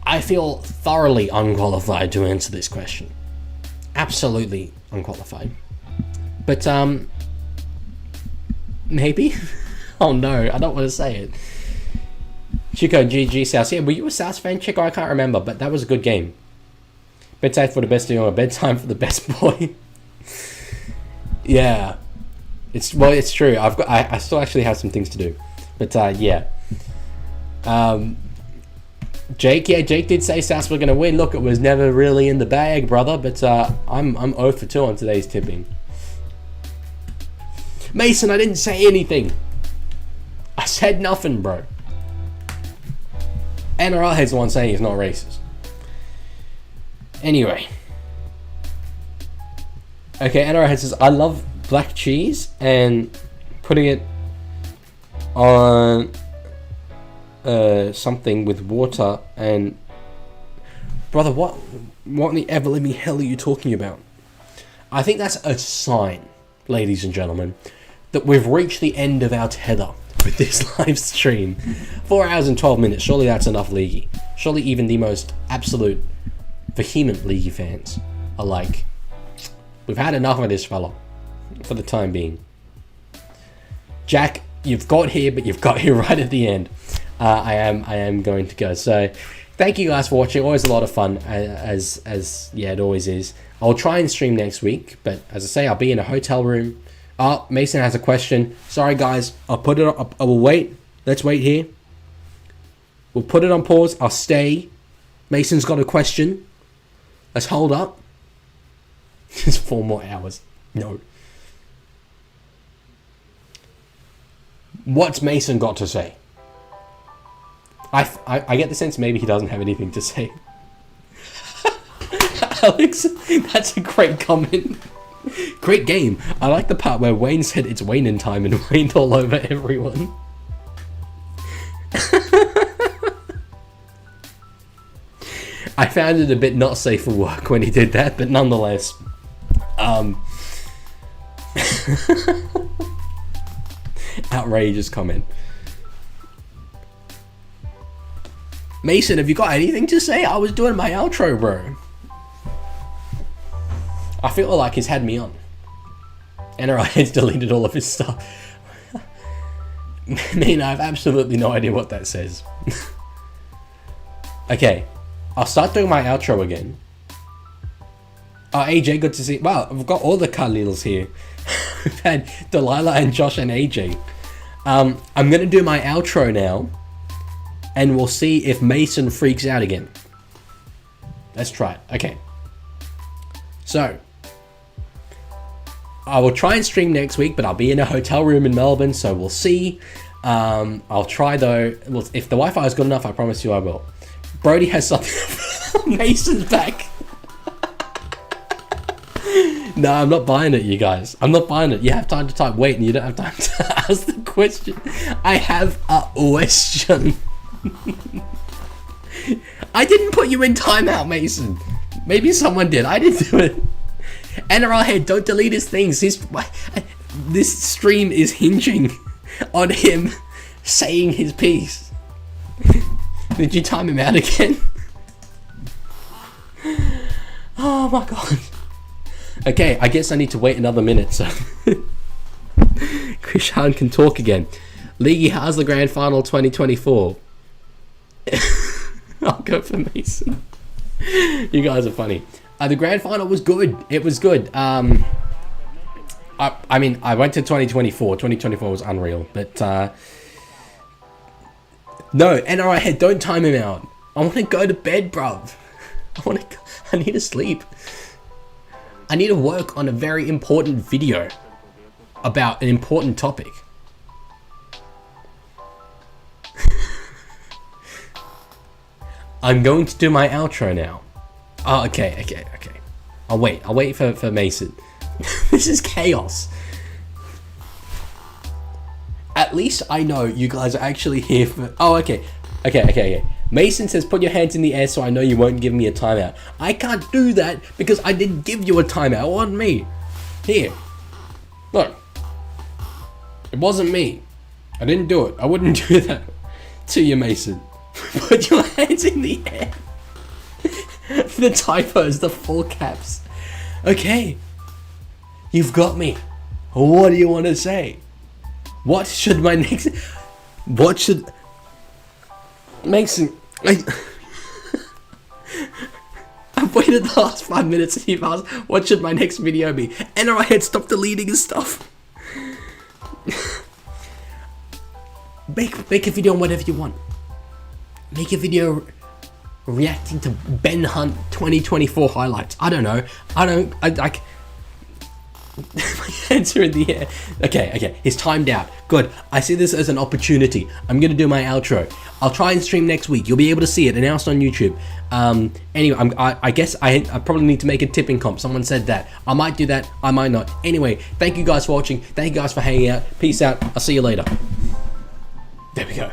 I feel thoroughly unqualified to answer this question. Absolutely unqualified. But, maybe? Oh no, I don't want to say it. Chico, GG, South. Yeah, were you a South fan, Chico? I can't remember, but that was a good game. Bedtime for the best deal, or bedtime for the best boy. Yeah. It's true. I still actually have some things to do. But, yeah. Jake did say South were going to win. Look, it was never really in the bag, brother, but I'm 0 for 2 on today's tipping. Mason, I didn't say anything. I said nothing, bro. NRL head's the one saying he's not racist. Anyway. Okay, NRL head says, I love black cheese and putting it on something with water and... Brother, what in the ever-living hell are you talking about? I think that's a sign, ladies and gentlemen, that we've reached the end of our tether with this live stream. 4 hours and 12 minutes. Surely that's enough, Leaguie. Surely even the most absolute vehement Leaguie fans are like, we've had enough of this fella for the time being. Jack, you've got here, but you've got here right at the end. I am going to go. So thank you guys for watching. Always a lot of fun, as yeah, it always is. I'll try and stream next week, but as I say, I'll be in a hotel room. Oh, Mason has a question. Sorry, guys. I'll put it up. I will wait. Let's wait here. We'll put it on pause. I'll stay. Mason's got a question. Let's hold up. Just 4 more hours. No. What's Mason got to say? I get the sense maybe he doesn't have anything to say. Alex, that's a great comment. Great game. I like the part where Wayne said it's Wayne time and Wayne all over everyone. I found it a bit not safe for work when he did that, but nonetheless. Outrageous comment. Mason, have you got anything to say? I was doing my outro, bro. I feel like he's had me on. NRL has deleted all of his stuff. I mean, I have absolutely no idea what that says. Okay, I'll start doing my outro again. Oh, AJ, good to see. Wow, I've got all the Khalils here. We've had Delilah and Josh and AJ. I'm going to do my outro now. And we'll see if Mason freaks out again. Let's try it. Okay. So, I will try and stream next week, but I'll be in a hotel room in Melbourne, so we'll see. I'll try though. Well, if the Wi-Fi is good enough, I promise you I will. Brody has something. Mason's back. No, I'm not buying it, you guys. I'm not buying it. You have time to type wait, and you don't have time to ask the question. I have a question. I didn't put you in timeout, Mason. Maybe someone did. I didn't do it. NRL head, don't delete his things. This stream is hinging on him saying his piece. Did you time him out again? Oh my god. Okay, I guess I need to wait another minute so Krishan can talk again. Leaguie, how's the grand final 2024? I'll go for Mason. You guys are funny. The grand final was good. It was good. I mean, I went to 2024. 2024 was unreal. But, no, NRL head, don't time him out. I want to go to bed, bruv. I need to sleep. I need to work on a very important video about an important topic. I'm going to do my outro now. Oh, okay. I'll wait for Mason. This is chaos. At least I know you guys are actually here for... Oh, okay. Mason says put your hands in the air so I know you won't give me a timeout. I can't do that because I didn't give you a timeout. It wasn't me. Here. Look. It wasn't me. I didn't do it. I wouldn't do that to you, Mason. Put your hands in the air. The typos, the full caps. Okay. You've got me. What do you want to say? What should my next... What should... Mason... I've waited the last 5 minutes and you've asked, what should my next video be? NRL head, stop deleting his stuff. Make a video on whatever you want. Make a video reacting to Ben Hunt 2024 highlights. I don't know. I my hands are in the air. Okay, he's timed out. Good. I see this as an opportunity. I'm gonna do my outro. I'll try and stream next week. You'll be able to see it announced on YouTube. Anyway, I guess I probably need to make a tipping comp. Someone said that. I might do that. I might not. Anyway, thank you guys for watching. Thank you guys for hanging out. Peace out. I'll see you later. There we go.